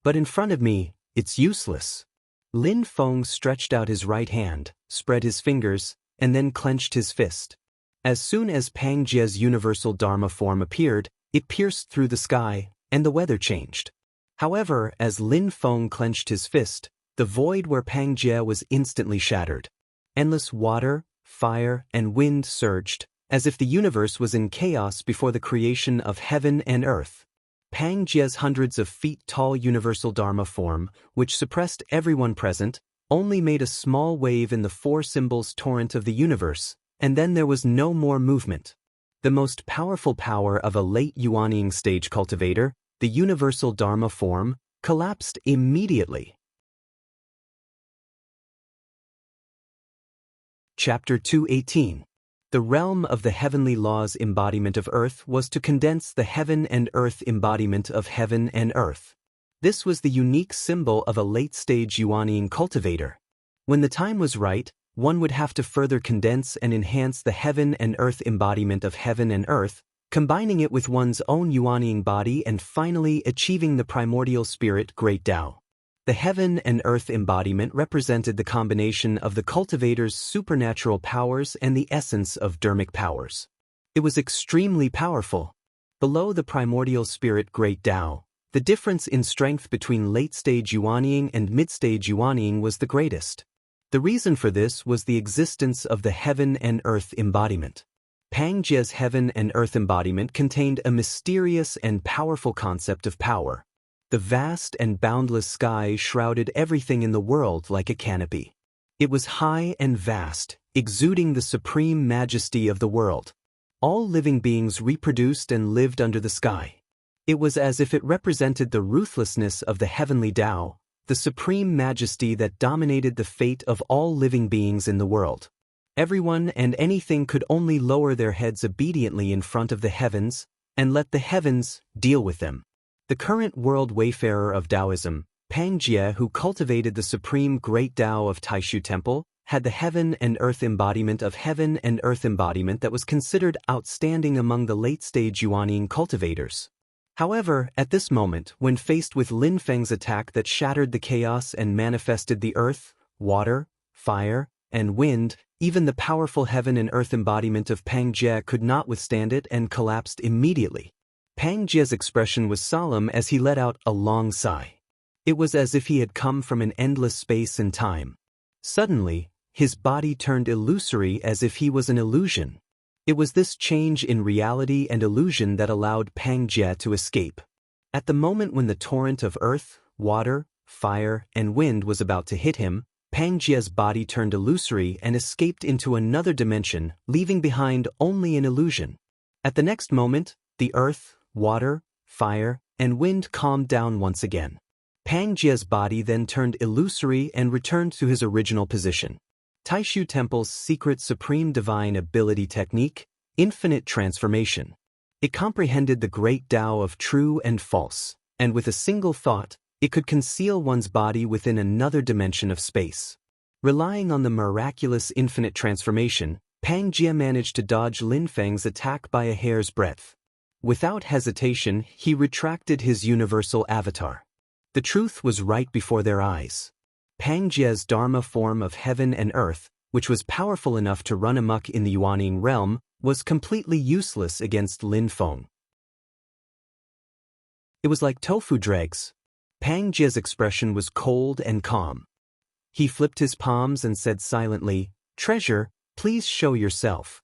But in front of me, it's useless. Lin Feng stretched out his right hand, spread his fingers, and then clenched his fist. As soon as Pang Jie's universal Dharma form appeared, it pierced through the sky, and the weather changed. However, as Lin Feng clenched his fist, the void where Pang Jie was instantly shattered. Endless water, fire, and wind surged, as if the universe was in chaos before the creation of heaven and earth. Pang Jie's hundreds of feet tall universal Dharma form, which suppressed everyone present, only made a small wave in the four symbols torrent of the universe, and then there was no more movement. The most powerful power of a late Yuanying stage cultivator, the universal Dharma form, collapsed immediately. Chapter 218. The realm of the heavenly laws embodiment of earth was to condense the heaven and earth embodiment of heaven and earth. This was the unique symbol of a late-stage Yuanying cultivator. When the time was right, one would have to further condense and enhance the heaven and earth embodiment of heaven and earth, combining it with one's own Yuanying body and finally achieving the primordial spirit Great Tao. The heaven and earth embodiment represented the combination of the cultivator's supernatural powers and the essence of dharmic powers. It was extremely powerful. Below the primordial spirit Great Tao, the difference in strength between late-stage Yuanying and mid-stage Yuanying was the greatest. The reason for this was the existence of the heaven and earth embodiment. Pangaea's heaven and earth embodiment contained a mysterious and powerful concept of power. The vast and boundless sky shrouded everything in the world like a canopy. It was high and vast, exuding the supreme majesty of the world. All living beings reproduced and lived under the sky. It was as if it represented the ruthlessness of the heavenly Tao, the supreme majesty that dominated the fate of all living beings in the world. Everyone and anything could only lower their heads obediently in front of the heavens, and let the heavens deal with them. The current world wayfarer of Taoism, Pangaea, who cultivated the supreme great Tao of Taishu Temple, had the heaven and earth embodiment that was considered outstanding among the late-stage Yuanyin cultivators. However, at this moment, when faced with Lin Feng's attack that shattered the chaos and manifested the earth, water, fire, and wind, even the powerful heaven and earth embodiment of Pangaea could not withstand it and collapsed immediately. Pangaea's expression was solemn as he let out a long sigh. It was as if he had come from an endless space and time. Suddenly, his body turned illusory as if he was an illusion. It was this change in reality and illusion that allowed Pangaea to escape. At the moment when the torrent of earth, water, fire, and wind was about to hit him, Pangaea's body turned illusory and escaped into another dimension, leaving behind only an illusion. At the next moment, the earth, water, fire, and wind calmed down once again. Pangaea's body then turned illusory and returned to his original position. Taishu Temple's secret supreme divine ability technique, infinite transformation. It comprehended the great Tao of true and false, and with a single thought, it could conceal one's body within another dimension of space. Relying on the miraculous infinite transformation, Pangaea managed to dodge Lin Feng's attack by a hair's breadth. Without hesitation, he retracted his universal avatar. The truth was right before their eyes. Pangaea's Dharma form of heaven and earth, which was powerful enough to run amok in the Yuanyin realm, was completely useless against Lin Feng. It was like tofu dregs. Pangaea's expression was cold and calm. He flipped his palms and said silently, "Treasure, please show yourself."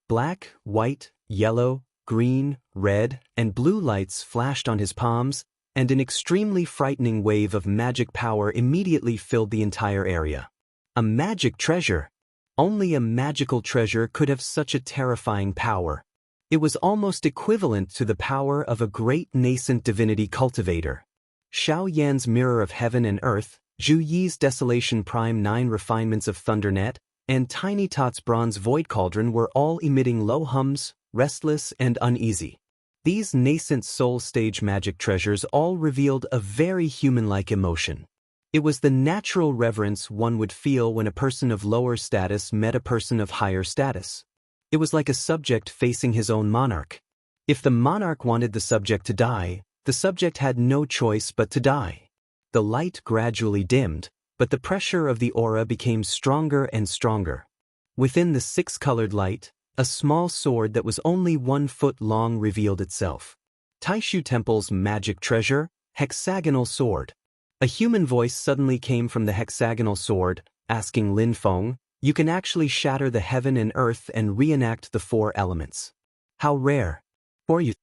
Black, white, yellow, green, red, and blue lights flashed on his palms, and an extremely frightening wave of magic power immediately filled the entire area. A magic treasure! Only a magical treasure could have such a terrifying power. It was almost equivalent to the power of a great nascent divinity cultivator. Xiao Yan's Mirror of Heaven and Earth, Zhu Yi's Desolation Prime 9 Refinements of Thundernet, and Tiny Tot's Bronze Void Cauldron were all emitting low hums, restless and uneasy. These nascent soul stage magic treasures all revealed a very human-like emotion. It was the natural reverence one would feel when a person of lower status met a person of higher status. It was like a subject facing his own monarch. If the monarch wanted the subject to die, the subject had no choice but to die. The light gradually dimmed, but the pressure of the aura became stronger and stronger. Within the six-colored light, a small sword that was only 1 foot long revealed itself. Taishu Temple's magic treasure, hexagonal sword. A human voice suddenly came from the hexagonal sword, asking Lin Feng, "You can actually shatter the heaven and earth and reenact the 4 elements. How rare. For you."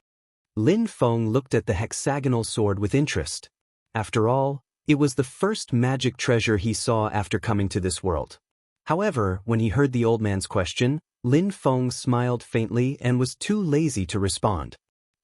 Lin Feng looked at the hexagonal sword with interest. After all, it was the first magic treasure he saw after coming to this world. However, when he heard the old man's question, Lin Feng smiled faintly and was too lazy to respond.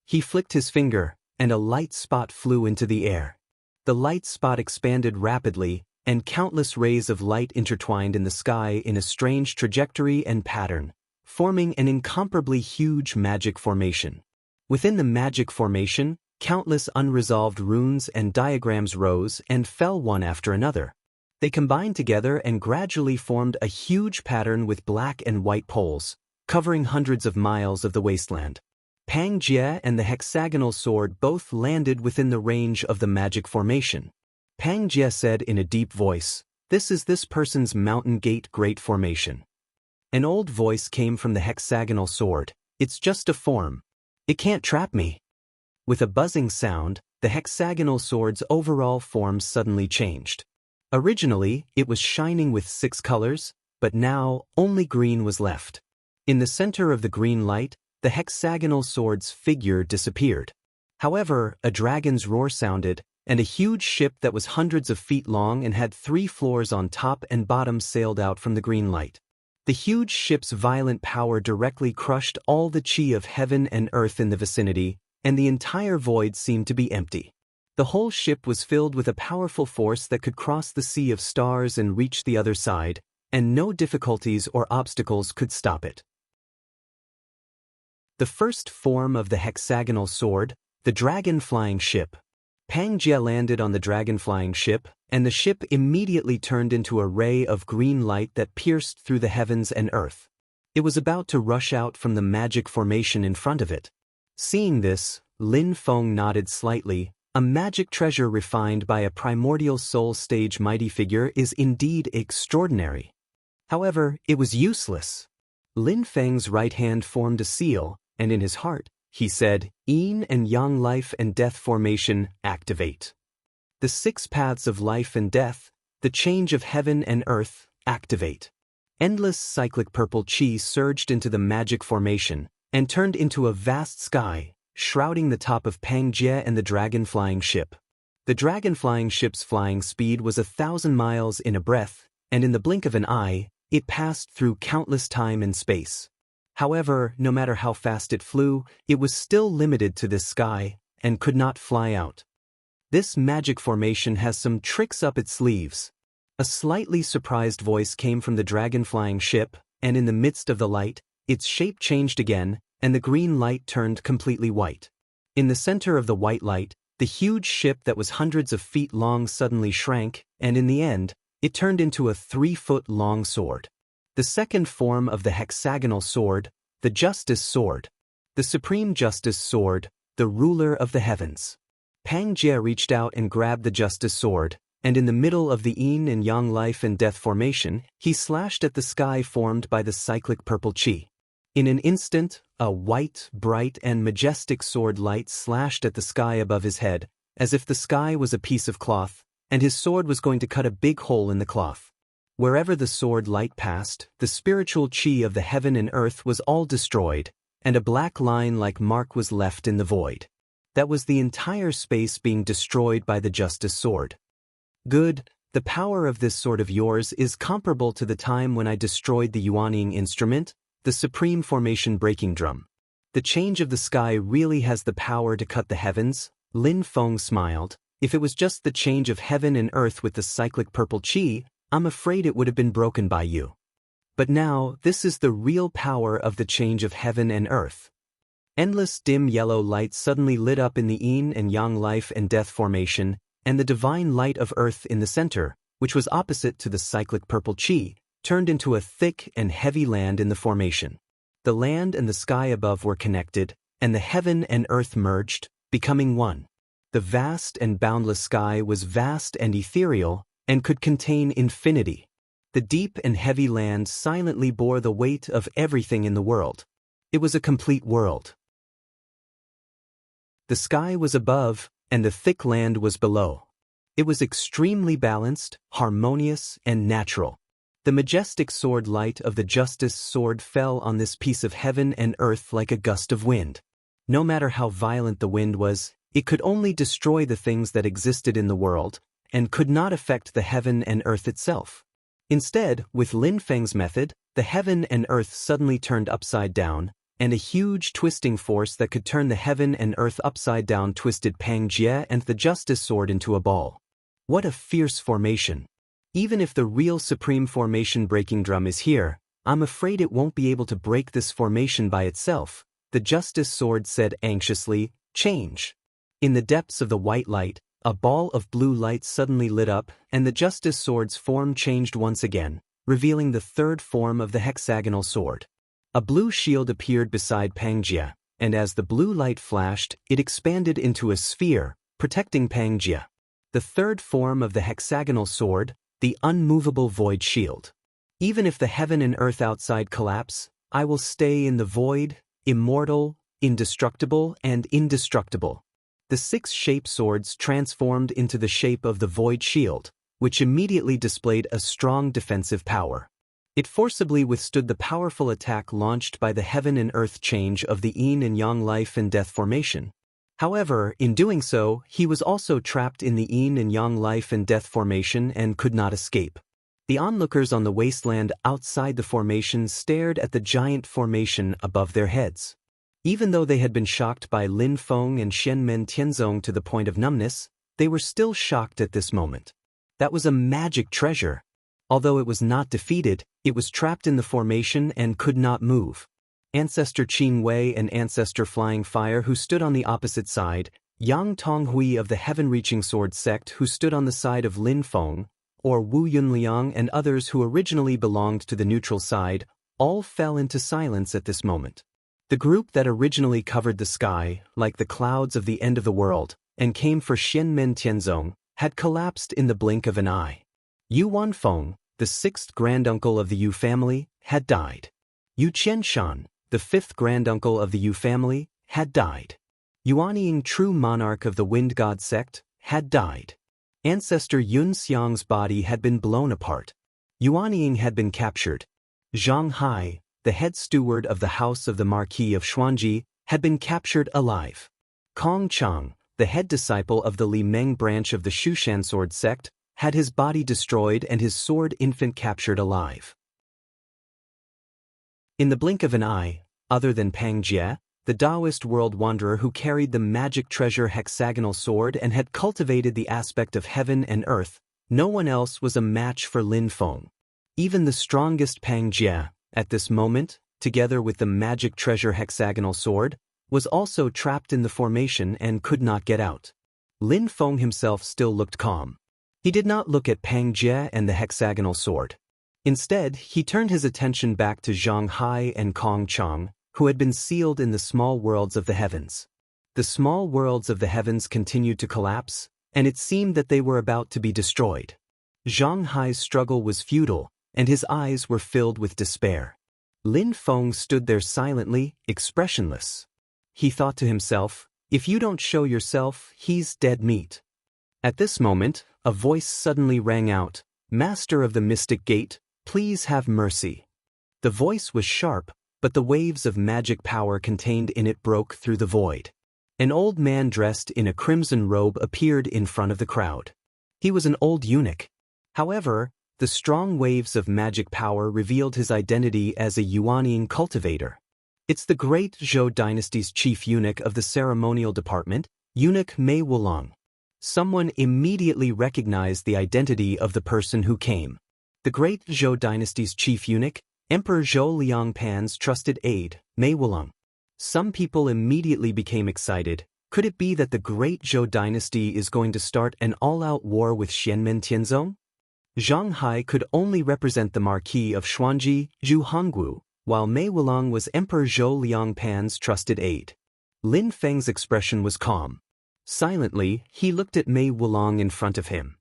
He flicked his finger, and a light spot flew into the air. The light spot expanded rapidly, and countless rays of light intertwined in the sky in a strange trajectory and pattern, forming an incomparably huge magic formation. Within the magic formation, countless unresolved runes and diagrams rose and fell one after another. They combined together and gradually formed a huge pattern with black and white poles, covering hundreds of miles of the wasteland. Pangaea and the hexagonal sword both landed within the range of the magic formation. Pangaea said in a deep voice, "This is this person's Mountain Gate Great Formation." An old voice came from the hexagonal sword, "It's just a form. It can't trap me." With a buzzing sound, the hexagonal sword's overall form suddenly changed. Originally, it was shining with 6 colors, but now only green was left. In the center of the green light, the hexagonal sword's figure disappeared. However, a dragon's roar sounded, and a huge ship that was hundreds of feet long and had 3 floors on top and bottom sailed out from the green light. The huge ship's violent power directly crushed all the chi of heaven and earth in the vicinity, and the entire void seemed to be empty. The whole ship was filled with a powerful force that could cross the sea of stars and reach the other side, and no difficulties or obstacles could stop it. The first form of the hexagonal sword, the dragon-flying ship. Pang Jie landed on the dragon-flying ship, and the ship immediately turned into a ray of green light that pierced through the heavens and earth. It was about to rush out from the magic formation in front of it. Seeing this, Lin Feng nodded slightly. A magic treasure refined by a primordial soul stage mighty figure is indeed extraordinary. However, it was useless. Lin Feng's right hand formed a seal, and in his heart, he said, Yin and Yang life and death formation, activate. The 6 paths of life and death, the change of heaven and earth, activate. Endless cyclic purple chi surged into the magic formation, and turned into a vast sky, shrouding the top of Pang Jie and the dragon-flying ship. The dragon-flying ship's flying speed was 1,000 miles in a breath, and in the blink of an eye, it passed through countless time and space. However, no matter how fast it flew, it was still limited to this sky, and could not fly out. This magic formation has some tricks up its sleeves. A slightly surprised voice came from the dragon-flying ship, and in the midst of the light, its shape changed again, and the green light turned completely white. In the center of the white light, the huge ship that was hundreds of feet long suddenly shrank, and in the end, it turned into a 3-foot-long sword. The second form of the hexagonal sword, the Justice Sword. The Supreme Justice Sword, the ruler of the heavens. Pang Jie reached out and grabbed the Justice Sword, and in the middle of the Yin and Yang life and death formation, he slashed at the sky formed by the cyclic purple chi. In an instant, a white, bright and majestic sword light slashed at the sky above his head, as if the sky was a piece of cloth, and his sword was going to cut a big hole in the cloth. Wherever the sword light passed, the spiritual chi of the heaven and earth was all destroyed, and a black line-like mark was left in the void. That was the entire space being destroyed by the Justice Sword. Good, the power of this sword of yours is comparable to the time when I destroyed the Yuanying instrument, the supreme formation breaking drum. The change of the sky really has the power to cut the heavens. Lin Feng smiled. If it was just the change of heaven and earth with the cyclic purple chi, I'm afraid it would have been broken by you. But now, this is the real power of the change of heaven and earth. Endless dim yellow light suddenly lit up in the Yin and Yang life and death formation, and the divine light of earth in the center, which was opposite to the cyclic purple chi, turned into a thick and heavy land in the formation. The land and the sky above were connected, and the heaven and earth merged, becoming one. The vast and boundless sky was vast and ethereal, and could contain infinity. The deep and heavy land silently bore the weight of everything in the world. It was a complete world. The sky was above, and the thick land was below. It was extremely balanced, harmonious, and natural. The majestic sword light of the Justice Sword fell on this piece of heaven and earth like a gust of wind. No matter how violent the wind was, it could only destroy the things that existed in the world, and could not affect the heaven and earth itself. Instead, with Lin Feng's method, the heaven and earth suddenly turned upside down, and a huge twisting force that could turn the heaven and earth upside down twisted Pang Jie and the Justice Sword into a ball. What a fierce formation! Even if the real supreme formation breaking drum is here, I'm afraid it won't be able to break this formation by itself, the Justice Sword said anxiously. Change. In the depths of the white light, a ball of blue light suddenly lit up, and the Justice Sword's form changed once again, revealing the third form of the hexagonal sword. A blue shield appeared beside Pang Jie, and as the blue light flashed, it expanded into a sphere, protecting Pang Jie. The third form of the hexagonal sword, the unmovable void shield. Even if the heaven and earth outside collapse, I will stay in the void, immortal, indestructible, and indestructible. The 6 shape swords transformed into the shape of the void shield, which immediately displayed a strong defensive power. It forcibly withstood the powerful attack launched by the heaven and earth change of the yin and yang life and death formation. However, in doing so, he was also trapped in the yin and yang life and death formation and could not escape. The onlookers on the wasteland outside the formation stared at the giant formation above their heads. Even though they had been shocked by Lin Feng and Xianmen Tianzong to the point of numbness, they were still shocked at this moment. That was a magic treasure. Although it was not defeated, it was trapped in the formation and could not move. Ancestor Qing Wei and Ancestor Flying Fire who stood on the opposite side, Yang Tonghui of the Heaven-Reaching Sword sect who stood on the side of Lin Feng, or Wu Yunliang and others who originally belonged to the neutral side, all fell into silence at this moment. The group that originally covered the sky, like the clouds of the end of the world, and came for Xianmen Tianzong, had collapsed in the blink of an eye. Yu Wanfeng, the sixth granduncle of the Yu family, had died. Yu Qianshan, the fifth granduncle of the Yu family, had died. Yuanying, true monarch of the Wind God sect, had died. Ancestor Yun Xiang's body had been blown apart. Yuanying had been captured. Zhang Hai, the head steward of the house of the Marquis of Xuanji, had been captured alive. Kong Chang, the head disciple of the Li Meng branch of the Shushan sword sect, had his body destroyed and his sword infant captured alive. In the blink of an eye, other than Pang Jie, the Taoist world wanderer who carried the magic treasure hexagonal sword and had cultivated the aspect of heaven and earth, no one else was a match for Lin Feng. Even the strongest Pang Jie, at this moment, together with the magic treasure hexagonal sword, was also trapped in the formation and could not get out. Lin Feng himself still looked calm. He did not look at Pang Jie and the hexagonal sword. Instead, he turned his attention back to Zhang Hai and Kong Chang, who had been sealed in the small worlds of the heavens. The small worlds of the heavens continued to collapse, and it seemed that they were about to be destroyed. Zhang Hai's struggle was futile, and his eyes were filled with despair. Lin Feng stood there silently, expressionless. He thought to himself, if you don't show yourself, he's dead meat. At this moment, a voice suddenly rang out, Master of the Mystic Gate, please have mercy. The voice was sharp, but the waves of magic power contained in it broke through the void. An old man dressed in a crimson robe appeared in front of the crowd. He was an old eunuch. However, the strong waves of magic power revealed his identity as a Yuanying cultivator. It's the great Zhou dynasty's chief eunuch of the ceremonial department, Eunuch Mei Wulong. Someone immediately recognized the identity of the person who came. The great Zhou dynasty's chief eunuch, Emperor Zhou Liangpan's trusted aide, Mei Wulong. Some people immediately became excited. Could it be that the great Zhou dynasty is going to start an all-out war with Xianmen Tianzong? Zhang Hai could only represent the Marquis of Xuanji, Zhu Hongwu, while Mei Wulong was Emperor Zhou Liangpan's trusted aide. Lin Feng's expression was calm. Silently, he looked at Mei Wulong in front of him.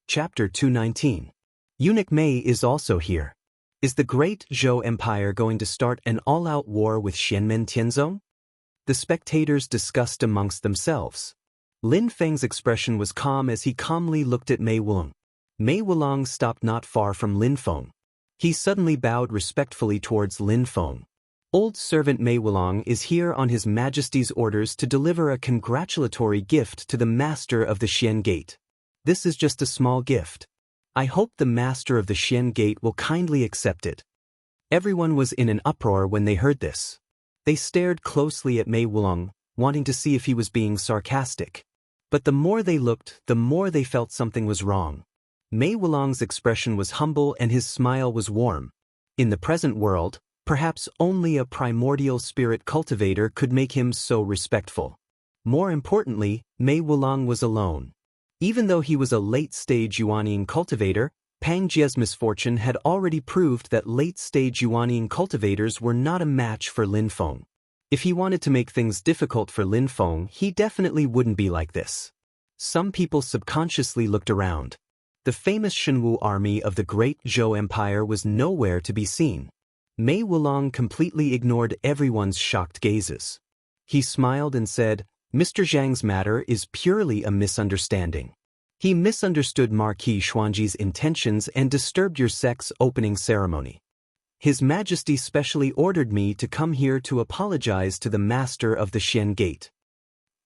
Chapter 219. Eunuch Mei is also here. Is the great Zhou Empire going to start an all-out war with Xianmen Tianzong? The spectators discussed amongst themselves. Lin Feng's expression was calm as he calmly looked at Mei Wulong. Mei Wulong stopped not far from Lin Feng. He suddenly bowed respectfully towards Lin Feng. Old servant Mei Wulong is here on His Majesty's orders to deliver a congratulatory gift to the master of the Xian Gate. This is just a small gift. I hope the master of the Xian Gate will kindly accept it. Everyone was in an uproar when they heard this. They stared closely at Mei Wulong, wanting to see if he was being sarcastic. But the more they looked, the more they felt something was wrong. Mei Wulong's expression was humble and his smile was warm. In the present world, perhaps only a primordial spirit cultivator could make him so respectful. More importantly, Mei Wulong was alone. Even though he was a late-stage Yuanying cultivator, Pang Jie's misfortune had already proved that late-stage Yuanying cultivators were not a match for Lin Feng. If he wanted to make things difficult for Lin Feng, he definitely wouldn't be like this. Some people subconsciously looked around. The famous Shenwu army of the Great Zhou Empire was nowhere to be seen. Mei Wulong completely ignored everyone's shocked gazes. He smiled and said, Mr. Zhang's matter is purely a misunderstanding. He misunderstood Marquis Xuanji's intentions and disturbed your sect's opening ceremony. His Majesty specially ordered me to come here to apologize to the master of the Xian Gate.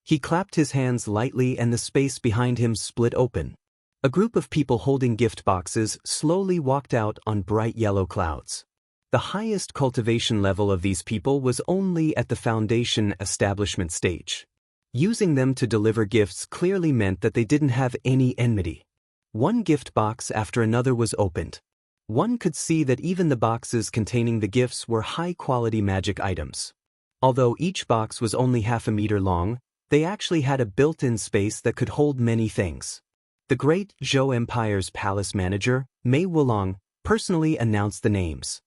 He clapped his hands lightly and the space behind him split open. A group of people holding gift boxes slowly walked out on bright yellow clouds. The highest cultivation level of these people was only at the foundation establishment stage. Using them to deliver gifts clearly meant that they didn't have any enmity. One gift box after another was opened. One could see that even the boxes containing the gifts were high-quality magic items. Although each box was only half a meter long, they actually had a built-in space that could hold many things. The Great Zhou Empire's palace manager, Mei Wulong, personally announced the names.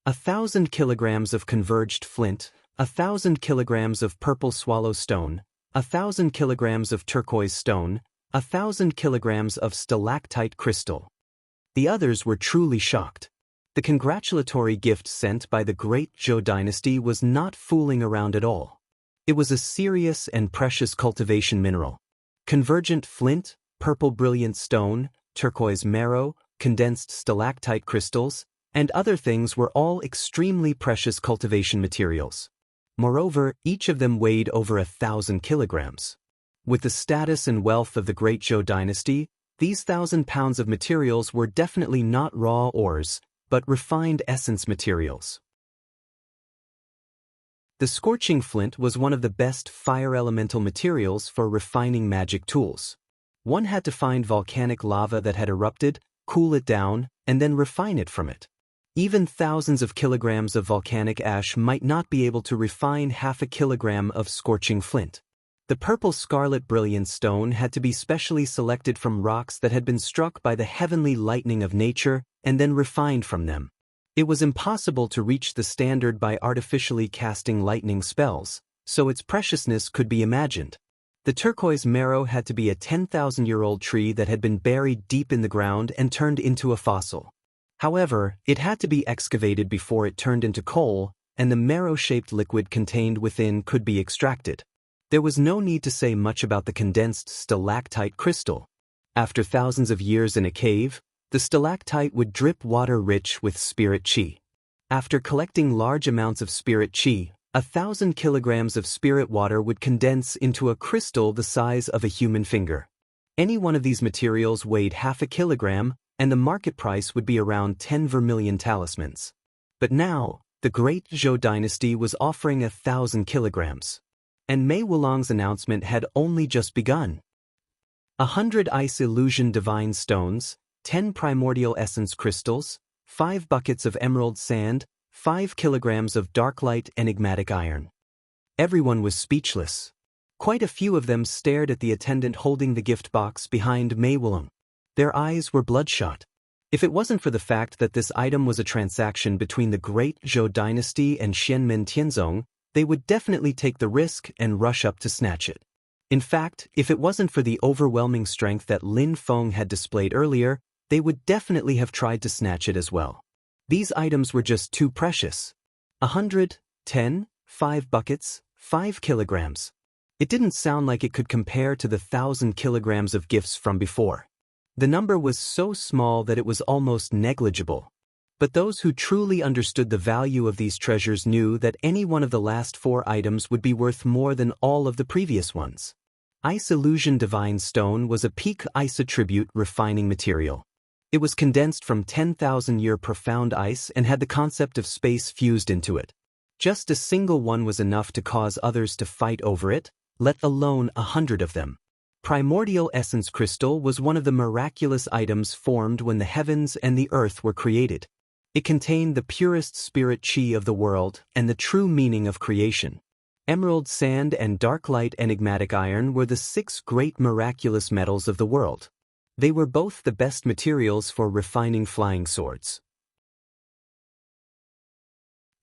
1,000 kilograms of converged flint, 1,000 kilograms of purple swallow stone, 1,000 kilograms of turquoise stone, 1,000 kilograms of stalactite crystal. The others were truly shocked. The congratulatory gift sent by the Great Zhou dynasty was not fooling around at all. It was a serious and precious cultivation mineral. Convergent flint, purple brilliant stone, turquoise marrow, condensed stalactite crystals, and other things were all extremely precious cultivation materials. Moreover, each of them weighed over 1,000 kilograms. With the status and wealth of the Great Zhou dynasty, these 1,000 pounds of materials were definitely not raw ores, but refined essence materials. The scorching flint was one of the best fire elemental materials for refining magic tools. One had to find volcanic lava that had erupted, cool it down, and then refine it from it. Even thousands of kilograms of volcanic ash might not be able to refine half a kilogram of scorching flint. The purple scarlet brilliant stone had to be specially selected from rocks that had been struck by the heavenly lightning of nature and then refined from them. It was impossible to reach the standard by artificially casting lightning spells, so its preciousness could be imagined. The turquoise marrow had to be a 10,000-year-old tree that had been buried deep in the ground and turned into a fossil. However, it had to be excavated before it turned into coal, and the marrow-shaped liquid contained within could be extracted. There was no need to say much about the condensed stalactite crystal. After thousands of years in a cave, the stalactite would drip water rich with spirit qi. After collecting large amounts of spirit qi, 1,000 kilograms of spirit water would condense into a crystal the size of a human finger. Any one of these materials weighed half a kilogram, and the market price would be around 10 vermilion talismans. But now, the Great Zhou dynasty was offering 1,000 kilograms. And Mei Wulong's announcement had only just begun. 100 ice illusion divine stones, 10 primordial essence crystals, 5 buckets of emerald sand, 5 kilograms of darklight enigmatic iron. Everyone was speechless. Quite a few of them stared at the attendant holding the gift box behind Mei Wulong. Their eyes were bloodshot. If it wasn't for the fact that this item was a transaction between the Great Zhou dynasty and Xianmen Tianzong, they would definitely take the risk and rush up to snatch it. In fact, if it wasn't for the overwhelming strength that Lin Feng had displayed earlier, they would definitely have tried to snatch it as well. These items were just too precious. 100, 10, 5 buckets, 5 kilograms. It didn't sound like it could compare to the 1,000 kilograms of gifts from before. The number was so small that it was almost negligible. But those who truly understood the value of these treasures knew that any one of the last 4 items would be worth more than all of the previous ones. Ice Illusion Divine Stone was a peak ice attribute refining material. It was condensed from 10,000-year profound ice and had the concept of space fused into it. Just a single one was enough to cause others to fight over it, let alone 100 of them. Primordial Essence Crystal was one of the miraculous items formed when the heavens and the earth were created. It contained the purest spirit qi of the world and the true meaning of creation. Emerald sand and darklight enigmatic iron were the 6 great miraculous metals of the world. They were both the best materials for refining flying swords.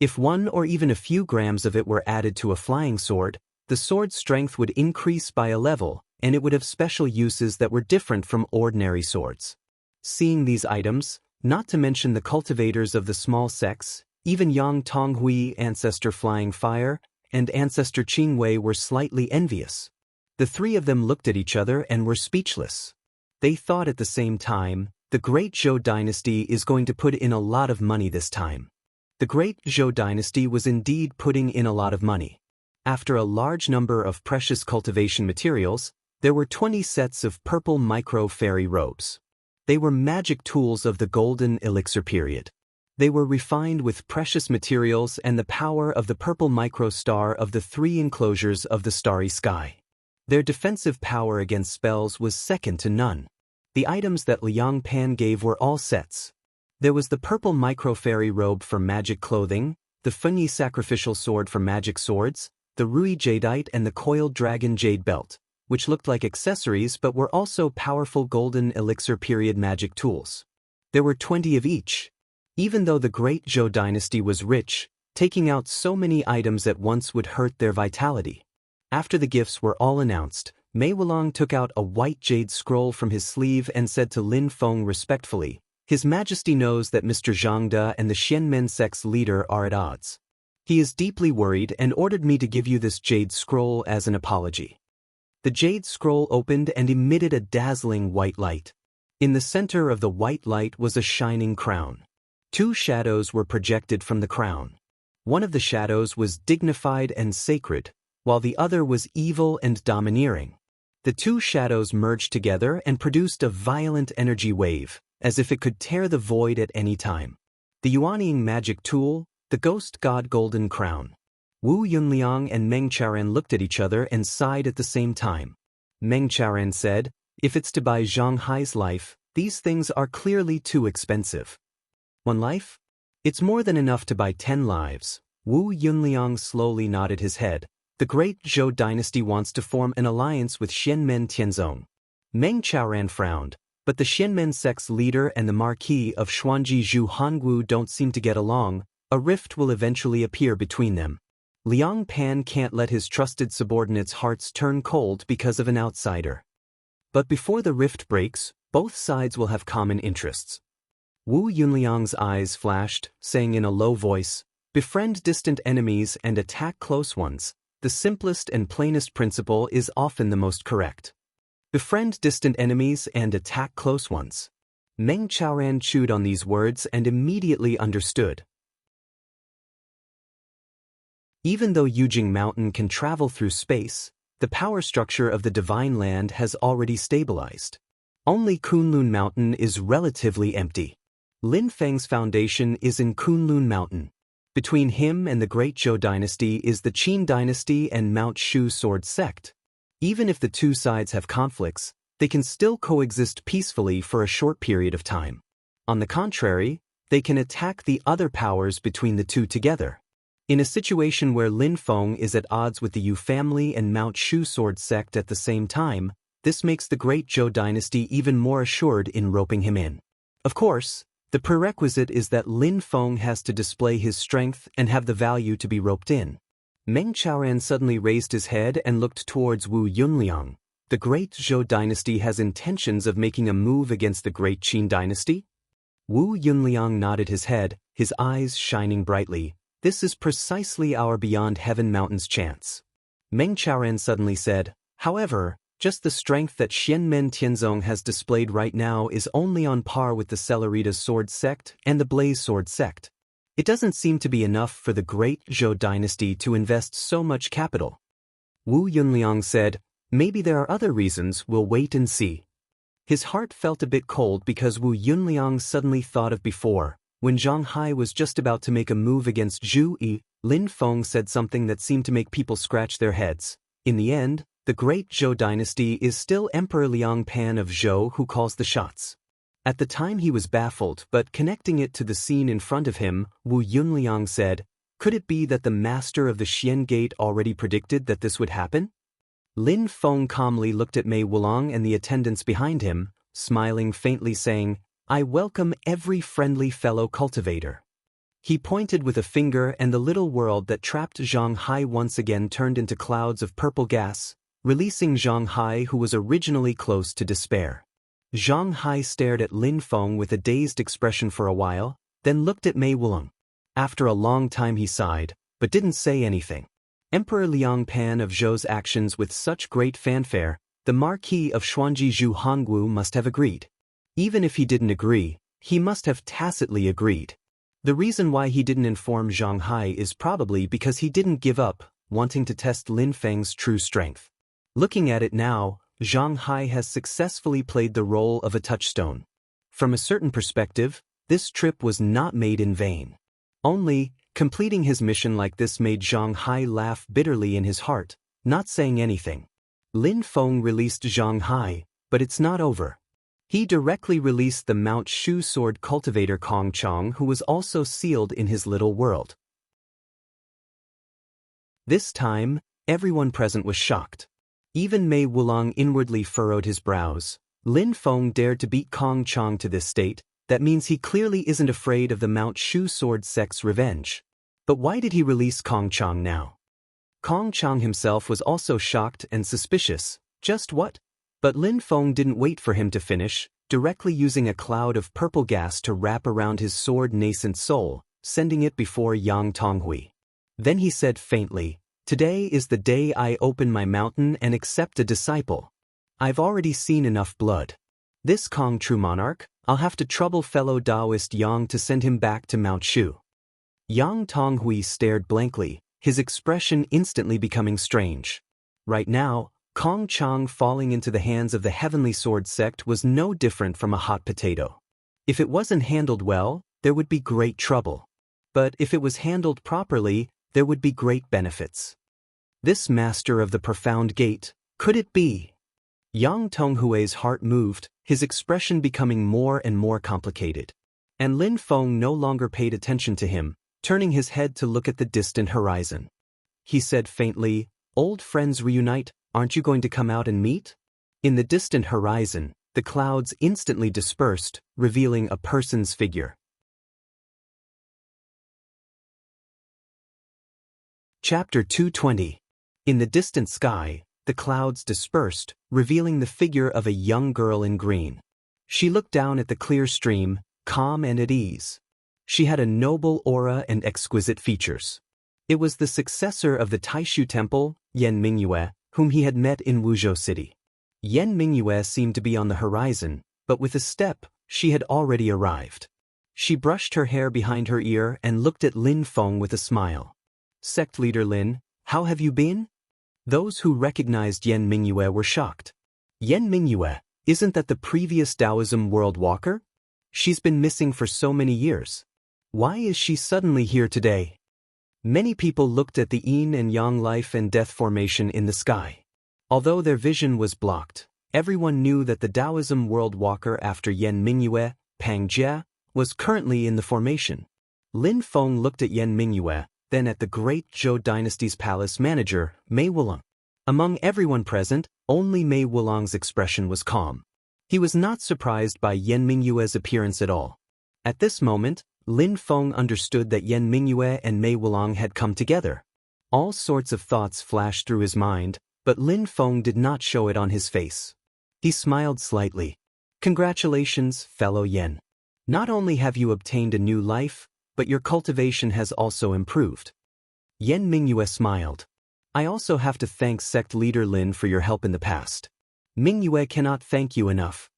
If 1 or even a few grams of it were added to a flying sword, the sword's strength would increase by a level, and it would have special uses that were different from ordinary swords. Seeing these items, not to mention the cultivators of the small sects, even Yang Tonghui, Ancestor Flying Fire, and Ancestor Qingwei were slightly envious. The 3 of them looked at each other and were speechless. They thought at the same time, the Great Zhou dynasty is going to put in a lot of money this time. The Great Zhou dynasty was indeed putting in a lot of money. After a large number of precious cultivation materials, there were 20 sets of purple micro-fairy robes. They were magic tools of the golden elixir period. They were refined with precious materials and the power of the purple micro-star of the 3 enclosures of the starry sky. Their defensive power against spells was second to none. The items that Liang Pan gave were all sets. There was the purple micro-fairy robe for magic clothing, the Fengyi sacrificial sword for magic swords, the Rui jadeite and the coiled dragon jade belt, which looked like accessories but were also powerful golden elixir period magic tools. There were 20 of each. Even though the Great Zhou dynasty was rich, taking out so many items at once would hurt their vitality. After the gifts were all announced, Mei Wulong took out a white jade scroll from his sleeve and said to Lin Feng respectfully, "His Majesty knows that Mr. Zhang De and the Xianmen sect's leader are at odds. He is deeply worried and ordered me to give you this jade scroll as an apology." The jade scroll opened and emitted a dazzling white light. In the center of the white light was a shining crown. 2 shadows were projected from the crown. One of the shadows was dignified and sacred, while the other was evil and domineering. The 2 shadows merged together and produced a violent energy wave, as if it could tear the void at any time. The Yuanying magic tool, the ghost god golden crown. Wu Yunliang and Meng Chaoran looked at each other and sighed at the same time. Meng Chaoran said, "If it's to buy Zhang Hai's life, these things are clearly too expensive." 1 life? It's more than enough to buy 10 lives. Wu Yunliang slowly nodded his head. The Great Zhou dynasty wants to form an alliance with Xianmen Tianzong. Meng Chaoran frowned, but the Xianmen sect's leader and the Marquis of Xuanji Zhu Hongwu don't seem to get along. A rift will eventually appear between them. Liang Pan can't let his trusted subordinates' hearts turn cold because of an outsider. But before the rift breaks, both sides will have common interests. Wu Yunliang's eyes flashed, saying in a low voice, "Befriend distant enemies and attack close ones. The simplest and plainest principle is often the most correct. Befriend distant enemies and attack close ones." Meng Chaoran chewed on these words and immediately understood. Even though Yujing Mountain can travel through space, the power structure of the Divine Land has already stabilized. Only Kunlun Mountain is relatively empty. Lin Feng's foundation is in Kunlun Mountain. Between him and the Great Zhou dynasty is the Qin dynasty and Mount Shu sword sect. Even if the 2 sides have conflicts, they can still coexist peacefully for a short period of time. On the contrary, they can attack the other powers between the 2 together. In a situation where Lin Feng is at odds with the Yu family and Mount Shu sword sect at the same time, this makes the Great Zhou dynasty even more assured in roping him in. Of course, the prerequisite is that Lin Feng has to display his strength and have the value to be roped in. Meng Chaoran suddenly raised his head and looked towards Wu Yunliang. The Great Zhou dynasty has intentions of making a move against the Great Qin dynasty? Wu Yunliang nodded his head, his eyes shining brightly. "This is precisely our Beyond Heaven Mountain's chance." Meng Chaoran suddenly said, "However, just the strength that Xianmen Tianzong has displayed right now is only on par with the Celerita sword sect and the Blaze sword sect. It doesn't seem to be enough for the Great Zhou dynasty to invest so much capital." Wu Yunliang said, "Maybe there are other reasons, we'll wait and see." His heart felt a bit cold because Wu Yunliang suddenly thought of before, when Zhang Hai was just about to make a move against Zhu Yi. Lin Feng said something that seemed to make people scratch their heads. In the end, the Great Zhou dynasty is still Emperor Liang Pan of Zhou who calls the shots. At the time he was baffled, but connecting it to the scene in front of him, Wu Yunliang said, "Could it be that the master of the Xian Gate already predicted that this would happen?" Lin Feng calmly looked at Mei Wulong and the attendants behind him, smiling faintly saying, "I welcome every friendly fellow cultivator." He pointed with a finger and the little world that trapped Zhang Hai once again turned into clouds of purple gas, releasing Zhang Hai who was originally close to despair. Zhang Hai stared at Lin Feng with a dazed expression for a while, then looked at Mei Wulong. After a long time he sighed, but didn't say anything. Emperor Liang Pan of Zhou's actions with such great fanfare, The Marquis of Xuanjizhu Hongwu must have agreed. Even if he didn't agree, he must have tacitly agreed. The reason why he didn't inform Zhang Hai is probably because he didn't give up, wanting to test Lin Feng's true strength. Looking at it now, Zhang Hai has successfully played the role of a touchstone. From a certain perspective, this trip was not made in vain. Only, completing his mission like this made Zhang Hai laugh bitterly in his heart, not saying anything. Lin Feng released Zhang Hai, but it's not over. He directly released the Mount Shu sword cultivator Kong Chong, who was also sealed in his little world. This time, everyone present was shocked. Even Mei Wulong inwardly furrowed his brows. Lin Feng dared to beat Kong Chong to this state. That means he clearly isn't afraid of the Mount Shu sword sect's revenge. But why did he release Kong Chong now? Kong Chong himself was also shocked and suspicious. Just what? But Lin Feng didn't wait for him to finish, directly using a cloud of purple gas to wrap around his sword nascent soul, sending it before Yang Tonghui. Then he said faintly, "Today is the day I open my mountain and accept a disciple. I've already seen enough blood. This Kong true monarch, I'll have to trouble fellow Taoist Yang to send him back to Mount Shu." Yang Tonghui stared blankly, his expression instantly becoming strange. Right now, Kong Chong falling into the hands of the Heavenly Sword sect was no different from a hot potato. If it wasn't handled well, there would be great trouble. But if it was handled properly, there would be great benefits. This master of the profound gate, could it be? Yang Tonghui's heart moved, his expression becoming more and more complicated. And Lin Feng no longer paid attention to him, turning his head to look at the distant horizon. He said faintly, "Old friends reunite, aren't you going to come out and meet?" In the distant horizon, the clouds instantly dispersed, revealing a person's figure. Chapter 220. In the distant sky, the clouds dispersed, revealing the figure of a young girl in green. She looked down at the clear stream, calm and at ease. She had a noble aura and exquisite features. It was the successor of the Taishu Temple, Yan Mingyue, whom he had met in Wuzhou City. Yan Mingyue seemed to be on the horizon, but with a step, she had already arrived. She brushed her hair behind her ear and looked at Lin Feng with a smile. "Sect leader Lin, how have you been?" Those who recognized Yan Mingyue were shocked. Yan Mingyue, isn't that the previous Taoism world walker? She's been missing for so many years. Why is she suddenly here today? Many people looked at the yin and yang life and death formation in the sky. Although their vision was blocked, everyone knew that the Taoism world walker after Yan Mingyue, Pang Jie, was currently in the formation. Lin Feng looked at Yan Mingyue, then at the great Zhou dynasty's palace manager, Mei Wulong. Among everyone present, only Mei Wulong's expression was calm. He was not surprised by Yan Mingyue's appearance at all. At this moment, Lin Feng understood that Yan Mingyue and Mei Wulong had come together. All sorts of thoughts flashed through his mind, but Lin Feng did not show it on his face. He smiled slightly. "Congratulations, fellow Yan. Not only have you obtained a new life, but your cultivation has also improved." Yan Mingyue smiled. "I also have to thank sect leader Lin for your help in the past. Mingyue cannot thank you enough."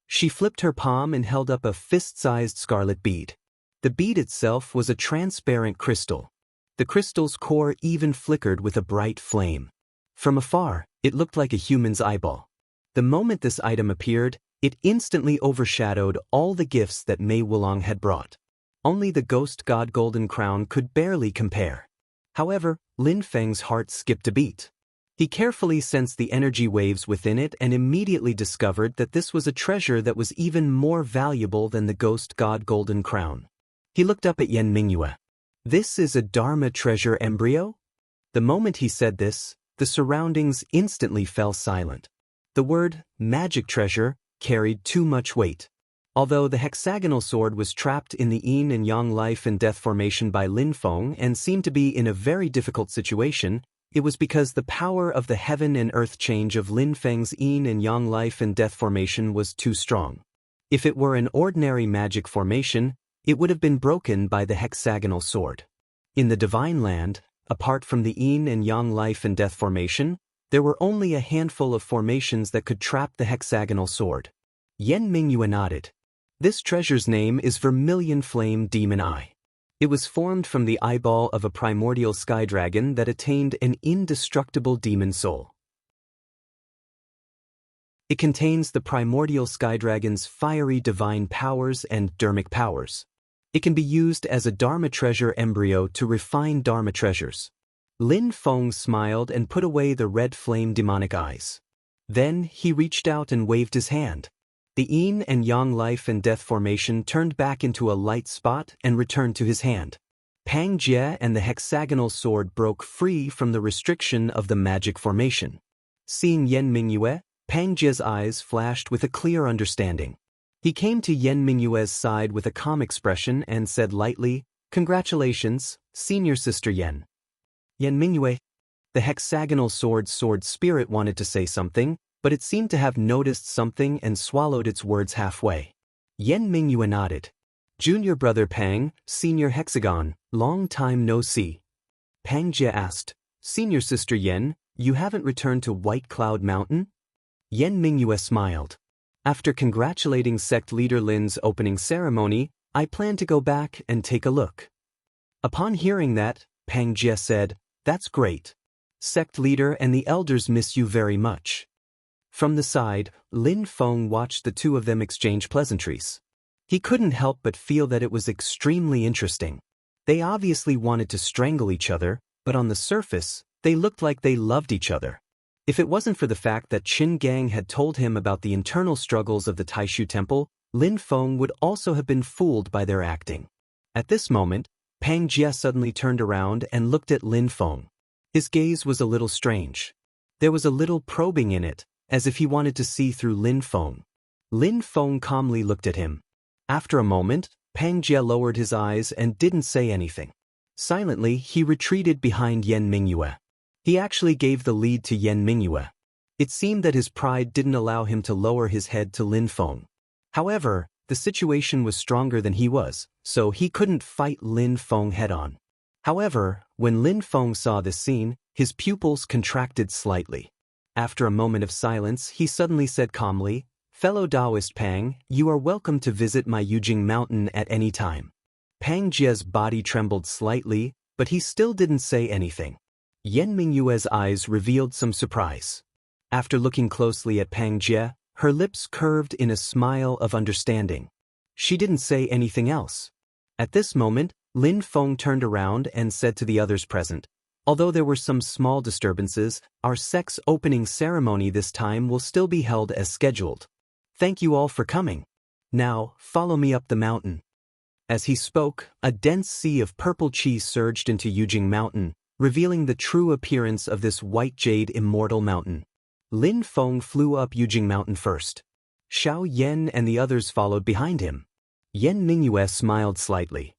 She flipped her palm and held up a fist-sized scarlet bead. The bead itself was a transparent crystal. The crystal's core even flickered with a bright flame. From afar, it looked like a human's eyeball. The moment this item appeared, it instantly overshadowed all the gifts that Mei Wulong had brought. Only the ghost god golden crown could barely compare. However, Lin Feng's heart skipped a beat. He carefully sensed the energy waves within it and immediately discovered that this was a treasure that was even more valuable than the ghost god golden crown. He looked up at Yan Mingyue. "This is a Dharma treasure embryo?" The moment he said this, the surroundings instantly fell silent. The word, magic treasure, carried too much weight. Although the hexagonal sword was trapped in the yin and yang life and death formation by Lin Feng and seemed to be in a very difficult situation, it was because the power of the heaven and earth change of Lin Feng's yin and yang life and death formation was too strong. If it were an ordinary magic formation, it would have been broken by the hexagonal sword. In the divine land, apart from the yin and yang life and death formation, There were only a handful of formations that could trap the hexagonal sword. Yan Mingyue nodded. This treasure's name is Vermilion Flame Demon Eye. It was formed from the eyeball of a primordial sky dragon that attained an indestructible demon soul. It contains the primordial sky dragon's fiery divine powers and dermic powers. It can be used as a Dharma treasure embryo to refine Dharma treasures. Lin Feng smiled and put away the red flame demonic eyes. Then he reached out and waved his hand. The yin and yang life and death formation turned back into a light spot and returned to his hand. Pang Jie and the hexagonal sword broke free from the restriction of the magic formation. Seeing Yan Mingyue, Pang Jie's eyes flashed with a clear understanding. He came to Yan Mingyue's side with a calm expression and said lightly, "Congratulations, senior sister Yan." Yan Mingyue. The hexagonal sword spirit wanted to say something, but it seemed to have noticed something and swallowed its words halfway. Yan Mingyue nodded. "Junior brother Pang, senior hexagon, long time no see." Pang Jie asked, "Senior sister Yan, you haven't returned to White Cloud Mountain?" Yan Mingyue smiled. "After congratulating sect leader Lin's opening ceremony, I plan to go back and take a look." Upon hearing that, Pang Jie said, "That's great. Sect leader and the elders miss you very much." From the side, Lin Feng watched the two of them exchange pleasantries. He couldn't help but feel that it was extremely interesting. They obviously wanted to strangle each other, but on the surface, they looked like they loved each other. If it wasn't for the fact that Qin Gang had told him about the internal struggles of the Taishu Temple, Lin Feng would also have been fooled by their acting. At this moment, Pang Jie suddenly turned around and looked at Lin Feng. His gaze was a little strange. There was a little probing in it, as if he wanted to see through Lin Feng. Lin Feng calmly looked at him. After a moment, Pang Jie lowered his eyes and didn't say anything. Silently, he retreated behind Yan Mingyue. He actually gave the lead to Yan Mingyue. It seemed that his pride didn't allow him to lower his head to Lin Feng. However, the situation was stronger than he was, so he couldn't fight Lin Feng head-on. However, when Lin Feng saw this scene, his pupils contracted slightly. After a moment of silence, he suddenly said calmly, "Fellow Taoist Pang, you are welcome to visit my Yujing Mountain at any time." Pang Jie's body trembled slightly, but he still didn't say anything. Yan Mingyue's eyes revealed some surprise. After looking closely at Pang Jie, her lips curved in a smile of understanding. She didn't say anything else. At this moment, Lin Feng turned around and said to the others present, "Although there were some small disturbances, our sect's opening ceremony this time will still be held as scheduled. Thank you all for coming. Now, follow me up the mountain." As he spoke, a dense sea of purple chi surged into Yujing Mountain, revealing the true appearance of this white jade immortal mountain. Lin Feng flew up Yujing Mountain first. Xiao Yan and the others followed behind him. Yan Mingyue smiled slightly.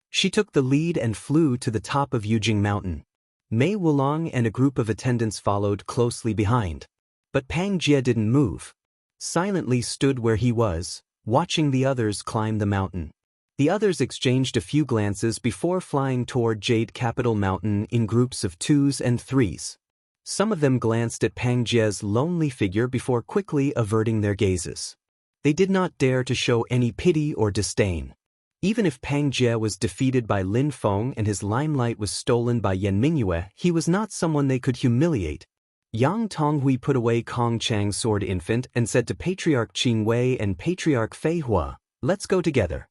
She took the lead and flew to the top of Yujing Mountain. Mei Wulong and a group of attendants followed closely behind. But Pang Jie didn't move. Silently stood where he was, watching the others climb the mountain. The others exchanged a few glances before flying toward Jade Capital Mountain in groups of 2s and 3s. Some of them glanced at Pang Jie's lonely figure before quickly averting their gazes. They did not dare to show any pity or disdain. Even if Pang Jie was defeated by Lin Feng and his limelight was stolen by Yan Mingyue, he was not someone they could humiliate. Yang Tonghui put away Kong Chang's sword infant and said to Patriarch Qing Wei and Patriarch Fei Hua, "Let's go together."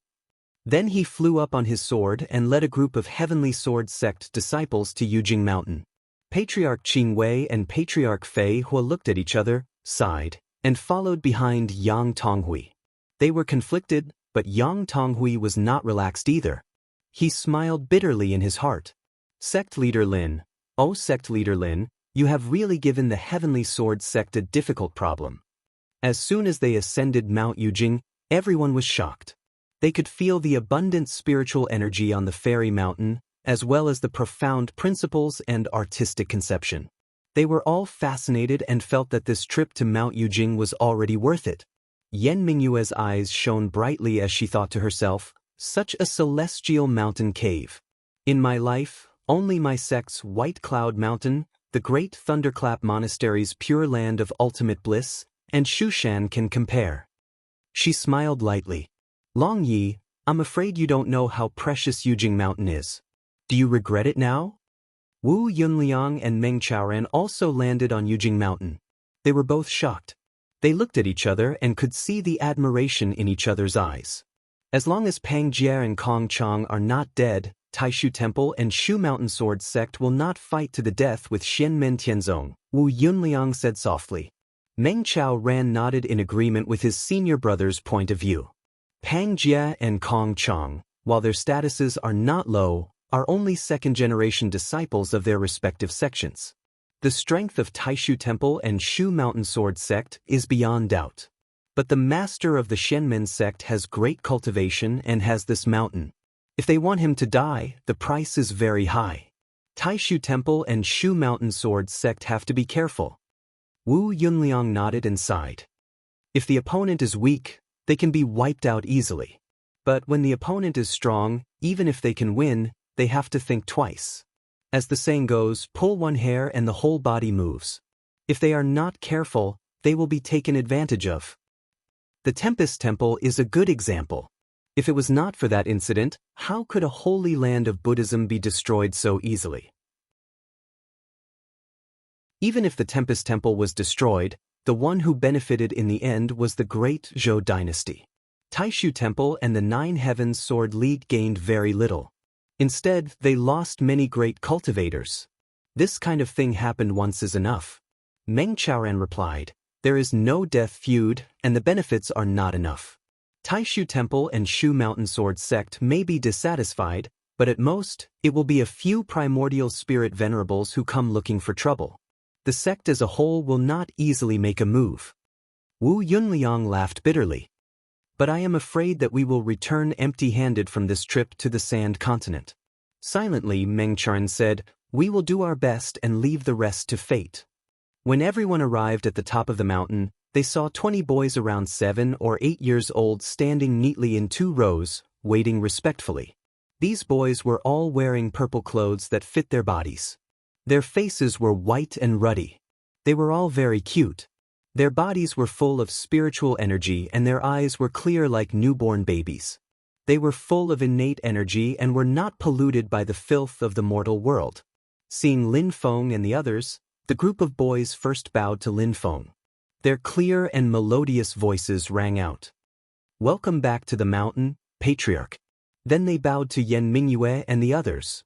Then he flew up on his sword and led a group of Heavenly Sword Sect disciples to Yujing Mountain. Patriarch Qing Wei and Patriarch Fei Hua looked at each other, sighed, and followed behind Yang Tonghui. They were conflicted, but Yang Tonghui was not relaxed either. He smiled bitterly in his heart. "Sect Leader Lin, oh Sect Leader Lin, you have really given the Heavenly Sword Sect a difficult problem." As soon as they ascended Mount Yujing, everyone was shocked. They could feel the abundant spiritual energy on the fairy mountain, as well as the profound principles and artistic conception. They were all fascinated and felt that this trip to Mount Yujing was already worth it. Yan Mingyue's eyes shone brightly as she thought to herself, "Such a celestial mountain cave. In my life, Only my sect's White Cloud Mountain, the great Thunderclap Monastery's pure land of ultimate bliss, and Shushan can compare. She smiled lightly. Long Yi, I'm afraid you don't know how precious Yujing Mountain is. Do you regret it now? Wu Yunliang and Meng Chaoran also landed on Yujing Mountain. They were both shocked. They looked at each other and could see the admiration in each other's eyes. As long as Pang Jie and Kong Chang are not dead, Taishu Temple and Shu Mountain Sword Sect will not fight to the death with Xianmen Tianzong, Wu Yunliang said softly. Meng Chaoran nodded in agreement with his senior brother's point of view. Pang Jie and Kong Chang, while their statuses are not low, are only second-generation disciples of their respective sections. The strength of Taishu Temple and Shu Mountain Sword Sect is beyond doubt. But the master of the Xianmen sect has great cultivation and has this mountain. If they want him to die, the price is very high. Taishu Temple and Shu Mountain Sword Sect have to be careful. Wu Yunliang nodded and sighed. If the opponent is weak, they can be wiped out easily. But when the opponent is strong, even if they can win, they have to think twice. As the saying goes, pull one hair and the whole body moves. If they are not careful, they will be taken advantage of. The Tempest Temple is a good example. If it was not for that incident, how could a holy land of Buddhism be destroyed so easily? Even if the Tempest Temple was destroyed, the one who benefited in the end was the great Zhou dynasty. Taishu Temple and the Nine Heavens Sword League gained very little. Instead, they lost many great cultivators. This kind of thing happened once is enough. Meng Chaoran replied, there is no death feud, and the benefits are not enough. Taishu Temple and Shu Mountain Sword Sect may be dissatisfied, but at most, it will be a few primordial spirit venerables who come looking for trouble. The sect as a whole will not easily make a move. Wu Yunliang laughed bitterly. But I am afraid that we will return empty-handed from this trip to the Sand Continent. Silently, Meng Chaoran said, we will do our best and leave the rest to fate. When everyone arrived at the top of the mountain, they saw 20 boys around 7 or 8 years old standing neatly in 2 rows, waiting respectfully. These boys were all wearing purple clothes that fit their bodies. Their faces were white and ruddy. They were all very cute. Their bodies were full of spiritual energy and their eyes were clear like newborn babies. They were full of innate energy and were not polluted by the filth of the mortal world. Seeing Lin Feng and the others, the group of boys first bowed to Lin Feng. Their clear and melodious voices rang out. Welcome back to the mountain, Patriarch. Then they bowed to Yan Mingyue and the others.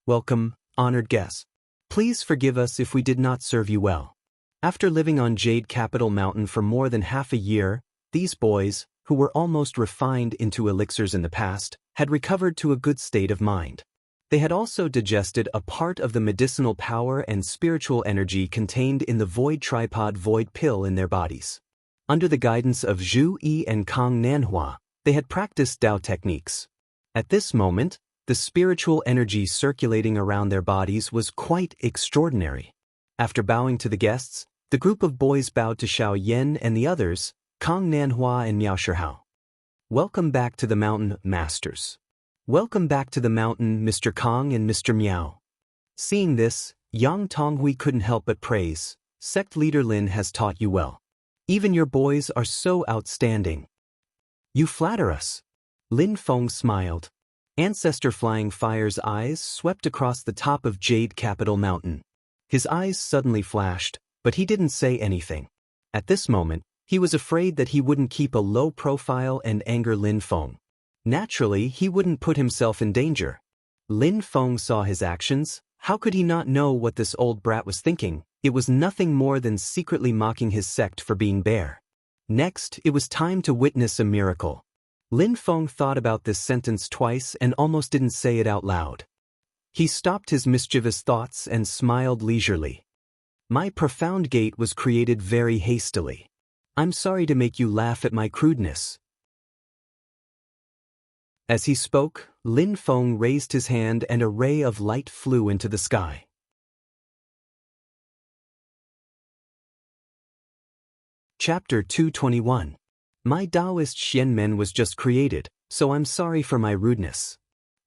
Welcome, honored guests. Please forgive us if we did not serve you well. After living on Jade Capital Mountain for more than half a year, these boys, who were almost refined into elixirs in the past, had recovered to a good state of mind. They had also digested a part of the medicinal power and spiritual energy contained in the Void Tripod Void Pill in their bodies. Under the guidance of Zhu Yi and Kang Nanhua, they had practiced Tao techniques. At this moment, the spiritual energy circulating around their bodies was quite extraordinary. After bowing to the guests, the group of boys bowed to Xiao Yan and the others, Kang Nanhua and Miao Shihao. Welcome back to the mountain, masters. Welcome back to the mountain, Mr. Kang and Mr. Miao. Seeing this, Yang Tonghui couldn't help but praise. Sect leader Lin has taught you well. Even your boys are so outstanding. You flatter us. Lin Feng smiled. Ancestor Flying Fire's eyes swept across the top of Jade Capital Mountain. His eyes suddenly flashed, but he didn't say anything. At this moment, he was afraid that he wouldn't keep a low profile and anger Lin Feng. Naturally, he wouldn't put himself in danger. Lin Feng saw his actions. How could he not know what this old brat was thinking? It was nothing more than secretly mocking his sect for being bare. Next, it was time to witness a miracle. Lin Feng thought about this sentence twice and almost didn't say it out loud. He stopped his mischievous thoughts and smiled leisurely. My profound gate was created very hastily. I'm sorry to make you laugh at my crudeness. As he spoke, Lin Feng raised his hand and a ray of light flew into the sky. Chapter 221. My Taoist Xianmen was just created, so I'm sorry for my rudeness.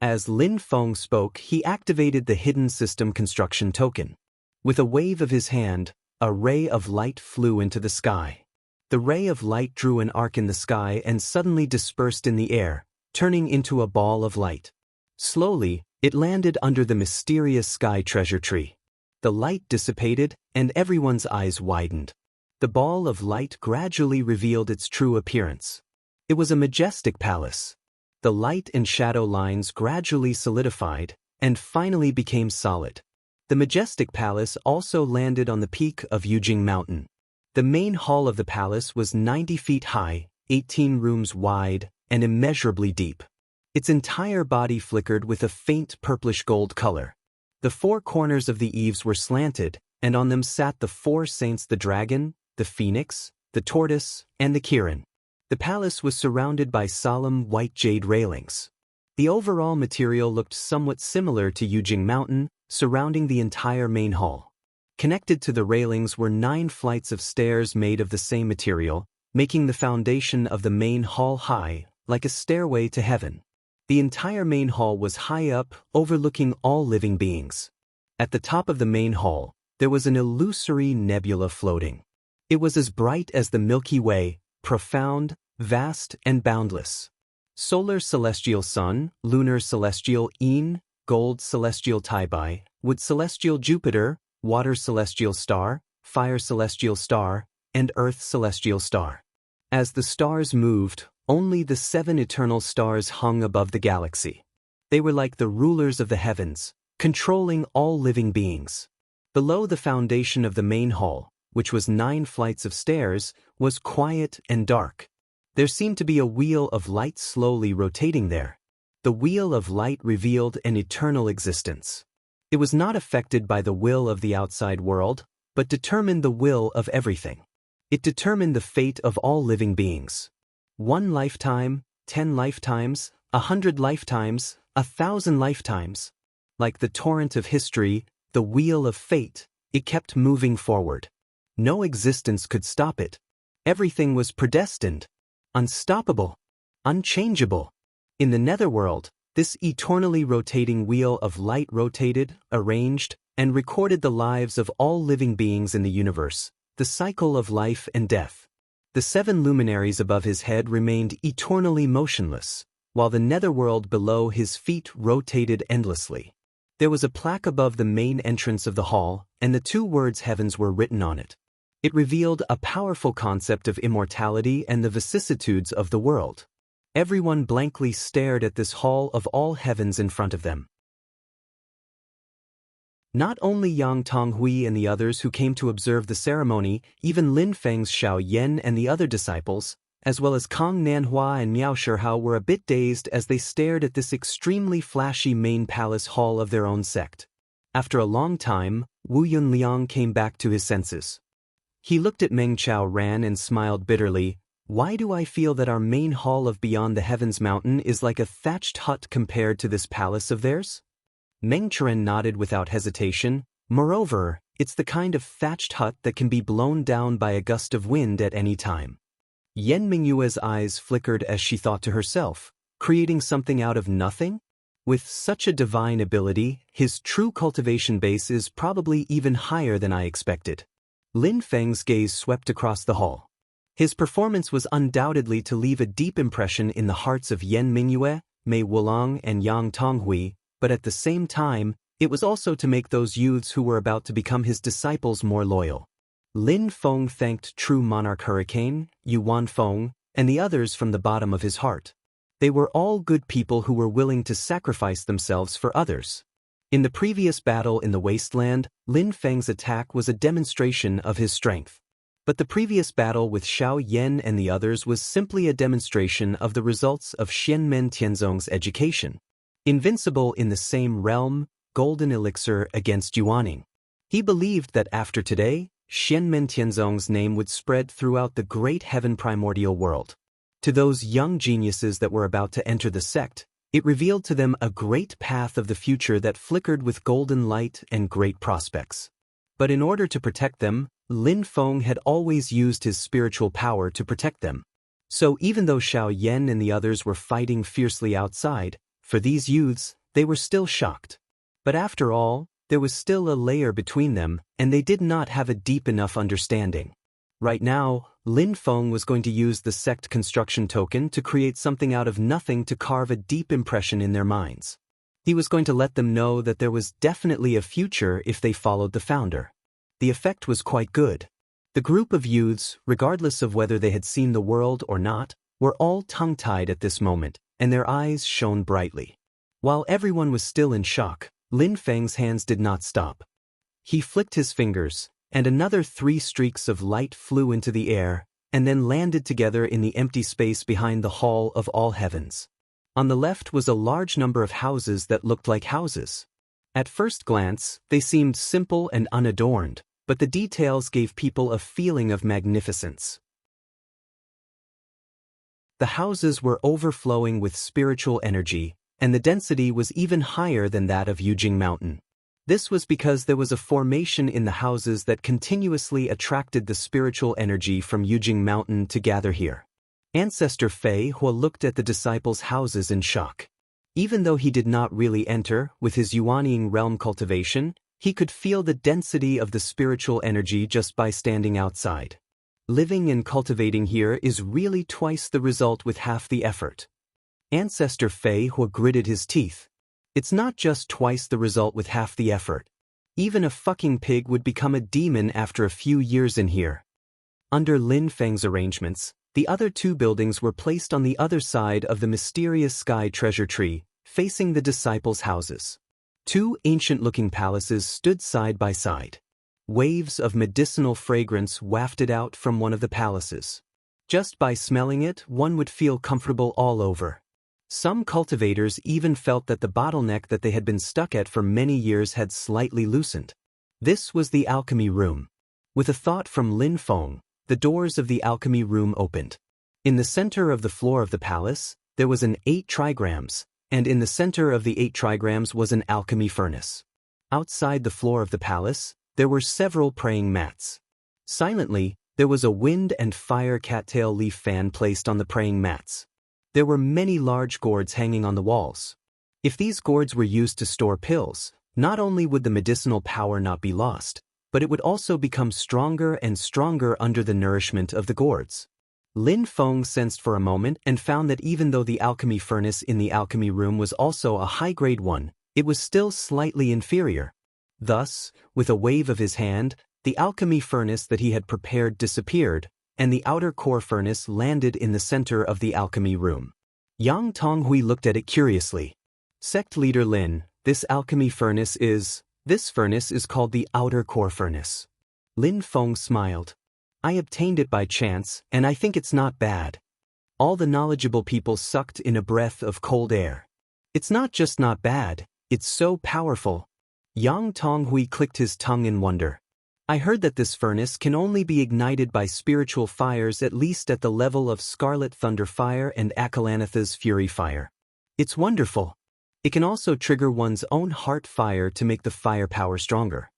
As Lin Feng spoke, he activated the hidden system construction token. With a wave of his hand, a ray of light flew into the sky. The ray of light drew an arc in the sky and suddenly dispersed in the air, turning into a ball of light. Slowly, it landed under the mysterious sky treasure tree. The light dissipated, and everyone's eyes widened. The ball of light gradually revealed its true appearance. It was a majestic palace. The light and shadow lines gradually solidified, and finally became solid. The majestic palace also landed on the peak of Yujing Mountain. The main hall of the palace was 90 feet high, 18 rooms wide, and immeasurably deep. Its entire body flickered with a faint purplish gold color. The four corners of the eaves were slanted, and on them sat the four saints: the dragon, the phoenix, the tortoise, and the kirin. The palace was surrounded by solemn white jade railings. The overall material looked somewhat similar to Yujing Mountain, surrounding the entire main hall. Connected to the railings were 9 flights of stairs made of the same material, making the foundation of the main hall high, like a stairway to heaven. The entire main hall was high up, overlooking all living beings. At the top of the main hall, there was an illusory nebula floating. It was as bright as the Milky Way, profound, vast, and boundless. Solar celestial sun, lunar celestial Yin, gold celestial Taibai, wood celestial Jupiter, water celestial star, fire celestial star, and earth celestial star. As the stars moved, only the 7 eternal stars hung above the galaxy. They were like the rulers of the heavens, controlling all living beings. Below the foundation of the main hall, which was 9 flights of stairs, was quiet and dark. There seemed to be a wheel of light slowly rotating there. The wheel of light revealed an eternal existence. It was not affected by the will of the outside world, but determined the will of everything. It determined the fate of all living beings. 1 lifetime, 10 lifetimes, 100 lifetimes, 1,000 lifetimes. Like the torrent of history, the wheel of fate, it kept moving forward. No existence could stop it. Everything was predestined, unstoppable, unchangeable. In the netherworld, this eternally rotating wheel of light rotated, arranged, and recorded the lives of all living beings in the universe, the cycle of life and death. The 7 luminaries above his head remained eternally motionless, while the netherworld below his feet rotated endlessly. There was a plaque above the main entrance of the hall, and the 2 words heavens were written on it. It revealed a powerful concept of immortality and the vicissitudes of the world. Everyone blankly stared at this hall of all heavens in front of them. Not only Yang Tonghui and the others who came to observe the ceremony, even Lin Feng's Xiao Yan and the other disciples, as well as Kang Nanhua and Miao Shihao, were a bit dazed as they stared at this extremely flashy main palace hall of their own sect. After a long time, Wu Yunliang came back to his senses. He looked at Meng Chao Ran and smiled bitterly. Why do I feel that our main hall of Beyond the Heavens Mountain is like a thatched hut compared to this palace of theirs? Meng Chen nodded without hesitation. Moreover, it's the kind of thatched hut that can be blown down by a gust of wind at any time. Yan Mingyue's eyes flickered as she thought to herself, creating something out of nothing? With such a divine ability, his true cultivation base is probably even higher than I expected. Lin Feng's gaze swept across the hall. His performance was undoubtedly to leave a deep impression in the hearts of Yan Mingyue, Mei Wulang, and Yang Tonghui, but at the same time, it was also to make those youths who were about to become his disciples more loyal. Lin Feng thanked True Monarch Hurricane, Yuan Feng, and the others from the bottom of his heart. They were all good people who were willing to sacrifice themselves for others. In the previous battle in the wasteland, Lin Feng's attack was a demonstration of his strength. But the previous battle with Xiao Yan and the others was simply a demonstration of the results of Xianmen Tianzong's education. Invincible in the same realm, golden elixir against Yuaning. He believed that after today, Xianmen Tianzong's name would spread throughout the great heaven primordial world. To those young geniuses that were about to enter the sect, it revealed to them a great path of the future that flickered with golden light and great prospects. But in order to protect them, Lin Feng had always used his spiritual power to protect them. So even though Xiao Yan and the others were fighting fiercely outside, For these youths, they were still shocked. But after all, there was still a layer between them, and they did not have a deep enough understanding. Right now, Lin Feng was going to use the sect construction token to create something out of nothing to carve a deep impression in their minds. He was going to let them know that there was definitely a future if they followed the founder. The effect was quite good. The group of youths, regardless of whether they had seen the world or not, were all tongue-tied at this moment, and their eyes shone brightly. While everyone was still in shock, Lin Feng's hands did not stop. He flicked his fingers, and another 3 streaks of light flew into the air, and then landed together in the empty space behind the Hall of All Heavens. On the left was a large number of houses that looked like houses. At first glance, they seemed simple and unadorned, but the details gave people a feeling of magnificence. The houses were overflowing with spiritual energy, and the density was even higher than that of Yujing Mountain. This was because there was a formation in the houses that continuously attracted the spiritual energy from Yujing Mountain to gather here. Ancestor Fei Hua looked at the disciples' houses in shock. Even though he did not really enter with his Yuanying realm cultivation, he could feel the density of the spiritual energy just by standing outside. Living and cultivating here is really twice the result with half the effort. Ancestor Fei Hua gritted his teeth. It's not just twice the result with half the effort. Even a fucking pig would become a demon after a few years in here. Under Lin Feng's arrangements, the other 2 buildings were placed on the other side of the mysterious sky treasure tree, facing the disciples' houses. 2 ancient-looking palaces stood side by side. Waves of medicinal fragrance wafted out from one of the palaces. Just by smelling it, one would feel comfortable all over. Some cultivators even felt that the bottleneck that they had been stuck at for many years had slightly loosened. This was the alchemy room. With a thought from Lin Feng, the doors of the alchemy room opened. In the center of the floor of the palace, there was an 8 trigrams, and in the center of the 8 trigrams was an alchemy furnace. Outside the floor of the palace, there were several praying mats. Silently, there was a wind and fire cattail leaf fan placed on the praying mats. There were many large gourds hanging on the walls. If these gourds were used to store pills, not only would the medicinal power not be lost, but it would also become stronger and stronger under the nourishment of the gourds. Lin Feng sensed for a moment and found that even though the alchemy furnace in the alchemy room was also a high-grade one, it was still slightly inferior. Thus, with a wave of his hand, the alchemy furnace that he had prepared disappeared, and the outer core furnace landed in the center of the alchemy room. Yang Tonghui looked at it curiously. Sect leader Lin, this furnace is called the outer core furnace. Lin Feng smiled. I obtained it by chance, and I think it's not bad. All the knowledgeable people sucked in a breath of cold air. It's not just not bad, it's so powerful. Yang Tonghui clicked his tongue in wonder. I heard that this furnace can only be ignited by spiritual fires at least at the level of Scarlet Thunder Fire and Akalanatha's Fury Fire. It's wonderful. It can also trigger one's own heart fire to make the firepower stronger.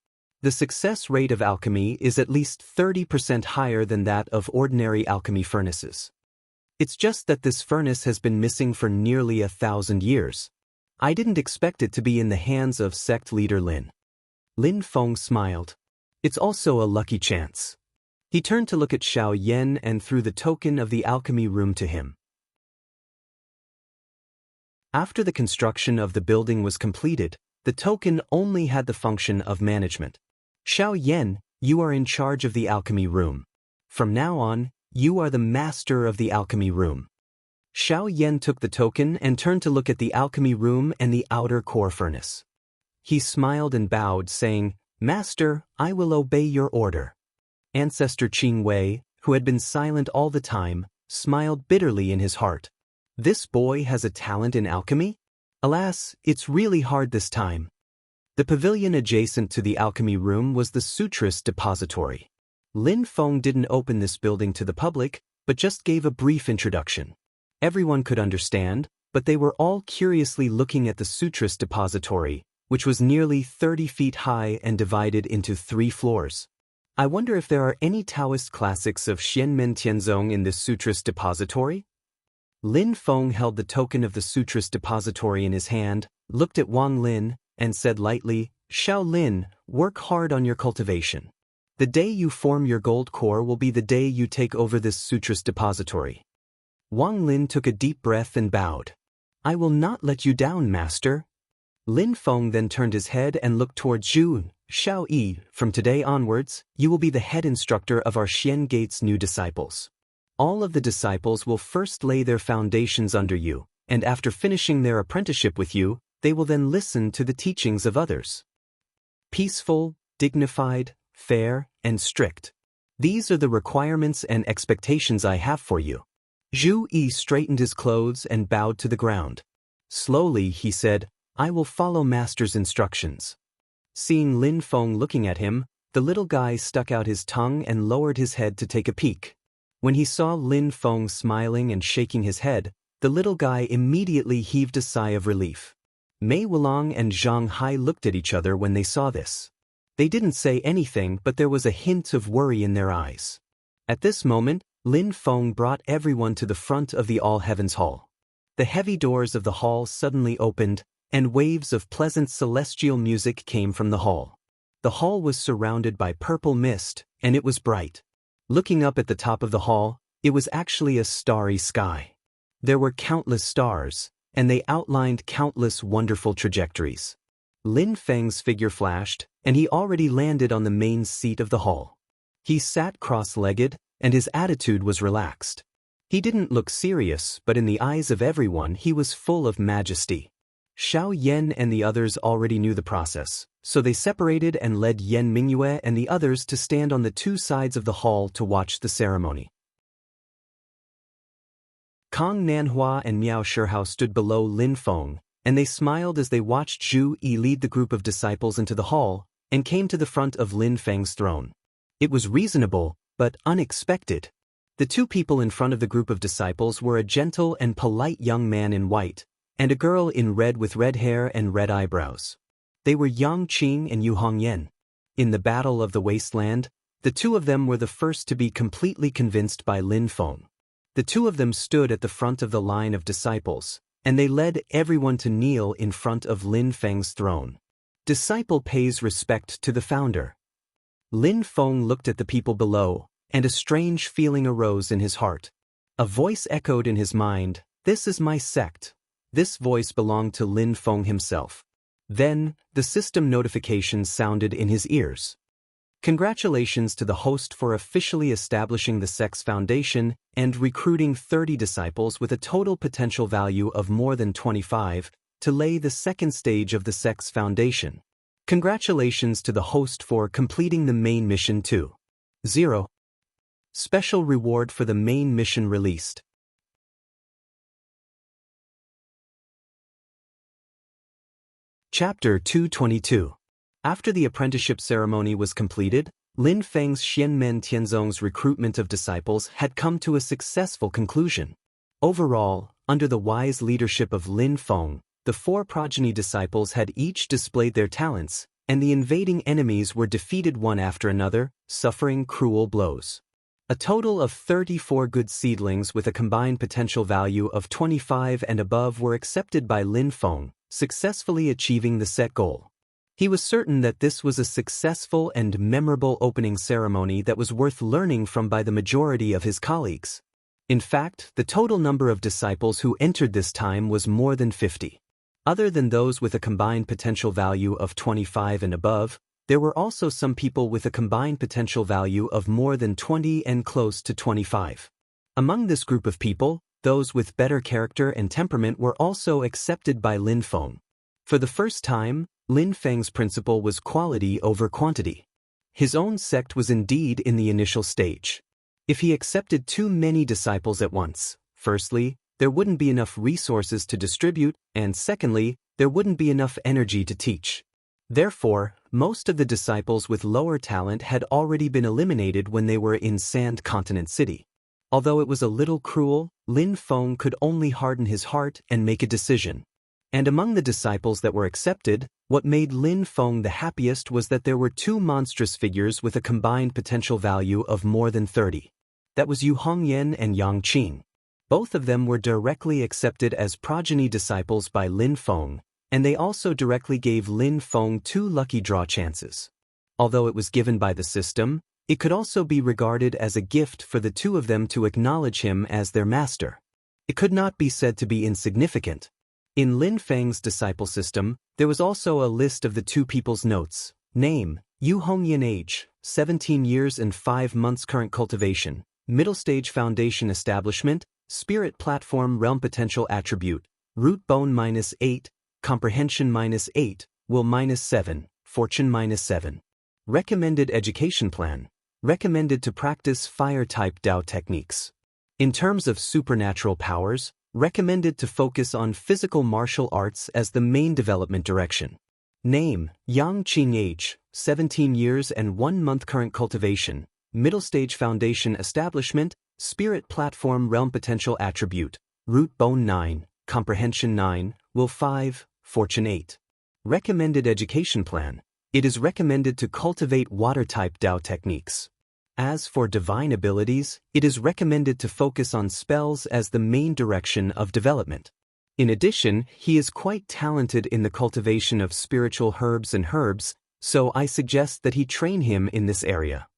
The success rate of alchemy is at least 30% higher than that of ordinary alchemy furnaces. It's just that this furnace has been missing for nearly 1,000 years. I didn't expect it to be in the hands of sect leader Lin. Lin Feng smiled. It's also a lucky chance. He turned to look at Xiao Yan and threw the token of the alchemy room to him. After the construction of the building was completed, the token only had the function of management. Xiao Yan, you are in charge of the alchemy room. From now on, you are the master of the alchemy room. Xiao Yan took the token and turned to look at the alchemy room and the outer core furnace. He smiled and bowed, saying, Master, I will obey your order. Ancestor Qing Wei, who had been silent all the time, smiled bitterly in his heart. This boy has a talent in alchemy? Alas, it's really hard this time. The pavilion adjacent to the alchemy room was the Sutras Depository. Lin Feng didn't open this building to the public, but just gave a brief introduction. Everyone could understand, but they were all curiously looking at the Sutras Depository, which was nearly 30 feet high and divided into 3 floors. I wonder if there are any Taoist classics of Xianmen Tianzong in this Sutras Depository? Lin Feng held the token of the Sutras depository in his hand, looked at Wang Lin, and said lightly, "Xiao Lin, work hard on your cultivation. The day you form your gold core will be the day you take over this Sutras depository." Wang Lin took a deep breath and bowed. "I will not let you down, master." Lin Feng then turned his head and looked towards Zhu. "Xiao Yi, from today onwards, you will be the head instructor of our Xian Gate's new disciples. All of the disciples will first lay their foundations under you, and after finishing their apprenticeship with you, they will then listen to the teachings of others. Peaceful, dignified, fair, and strict. These are the requirements and expectations I have for you." Zhu Yi straightened his clothes and bowed to the ground. Slowly, he said, "I will follow master's instructions." Seeing Lin Feng looking at him, the little guy stuck out his tongue and lowered his head to take a peek. When he saw Lin Feng smiling and shaking his head, the little guy immediately heaved a sigh of relief. Mei Wulong and Zhang Hai looked at each other when they saw this. They didn't say anything, but there was a hint of worry in their eyes. At this moment, Lin Feng brought everyone to the front of the All Heavens Hall. The heavy doors of the hall suddenly opened, and waves of pleasant celestial music came from the hall. The hall was surrounded by purple mist, and it was bright. Looking up at the top of the hall, it was actually a starry sky. There were countless stars, and they outlined countless wonderful trajectories. Lin Feng's figure flashed, and he already landed on the main seat of the hall. He sat cross-legged, and his attitude was relaxed. He didn't look serious, but in the eyes of everyone he was full of majesty. Xiao Yan and the others already knew the process, so they separated and led Yan Mingyue and the others to stand on the two sides of the hall to watch the ceremony. Kong Nanhua and Miao Shihao stood below Lin Feng, and they smiled as they watched Zhu Yi lead the group of disciples into the hall and came to the front of Lin Feng's throne. It was reasonable, but unexpected. The two people in front of the group of disciples were a gentle and polite young man in white, and a girl in red with red hair and red eyebrows. They were Yang Qing and Yu Hongyan. In the Battle of the Wasteland, the two of them were the first to be completely convinced by Lin Feng. The two of them stood at the front of the line of disciples, and they led everyone to kneel in front of Lin Feng's throne. Disciple pays respect to the founder. Lin Feng looked at the people below, and a strange feeling arose in his heart. A voice echoed in his mind, "This is my sect." This voice belonged to Lin Feng himself. Then, the system notifications sounded in his ears. Congratulations to the host for officially establishing the sect's foundation and recruiting 30 disciples with a total potential value of more than 25 to lay the second stage of the sect's foundation. Congratulations to the host for completing the main mission too. 0. Special reward for the main mission released. Chapter 222. After the apprenticeship ceremony was completed, Lin Feng's Xianmen Tianzong's recruitment of disciples had come to a successful conclusion. Overall, under the wise leadership of Lin Feng, the 4 progeny disciples had each displayed their talents, and the invading enemies were defeated one after another, suffering cruel blows. A total of 34 good seedlings with a combined potential value of 25 and above were accepted by Lin Feng, successfully achieving the set goal. He was certain that this was a successful and memorable opening ceremony that was worth learning from by the majority of his colleagues. In fact, the total number of disciples who entered this time was more than 50. Other than those with a combined potential value of 25 and above, there were also some people with a combined potential value of more than 20 and close to 25. Among this group of people, those with better character and temperament were also accepted by Lin Feng. For the first time, Lin Feng's principle was quality over quantity. His own sect was indeed in the initial stage. If he accepted too many disciples at once, firstly, there wouldn't be enough resources to distribute, and secondly, there wouldn't be enough energy to teach. Therefore, most of the disciples with lower talent had already been eliminated when they were in Sand Continent City. Although it was a little cruel, Lin Feng could only harden his heart and make a decision. And among the disciples that were accepted, what made Lin Feng the happiest was that there were 2 monstrous figures with a combined potential value of more than 30. That was Yu Hongyan and Yang Qing. Both of them were directly accepted as progeny disciples by Lin Feng, and they also directly gave Lin Feng 2 lucky draw chances. Although it was given by the system, it could also be regarded as a gift for the two of them to acknowledge him as their master. It could not be said to be insignificant. In Lin Feng's disciple system, there was also a list of the two people's notes. Name, Yu Hongyan, age, 17 years and 5 months, current cultivation, middle stage foundation establishment, spirit platform, realm potential attribute, root bone -8, comprehension -8, will -7, fortune -7. Recommended education plan, recommended to practice fire-type Dao techniques. In terms of supernatural powers, recommended to focus on physical martial arts as the main development direction. Name, Yang Qing, age, 17 years and 1 month, current cultivation, middle stage foundation establishment, spirit platform, realm potential attribute, root bone 9, comprehension 9, will 5, fortune 8. Recommended education plan, it is recommended to cultivate water-type Dao techniques. As for divine abilities, it is recommended to focus on spells as the main direction of development. In addition, he is quite talented in the cultivation of spiritual herbs, so I suggest that he train him in this area.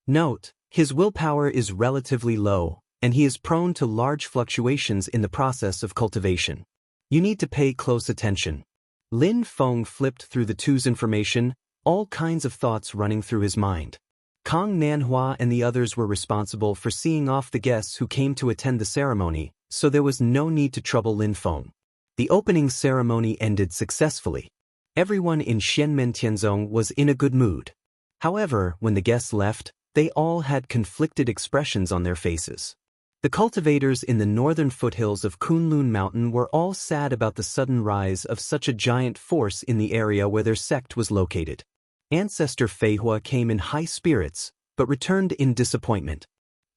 Note, his willpower is relatively low, and he is prone to large fluctuations in the process of cultivation. You need to pay close attention. Lin Feng flipped through the two's information, all kinds of thoughts running through his mind. Kang Nanhua and the others were responsible for seeing off the guests who came to attend the ceremony, so there was no need to trouble Lin Feng. The opening ceremony ended successfully. Everyone in Xianmen Tianzong was in a good mood. However, when the guests left, they all had conflicted expressions on their faces. The cultivators in the northern foothills of Kunlun Mountain were all sad about the sudden rise of such a giant force in the area where their sect was located. Ancestor Feihua came in high spirits, but returned in disappointment.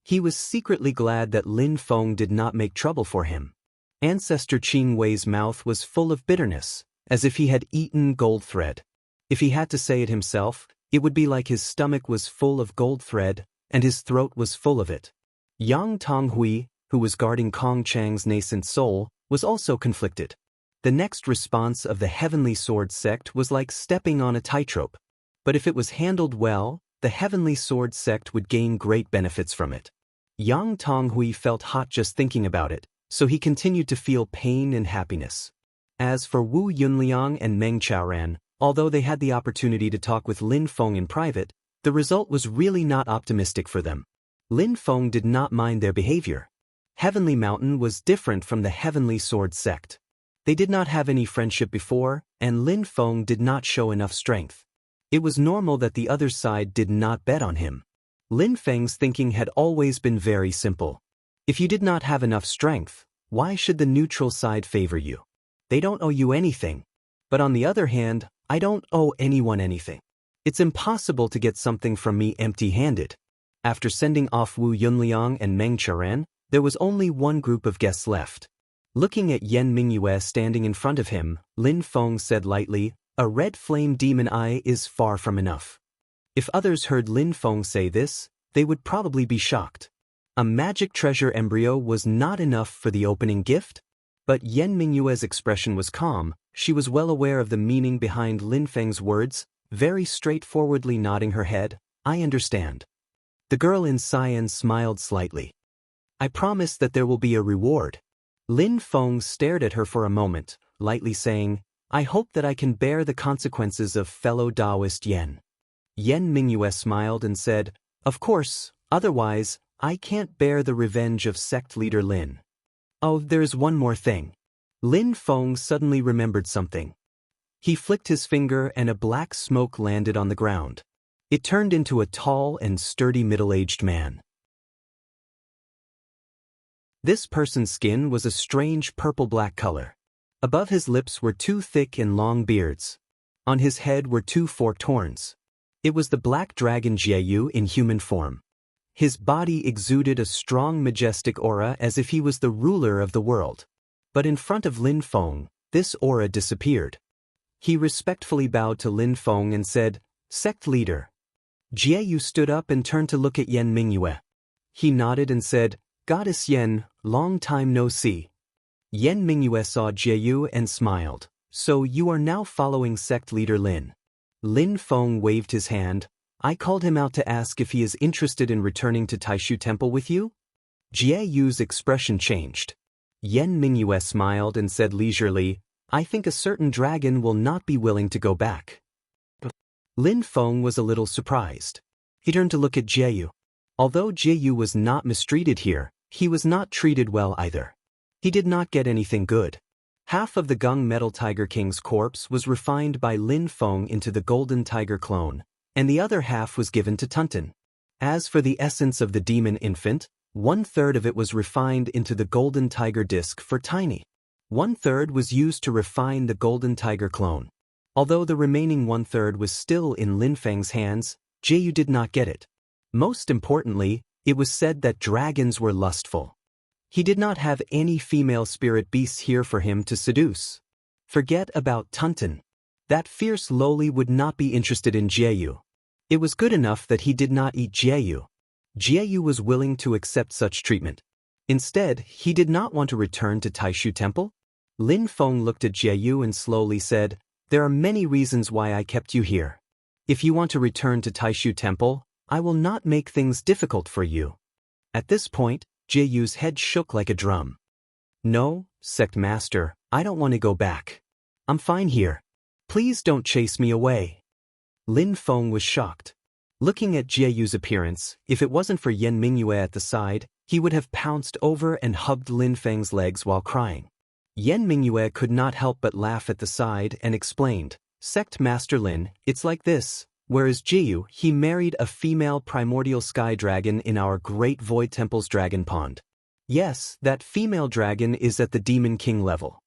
He was secretly glad that Lin Feng did not make trouble for him. Ancestor Qing Wei's mouth was full of bitterness, as if he had eaten gold thread. If he had to say it himself, it would be like his stomach was full of gold thread, and his throat was full of it. Yang Tonghui, who was guarding Kong Chang's nascent soul, was also conflicted. The next response of the Heavenly Sword sect was like stepping on a tightrope. But if it was handled well, the Heavenly Sword sect would gain great benefits from it. Yang Tonghui felt hot just thinking about it, so he continued to feel pain and happiness. As for Wu Yunliang and Meng Chaoran, although they had the opportunity to talk with Lin Feng in private, the result was really not optimistic for them. Lin Feng did not mind their behavior. Heavenly Mountain was different from the Heavenly Sword sect. They did not have any friendship before, and Lin Feng did not show enough strength. It was normal that the other side did not bet on him. Lin Feng's thinking had always been very simple. If you did not have enough strength, why should the neutral side favor you? They don't owe you anything. But on the other hand, I don't owe anyone anything. It's impossible to get something from me empty-handed. After sending off Wu Yunliang and Meng Chaoran, there was only one group of guests left. Looking at Yan Mingyue standing in front of him, Lin Feng said lightly, "A red flame demon eye is far from enough." If others heard Lin Feng say this, they would probably be shocked. A magic treasure embryo was not enough for the opening gift? But Yan Mingyue's expression was calm. She was well aware of the meaning behind Lin Feng's words, very straightforwardly nodding her head. "I understand." The girl in cyan smiled slightly. "I promise that there will be a reward." Lin Feng stared at her for a moment, lightly saying, "I hope that I can bear the consequences of fellow Taoist Yan." Yan Mingyue smiled and said, "Of course, otherwise, I can't bear the revenge of sect leader Lin." "Oh, there's one more thing." Lin Feng suddenly remembered something. He flicked his finger and a black smoke landed on the ground. It turned into a tall and sturdy middle-aged man. This person's skin was a strange purple-black color. Above his lips were 2 thick and long beards. On his head were 2 forked horns. It was the black dragon Jieyu in human form. His body exuded a strong majestic aura as if he was the ruler of the world. But in front of Lin Feng, this aura disappeared. He respectfully bowed to Lin Feng and said, "Sect leader." Jieyu stood up and turned to look at Yan Mingyue. He nodded and said, Goddess Yen, long time no see. Yen Mingyue saw Jieyu and smiled. So you are now following sect leader Lin. Lin Feng waved his hand. I called him out to ask if he is interested in returning to Taishu Temple with you? Jieyu's expression changed. Yen Mingyue smiled and said leisurely, I think a certain dragon will not be willing to go back. Lin Feng was a little surprised. He turned to look at Jieyu. Although Jieyu was not mistreated here, he was not treated well either. He did not get anything good. Half of the Gung Metal Tiger King's corpse was refined by Lin Feng into the Golden Tiger clone, and the other half was given to Tunten. As for the essence of the demon infant, 1/3 of it was refined into the Golden Tiger disc for Tiny. 1/3 was used to refine the Golden Tiger clone. Although the remaining 1/3 was still in Lin Feng's hands, Jieyu did not get it. Most importantly, it was said that dragons were lustful. He did not have any female spirit beasts here for him to seduce. Forget about Tunten. That fierce loli would not be interested in Jieyu. It was good enough that he did not eat Jieyu. Jieyu was willing to accept such treatment. Instead, he did not want to return to Taishu Temple. Lin Feng looked at Jieyu and slowly said, There are many reasons why I kept you here. If you want to return to Taishu Temple, I will not make things difficult for you. At this point, Jieyu's head shook like a drum. No, Sect Master, I don't want to go back. I'm fine here. Please don't chase me away. Lin Feng was shocked. Looking at Jieyu's appearance, if it wasn't for Yen Mingyue at the side, he would have pounced over and hugged Lin Feng's legs while crying. Yen Mingyue could not help but laugh at the side and explained, Sect Master Lin, it's like this. Whereas Jieyu, he married a female primordial sky dragon in our Great Void Temple's dragon pond. Yes, that female dragon is at the Demon King level.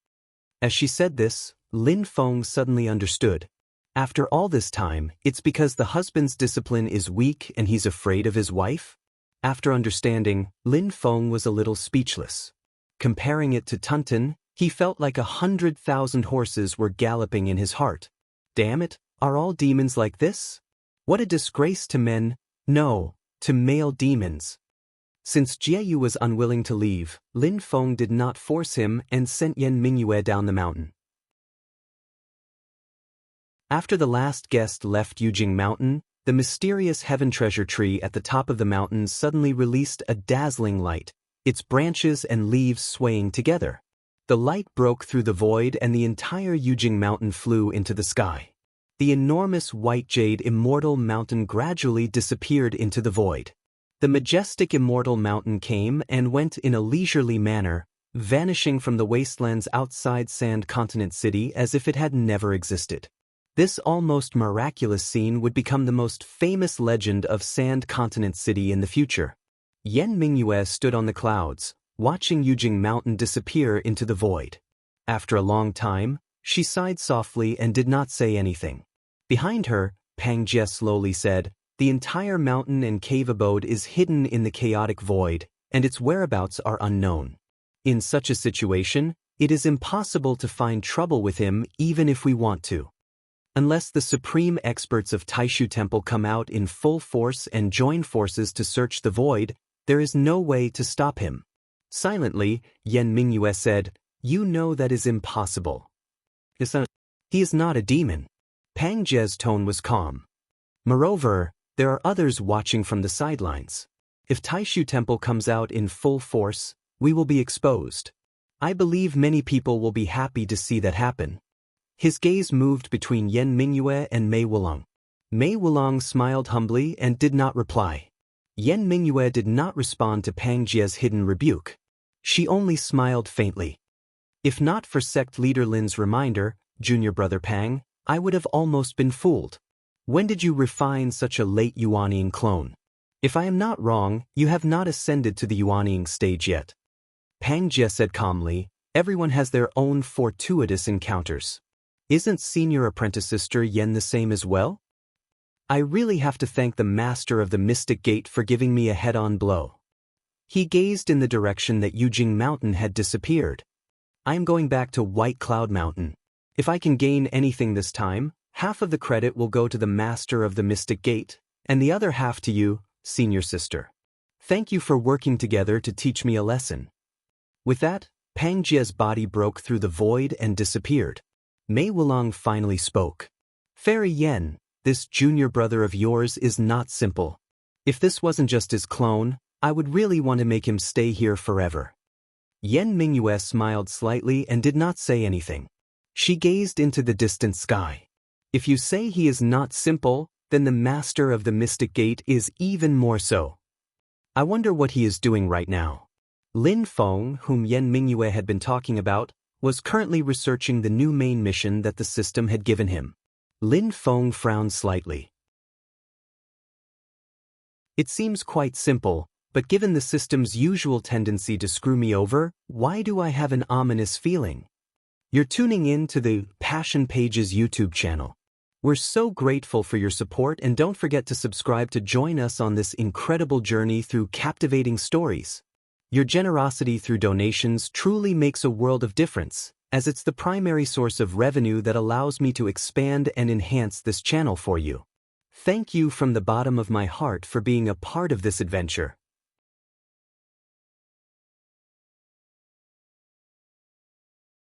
As she said this, Lin Feng suddenly understood. After all this time, it's because the husband's discipline is weak and he's afraid of his wife? After understanding, Lin Feng was a little speechless. Comparing it to Tunten, he felt like 100,000 horses were galloping in his heart. Damn it! Are all demons like this? What a disgrace to men, no, to male demons. Since Jieyu was unwilling to leave, Lin Feng did not force him and sent Yen Mingyue down the mountain. After the last guest left Yujing Mountain, the mysterious heaven treasure tree at the top of the mountain suddenly released a dazzling light, its branches and leaves swaying together. The light broke through the void and the entire Yujing Mountain flew into the sky. The enormous white jade immortal mountain gradually disappeared into the void. The majestic immortal mountain came and went in a leisurely manner, vanishing from the wastelands outside Sand Continent City as if it had never existed. This almost miraculous scene would become the most famous legend of Sand Continent City in the future. Yen Mingyue stood on the clouds, watching Yujing Mountain disappear into the void. After a long time, she sighed softly and did not say anything. Behind her, Pang Jie slowly said, The entire mountain and cave abode is hidden in the chaotic void, and its whereabouts are unknown. In such a situation, it is impossible to find trouble with him even if we want to. Unless the supreme experts of Taishu Temple come out in full force and join forces to search the void, there is no way to stop him. Silently, Yen Mingyue said, You know that is impossible. He is not a demon. Pang Jie's tone was calm. Moreover, there are others watching from the sidelines. If Taishu Temple comes out in full force, we will be exposed. I believe many people will be happy to see that happen. His gaze moved between Yen Mingyue and Mei Wulong. Mei Wulong smiled humbly and did not reply. Yen Mingyue did not respond to Pang Jie's hidden rebuke. She only smiled faintly. If not for sect leader Lin's reminder, Junior Brother Pang, I would have almost been fooled. When did you refine such a late Yuanying clone? If I am not wrong, you have not ascended to the Yuanying stage yet. Pang Jie said calmly, Everyone has their own fortuitous encounters. Isn't senior apprentice sister Yen the same as well? I really have to thank the master of the Mystic Gate for giving me a head-on blow. He gazed in the direction that Yujing Mountain had disappeared. I am going back to White Cloud Mountain. If I can gain anything this time, half of the credit will go to the master of the Mystic Gate, and the other half to you, senior sister. Thank you for working together to teach me a lesson. With that, Pang Jie's body broke through the void and disappeared. Mei Wulong finally spoke. Fairy Yen, this junior brother of yours is not simple. If this wasn't just his clone, I would really want to make him stay here forever. Yen Mingyue smiled slightly and did not say anything. She gazed into the distant sky. If you say he is not simple, then the master of the Mystic Gate is even more so. I wonder what he is doing right now. Lin Feng, whom Yen Mingyue had been talking about, was currently researching the new main mission that the system had given him. Lin Feng frowned slightly. It seems quite simple, but given the system's usual tendency to screw me over, why do I have an ominous feeling? You're tuning in to the Passion Pages YouTube channel. We're so grateful for your support, and don't forget to subscribe to join us on this incredible journey through captivating stories. Your generosity through donations truly makes a world of difference, as it's the primary source of revenue that allows me to expand and enhance this channel for you. Thank you from the bottom of my heart for being a part of this adventure.